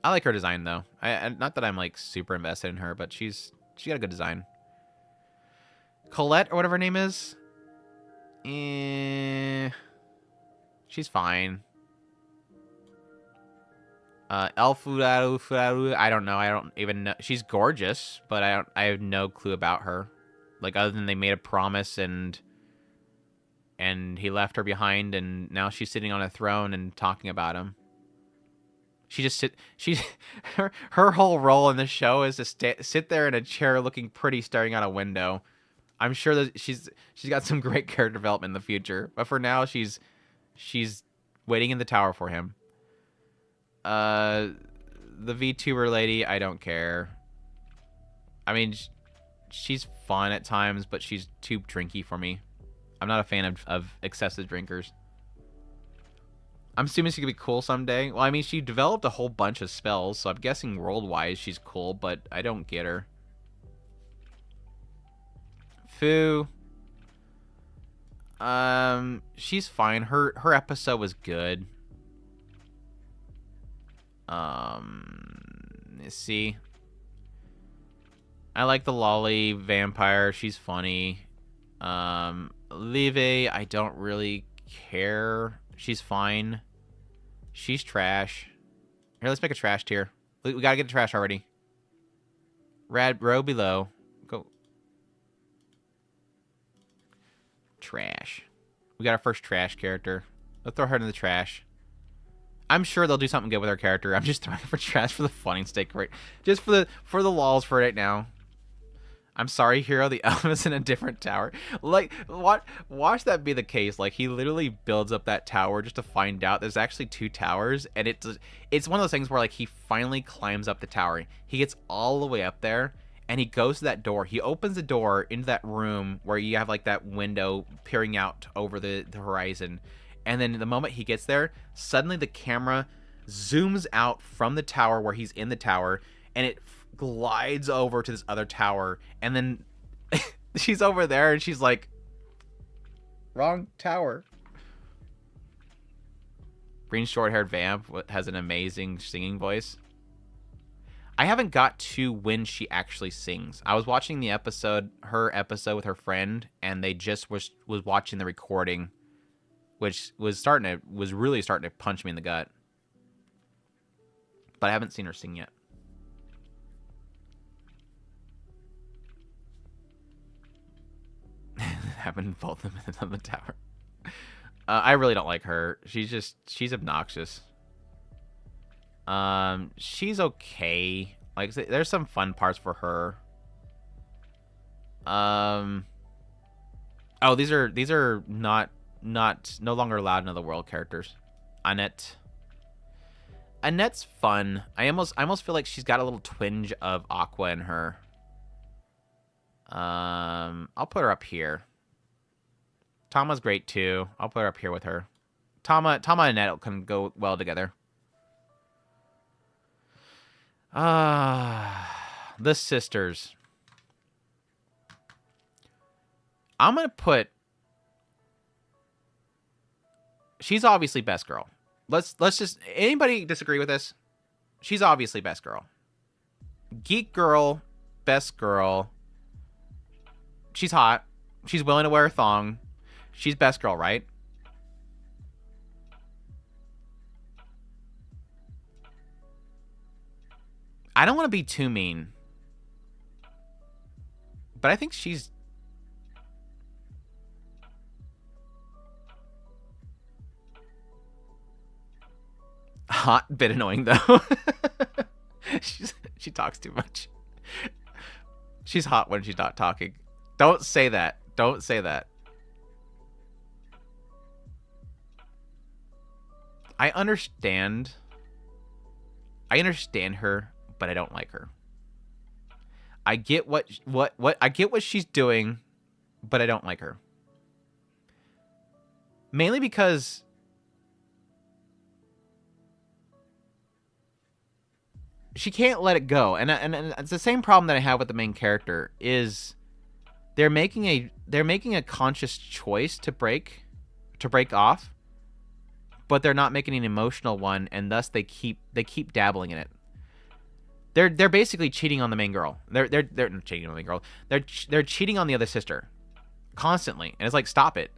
I like her design, though. Not that I'm, like, super invested in her, but she got a good design. Colette, or whatever her name is. She's fine. Furaru, I don't know. I don't even know. She's gorgeous, but I have no clue about her. Like, other than they made a promise and he left her behind, and now she's sitting on a throne and talking about him. Her whole role in the show is to sit there in a chair looking pretty, staring out a window. I'm sure that she's got some great character development in the future, but for now she's waiting in the tower for him. The VTuber lady, I don't care. I mean, she's fun at times, but she's too drinky for me. I'm not a fan of excessive drinkers. I'm assuming she could be cool someday. Well, I mean, she developed a whole bunch of spells, so I'm guessing world-wise she's cool, but I don't get her. Fu. She's fine. Her episode was good. Let's see. I like the lolly vampire. She's funny. Live, I don't really care. She's fine. She's trash. Here, let's make a trash tier. We gotta get the trash already. Row below. Go. Trash. We got our first trash character. Let's throw her in the trash. I'm sure they'll do something good with her character. I'm just throwing her for trash for the funny sake, right? Just for the lols for right now. I'm sorry, hero. The elf is in a different tower. Like, watch that be the case. Like, he literally builds up that tower just to find out there's actually 2 towers, and it's one of those things where like he finally climbs up the tower. He gets all the way up there, and he goes to that door. He opens the door into that room where you have like that window peering out over the horizon, and then the moment he gets there, suddenly the camera zooms out from the tower where he's in the tower, and it glides over to this other tower, and then she's over there and she's like, wrong tower. Green short-haired vamp has an amazing singing voice. I haven't got to when she actually sings. I was watching the episode, her episode with her friend, and they just was watching the recording, which was really starting to punch me in the gut. But I haven't seen her sing yet. Having both of them on the tower. I really don't like her. She's obnoxious. She's okay. Like, there's some fun parts for her. Oh, these are no longer allowed in the world characters. Annette's fun. I almost feel like she's got a little twinge of Aqua in her. I'll put her up here. Tama's great too. I'll put her up here with her. Tama and Annette can go well together. The sisters. I'm gonna put. She's obviously best girl. Let's just. Anybody disagree with this? She's obviously best girl. Geek girl, best girl. She's hot. She's willing to wear a thong. She's best girl, right? I don't want to be too mean, but I think she's hot, bit annoying though. She talks too much. She's hot when she's not talking. Don't say that. Don't say that. I understand her, but I don't like her. I get what I get what she's doing, but I don't like her. Mainly because she can't let it go. And it's the same problem that I have with the main character is they're making a conscious choice to break off, but they're not making an emotional one, and thus they keep dabbling in it. They're basically cheating on the main girl. They're not cheating on the main girl. They're cheating on the other sister constantly, and it's like, stop it.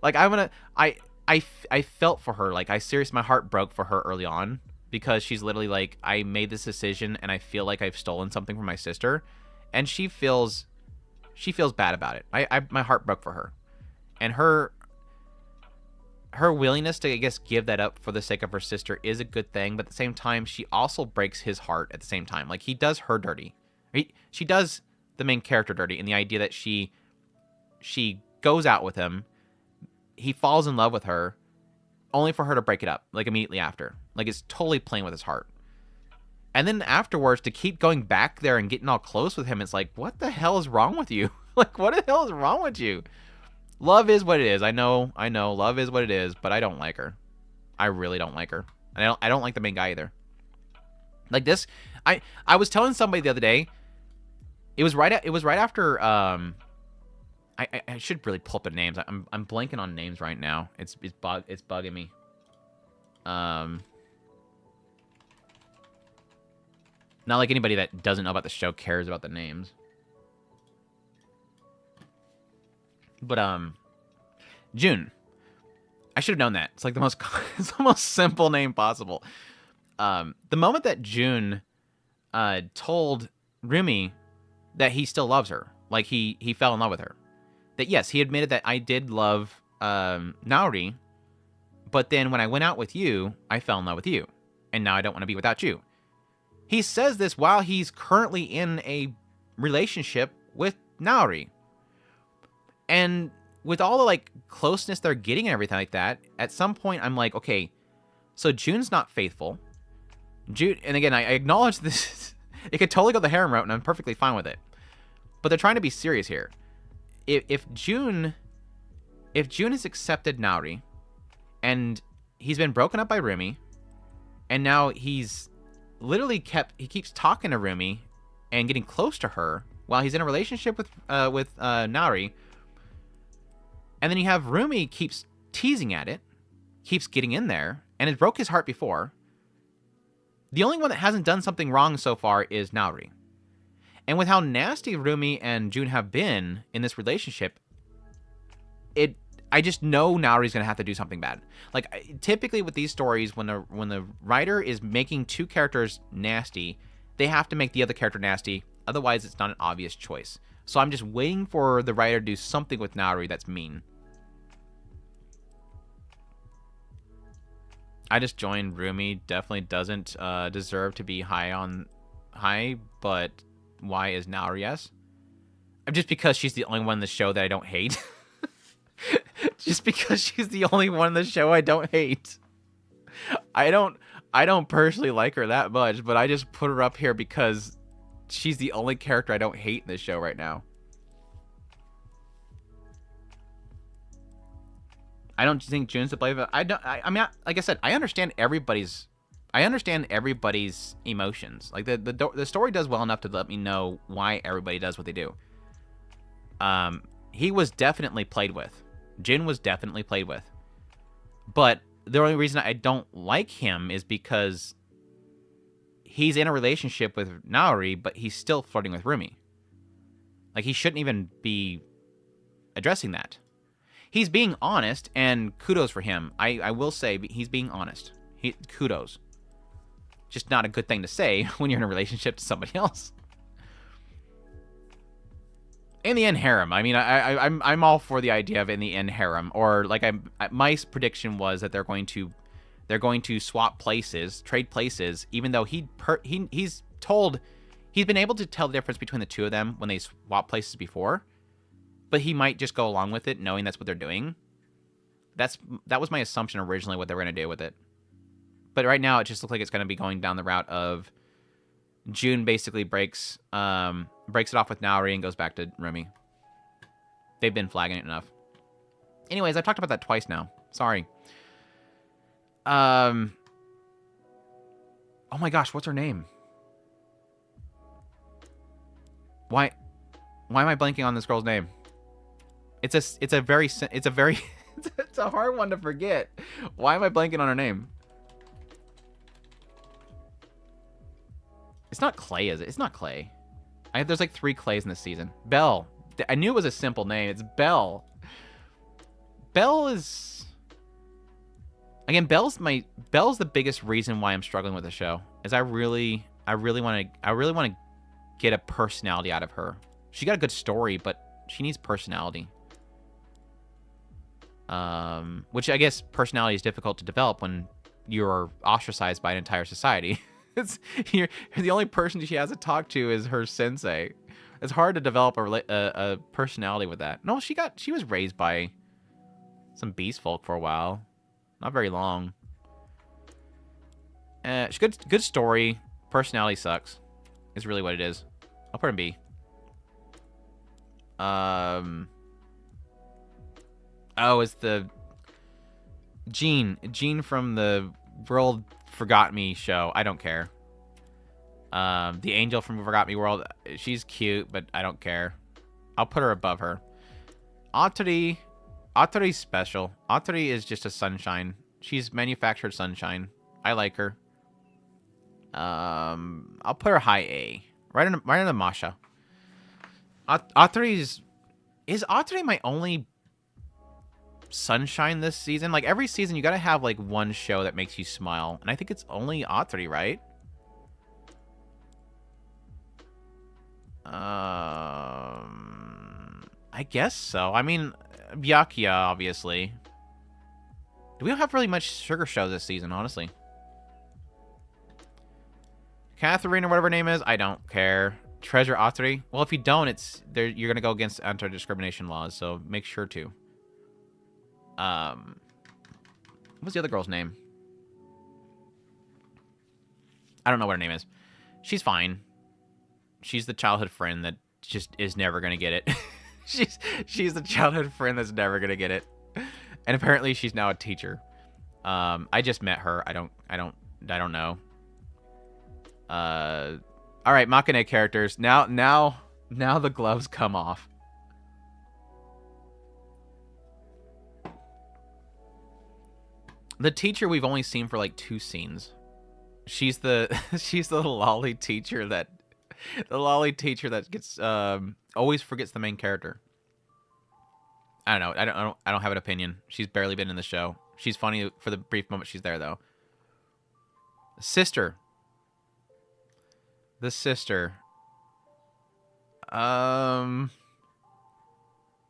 Like, I felt for her. Like, my heart broke for her early on because she's literally like, I made this decision and I feel like I've stolen something from my sister, and she feels bad about it. My heart broke for her, and her willingness to, I guess, give that up for the sake of her sister is a good thing, but at the same time, she also breaks his heart at the same time. Like, he does her dirty. She does the main character dirty in the idea that she goes out with him, he falls in love with her, only for her to break it up, like, immediately after. Like, it's totally playing with his heart. And then afterwards, to keep going back there and getting all close with him, it's like, what the hell is wrong with you? Like, what the hell is wrong with you? Love is what it is. I know. Love is what it is, but I don't like her. I really don't like her. And I don't like the main guy either. Like this, I was telling somebody the other day. It was right after. I should really pull up the names. I'm blanking on names right now. It's bugging me. Not like anybody that doesn't know about the show cares about the names. But June. I should have known that. It's like it's the most simple name possible. The moment that June told Rumi that he still loves her, like he fell in love with her. That yes, he admitted that I did love Naori, but then when I went out with you, I fell in love with you, and now I don't want to be without you. He says this while he's currently in a relationship with Naori. And with all the, like, closeness they're getting and everything like that, at some point I'm like, okay, so June's not faithful. June, and again, I acknowledge this. It could totally go the harem route, and I'm perfectly fine with it. But they're trying to be serious here. If June has accepted Naori, and he's been broken up by Rumi, and now he's literally keeps talking to Rumi and getting close to her while he's in a relationship with Naori, and then you have Rumi keeps teasing at it, keeps getting in there, and it broke his heart before. The only one that hasn't done something wrong so far is Naori. And with how nasty Rumi and June have been in this relationship, I just know Naori's going to have to do something bad. Like, typically with these stories, when the writer is making two characters nasty, they have to make the other character nasty. Otherwise, it's not an obvious choice. So I'm just waiting for the writer to do something with Naori that's mean. I just joined. Rumi definitely doesn't deserve to be high, but why is Naori yes? Just because she's the only one in the show that I don't hate. Just because she's the only one in the show I don't hate. I don't personally like her that much, but I just put her up here because she's the only character I don't hate in this show right now. I don't think June's the blame. I mean, like I said, I understand everybody's emotions. Like the story does well enough to let me know why everybody does what they do. He was definitely played with. Jin was definitely played with. But the only reason I don't like him is because he's in a relationship with Naori, but he's still flirting with Rumi. Like, he shouldn't even be addressing that. He's being honest, and kudos for him. I will say he's being honest. Kudos. Just not a good thing to say when you're in a relationship to somebody else. In the end harem. I mean, I'm all for the idea of in the end harem. Or like my prediction was that they're going to swap places, trade places. Even though he's been able to tell the difference between the two of them when they swap places before. But he might just go along with it, knowing that's what they're doing. That was my assumption originally, what they were going to do with it. But right now, it just looks like it's going to be going down the route of June basically breaks it off with Naori and goes back to Rumi. They've been flagging it enough. Anyways, I've talked about that twice now. Sorry. Oh my gosh, what's her name? Why am I blanking on this girl's name? It's a hard one to forget. Why am I blanking on her name? It's not Clay, is it? It's not Clay. There's like 3 Clays in this season. Belle. I knew it was a simple name. It's Belle. Belle is... Again, Belle's the biggest reason why I'm struggling with the show. Is I really want to get a personality out of her. She got a good story, but she needs personality. Which I guess personality is difficult to develop when you're ostracized by an entire society. You're the only person she has to talk to is her sensei. It's hard to develop a personality with that. No, she was raised by some beast folk for a while, not very long. Good story. Personality sucks. Is really what it is. I'll put her in B. Oh, it's the Jean from the World Forgot Me show. I don't care. The angel from Forgot Me World. She's cute, but I don't care. I'll put her above her. Atori. Atori's special. Atori is just a sunshine. She's manufactured sunshine. I like her. I'll put her high A. Right in the Masha. Is Atori my only sunshine this season? Like, every season you gotta have like one show that makes you smile, and I think it's only Atori, right? I guess so. I mean, Byakuya, obviously. We don't have really much sugar shows this season, honestly. Catherine, or whatever her name is, I don't care. Treasure Authority? Well, if you don't, you're gonna go against anti-discrimination laws, so make sure to. What's the other girl's name? I don't know what her name is. She's fine. She's the childhood friend that just is never gonna get it. she's the childhood friend that's never gonna get it. And apparently she's now a teacher. I just met her. I don't know. All right, Makeine characters. Now the gloves come off. The teacher we've only seen for like 2 scenes. She's the lolly teacher that gets always forgets the main character. I don't know. I don't have an opinion. She's barely been in the show. She's funny for the brief moment she's there though. Sister. The sister. I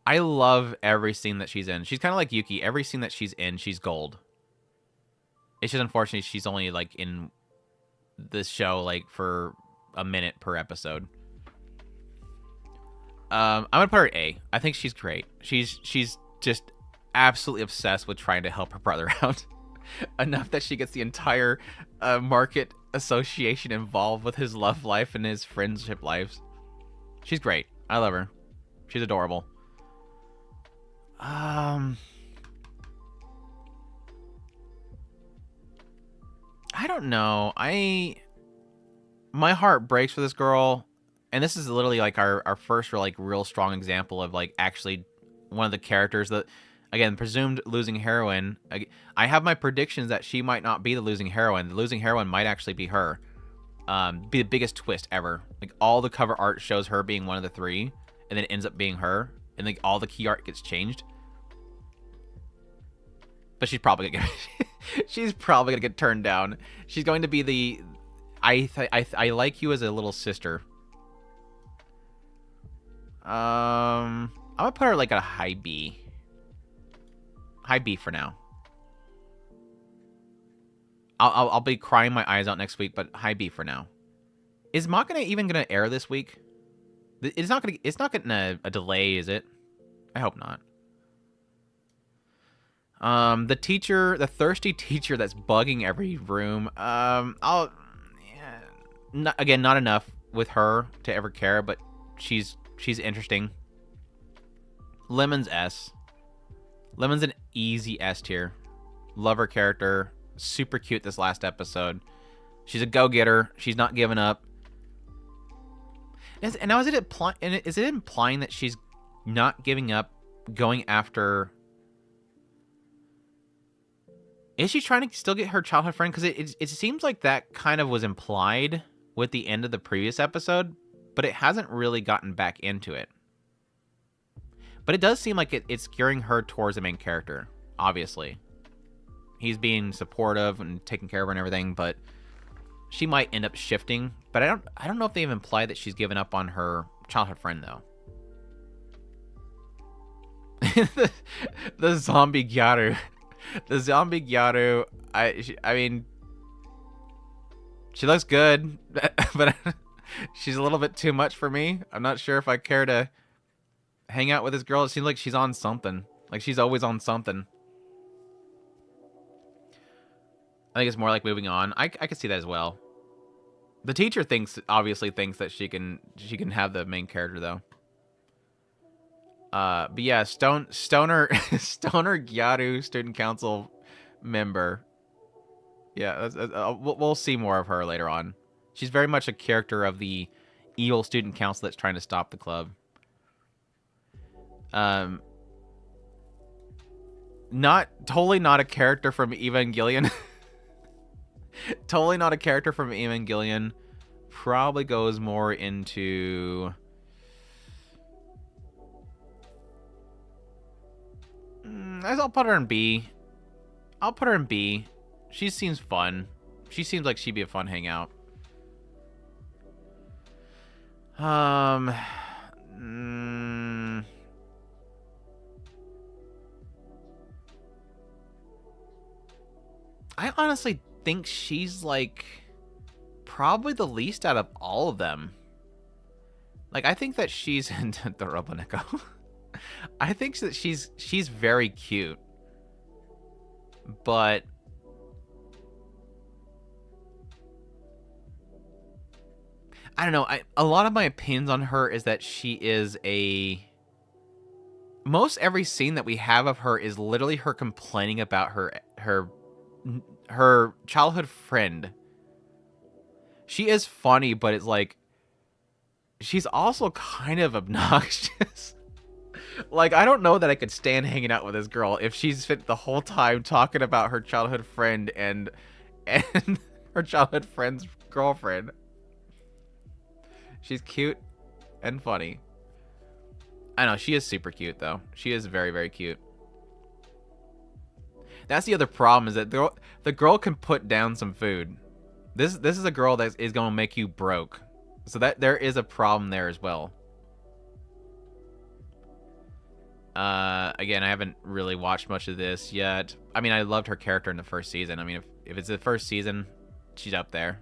love every scene that she's in. She's kind of like Yuki. Every scene that she's in, she's gold. It's just unfortunately she's only like in this show like for a minute per episode. I'm gonna put her at A. I think she's great. She's just absolutely obsessed with trying to help her brother out. Enough that she gets the entire market association involved with his love life and his friendship lives. She's great. I love her. She's adorable. I don't know. My heart breaks for this girl, and this is literally like our first real strong example of like actually one of the characters that, again, presumed losing heroine. I have my predictions that she might not be the losing heroine. The losing heroine might actually be her. Be the biggest twist ever. Like all the cover art shows her being one of the 3, and then it ends up being her, and like all the key art gets changed. But she's probably gonna get turned down. She's going to be the I like you as a little sister. I'm gonna put her like a high B. High B for now. I'll be crying my eyes out next week, but high B for now. Is Makeine even gonna air this week? It's not getting a delay, is it? I hope not. The teacher, the thirsty teacher that's bugging every room. Not enough with her to ever care, but she's interesting. Lemon's S. Lemon's an easy S tier. Love her character. Super cute this last episode. She's a go-getter. She's not giving up. And now is it implying that she's not giving up, going after? Is she trying to still get her childhood friend? Because it seems like that kind of was implied with the end of the previous episode, but it hasn't really gotten back into it. But it does seem like it's gearing her towards the main character, obviously. He's being supportive and taking care of her and everything, but she might end up shifting. But I don't know if they've implied that she's given up on her childhood friend, though. The zombie Gyaru. The zombie Gyaru, I mean, she looks good, but she's a little bit too much for me. I'm not sure if I care to hang out with this girl. It seems like she's on something. Like she's always on something. I think it's more like moving on. I can see that as well. The teacher obviously thinks that she can have the main character though. But yeah, Stoner Gyaru student council member. Yeah, we'll see more of her later on. She's very much a character of the evil student council that's trying to stop the club. Totally not a character from Evangelion. Totally not a character from Evangelion. Probably goes more into I'll put her in B. I'll put her in B. She seems fun. She seems like she'd be a fun hangout. I honestly think she's like probably the least out of all of them. Like, I think that she's into the Roboneko. I think that she's very cute. But I don't know. A lot of my opinions on her is that she is most every scene that we have of her is literally her complaining about her childhood friend. She is funny, but it's like she's also kind of obnoxious. Like, I don't know that I could stand hanging out with this girl if she's spent the whole time talking about her childhood friend and her childhood friend's girlfriend. She's cute and funny. I know, she is super cute, though. She is very, very cute. That's the other problem, is that the girl can put down some food. This is a girl that is going to make you broke. So that there is a problem there as well. Again, I haven't really watched much of this yet. I mean, I loved her character in the first season. I mean, if it's the first season, she's up there.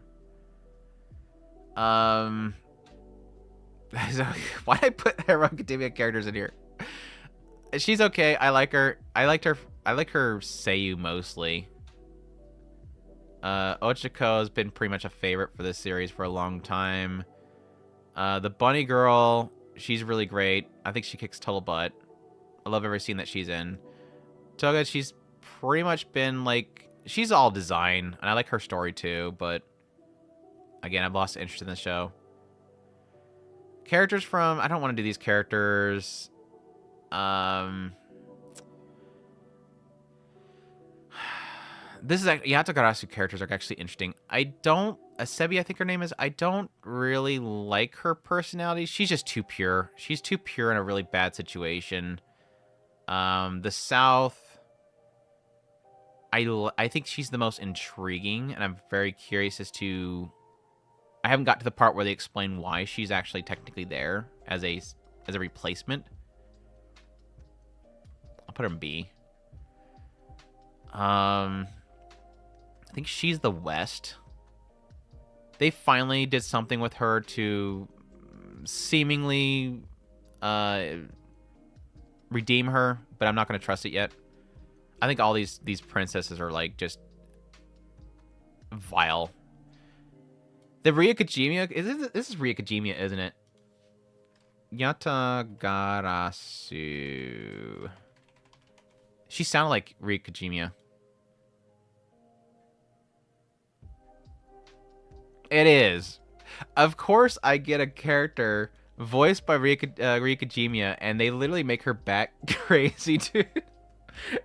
So why did I put Hero Academia characters in here? She's okay. I like her. I like her Seiyu mostly. Ochako has been pretty much a favorite for this series for a long time. The bunny girl, she's really great. I think she kicks total butt. I love every scene that she's in. Toga, she's pretty much been like, she's all design, and I like her story too, but again, I've lost interest in the show. Characters from, I don't want to do these characters. This is actually, Yato Garasu characters are actually interesting. Asebi, I think her name is, I don't really like her personality. She's just too pure. She's too pure in a really bad situation. The South, I think she's the most intriguing, and I'm very curious as to, I haven't got to the part where they explain why she's actually technically there as a replacement. I'll put her in B. I think she's the West. They finally did something with her to seemingly redeem her, but I'm not going to trust it yet. I think all these princesses are like just vile. The Ryukajima, this is Ryukajima, isn't it? Yatagarasu. She sounded like Ryukajima. It is. Of course, I get a character voiced by Ryukajima, and they literally make her bat crazy, dude.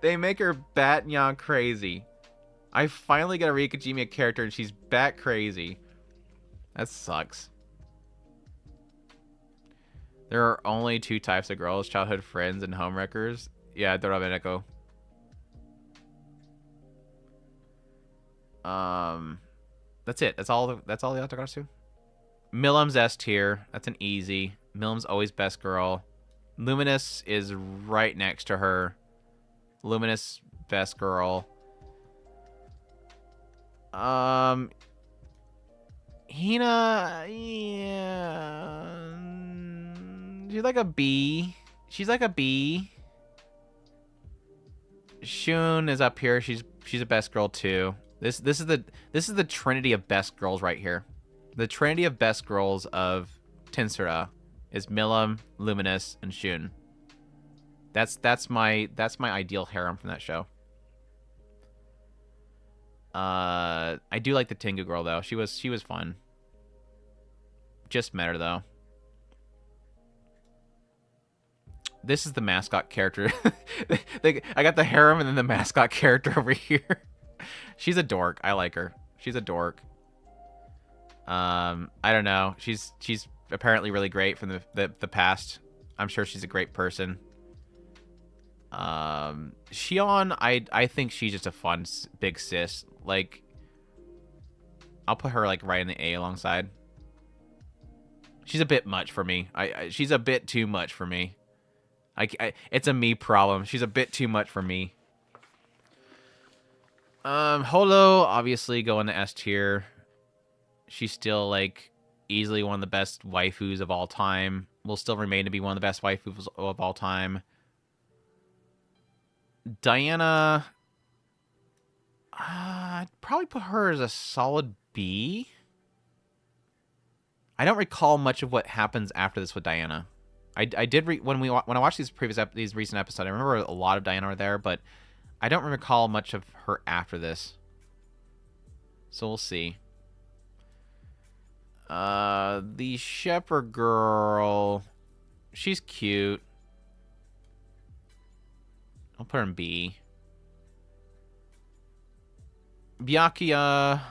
They make her bat nyah crazy. I finally get a Ryukajima character, and she's bat crazy. That sucks. There are only two types of girls: childhood friends and homewreckers. Yeah, Dorabeneko. That's it. That's all the Yatagarasu. Millam's S tier. That's an easy. Millam's always best girl. Luminous is right next to her. Luminous best girl. Hina, yeah, she's like a B. She's like a B. Shun is up here. She's a best girl too. This is the trinity of best girls right here. The trinity of best girls of tensura is Millam, Luminous, and Shun. That's my ideal harem from that show. I do like the Tengu girl though. She was fun. Just met her though. This is the mascot character. I got the harem and then the mascot character over here. She's a dork. I like her. She's a dork. I don't know. She's apparently really great from the past. I'm sure she's a great person. Shion, I think she's just a fun big sis. Like, I'll put her like right in the A alongside. She's a bit much for me. She's a bit too much for me. It's a me problem. She's a bit too much for me. Holo, obviously going to S tier. She's still like easily one of the best waifus of all time. Will still remain to be one of the best waifus of all time. Diana, I'd probably put her as a solid B. I don't recall much of what happens after this with Diana. I did when I watched these recent episodes, I remember a lot of Diana there, but I don't recall much of her after this. So we'll see. The shepherd girl, she's cute. I'll put her in B. Byakuya,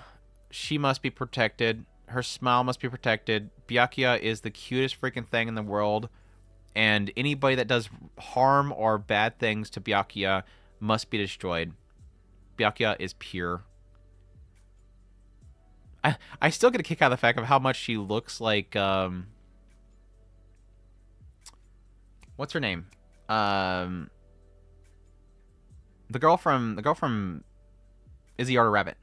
she must be protected. Her smile must be protected. Byakuya is the cutest freaking thing in the world. And anybody that does harm or bad things to Byakuya must be destroyed. Byakuya is pure. I still get a kick out of the fact of how much she looks like, what's her name? The girl from Is the Art of Rabbit.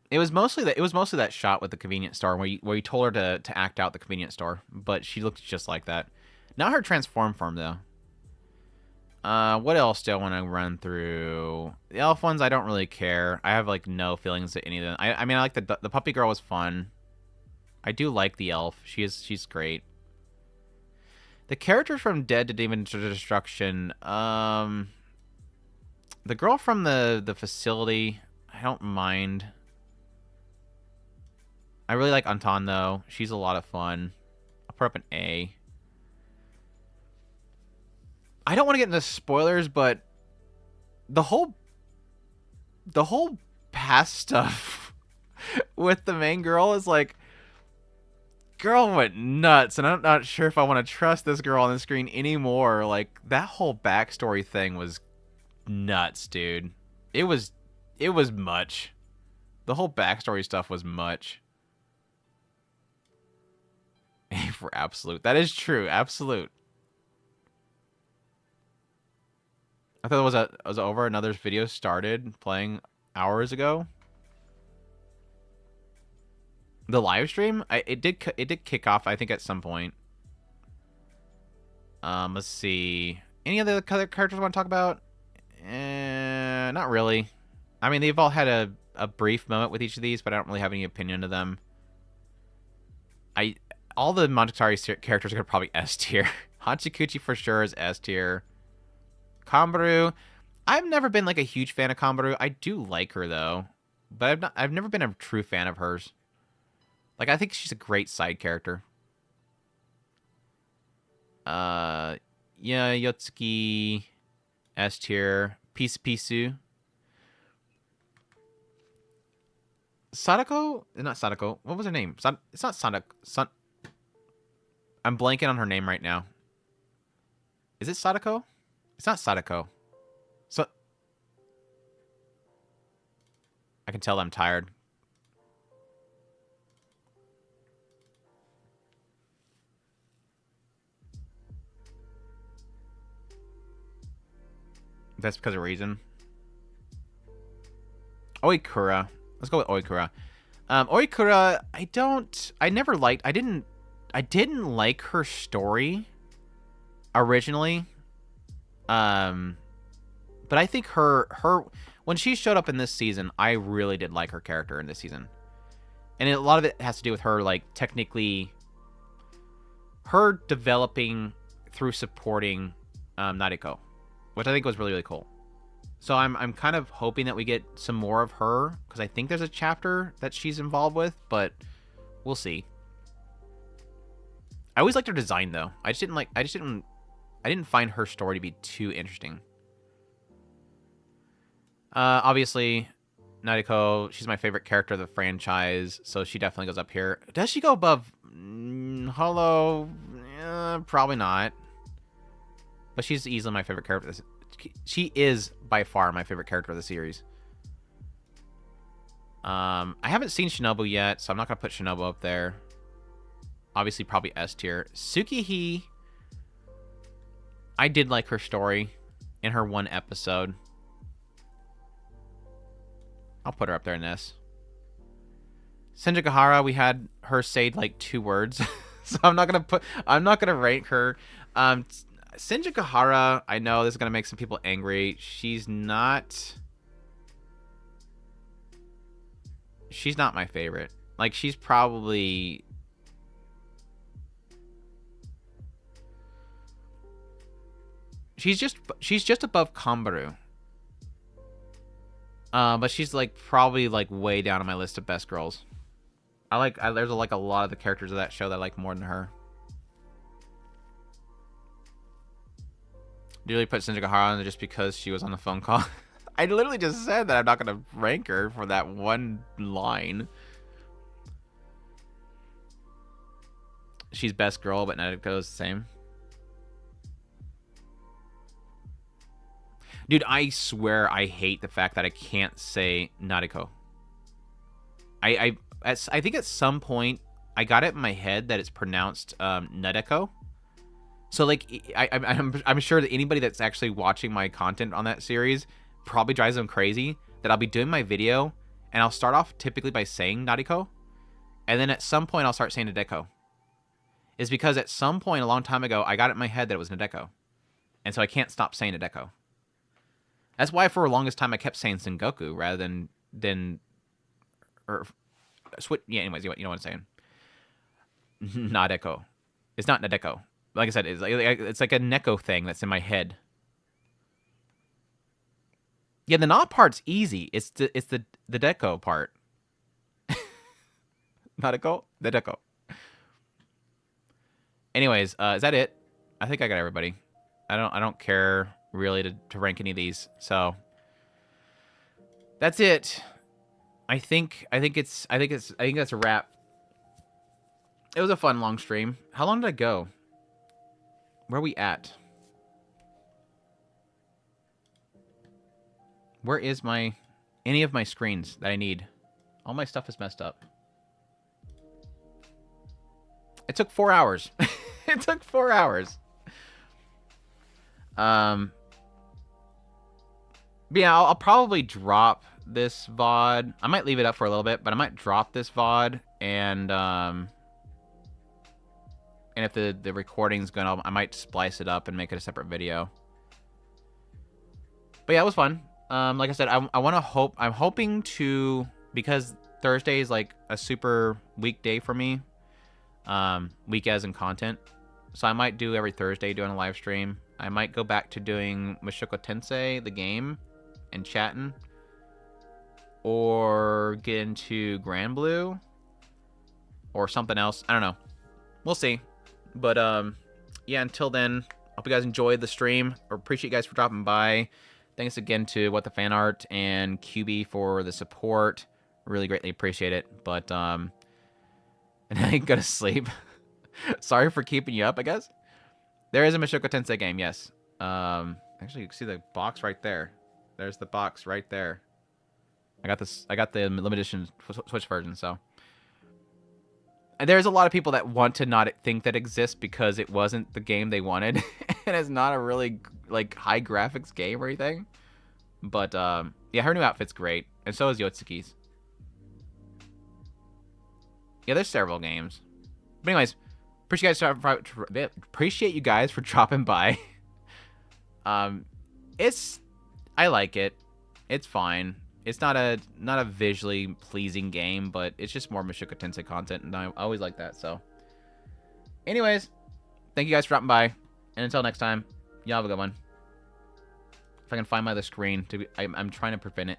It was mostly that shot with the convenience store where you told her to act out the convenience store, but she looked just like that. Not her transform form though. What else do I want to run through? The elf ones, I don't really care. I have like no feelings to any of them. I mean, I like the puppy girl was fun. I do like the elf. She's great. The characters from Dead to Dimensional Destruction. The girl from the facility, I don't mind. I really like Anton though. She's a lot of fun. I'll put up an A. I don't want to get into spoilers, but the whole past stuff with the main girl is like, girl went nuts, and I'm not sure if I want to trust this girl on the screen anymore. Like, that whole backstory thing was nuts, dude. It was much. The whole backstory stuff was much. A for absolute. That is true. Absolute. I thought it was over. Another video started playing hours ago. The live stream, it did kick off, I think, at some point. Let's see. Any other characters I want to talk about? Not really. I mean, they've all had a brief moment with each of these, but I don't really have any opinion of them. All the Monogatari characters are probably S tier. Hachikuchi for sure is S tier. Kambaru, I've never been like a huge fan of Kambaru. I do like her though, but I've never been a true fan of hers. Like, I think she's a great side character. Yeah, Yotsuki, S tier. Pisu. Sadako? Not Sadako. What was her name? It's not Sadako. I'm blanking on her name right now. Is it Sadako? It's not Sadako. So I can tell I'm tired. That's because of reason. Oikura. Let's go with Oikura. Oikura, I didn't like her story originally. But I think her when she showed up in this season, I really did like her character in this season. And a lot of it has to do with her, like, technically her developing through supporting Nariko, which I think was really, really cool. So I'm kind of hoping that we get some more of her, because I think there's a chapter that she's involved with, but we'll see. I always liked her design though. I didn't find her story to be too interesting. Obviously, Nariko, she's my favorite character of the franchise, so she definitely goes up here. Does she go above Hollow? Probably not. But she's easily my favorite character. She is by far my favorite character of the series. I haven't seen Shinobu yet, so I'm not going to put Shinobu up there. Obviously, probably S tier. Tsukihei, I did like her story. in her one episode. I'll put her up there in this. Senjikahara, we had her say like 2 words. So I'm not gonna rank her. Senjikahara, I know this is gonna make some people angry. She's not my favorite. Like, she's probably... She's just above Kambaru. But she's like probably like way down on my list of best girls. There's like a lot of the characters of that show that I like more than her. Do you really put Senjikahara on there just because she was on the phone call? I literally just said that I'm not gonna rank her for that one line. She's best girl, but Nadeko's the same. Dude, I swear I hate the fact that I can't say Nadeko. I think at some point I got it in my head that it's pronounced Nadeko. So like I'm sure that anybody that's actually watching my content on that series probably drives them crazy that I'll be doing my video and I'll start off typically by saying Nadeko, and then at some point I'll start saying Nadeko. Is because at some point a long time ago I got it in my head that it was Nadeko, and so I can't stop saying Nadeko. That's why for the longest time I kept saying Sengoku rather than or switch. Yeah, anyways, you know what I'm saying. Nadeko. It's not Nadeko. Like I said, it's like a Neko thing that's in my head. Yeah, the not part's easy. It's the Deco part. Nadeko? The Deco. Anyways, is that it? I think I got everybody. I don't care really to rank any of these. So that's it. I think that's a wrap. It was a fun long stream. How long did I go? Where are we at? Where is any of my screens that I need? All my stuff is messed up. It took 4 hours. It took 4 hours. But yeah, I'll probably drop this VOD. I might leave it up for a little bit, but I might drop this VOD, and if the recording's good, I might splice it up and make it a separate video. But yeah, it was fun. Like I said, I'm hoping to, because Thursday is like a super weekday for me, week as in content. So I might do every Thursday doing a live stream. I might go back to doing Mushoku Tensei, the game, and chatting. Or get into Grand Blue. Or something else. I don't know. We'll see. But, yeah, until then, hope you guys enjoyed the stream. Or appreciate you guys for dropping by. Thanks again to What the Fan Art and QB for the support. Really greatly appreciate it. But, and I go to sleep. Sorry for keeping you up, I guess. There is a Mushoku Tensei game, yes. Actually, you can see the box right there. There's the box right there. I got the limited edition Switch version, so. And there's a lot of people that want to not think that exists because it wasn't the game they wanted. And it's not a really, like, high graphics game or anything. But, yeah, her new outfit's great. And so is Yotsuki's. Yeah, there's several games. But anyways, appreciate you guys for dropping by. I like it. It's fine. It's not a visually pleasing game, but it's just more Mushoku Tensei content, and I always like that. So, anyways, thank you guys for dropping by, and until next time, y'all have a good one. If I can find my other screen, I'm trying to prevent it.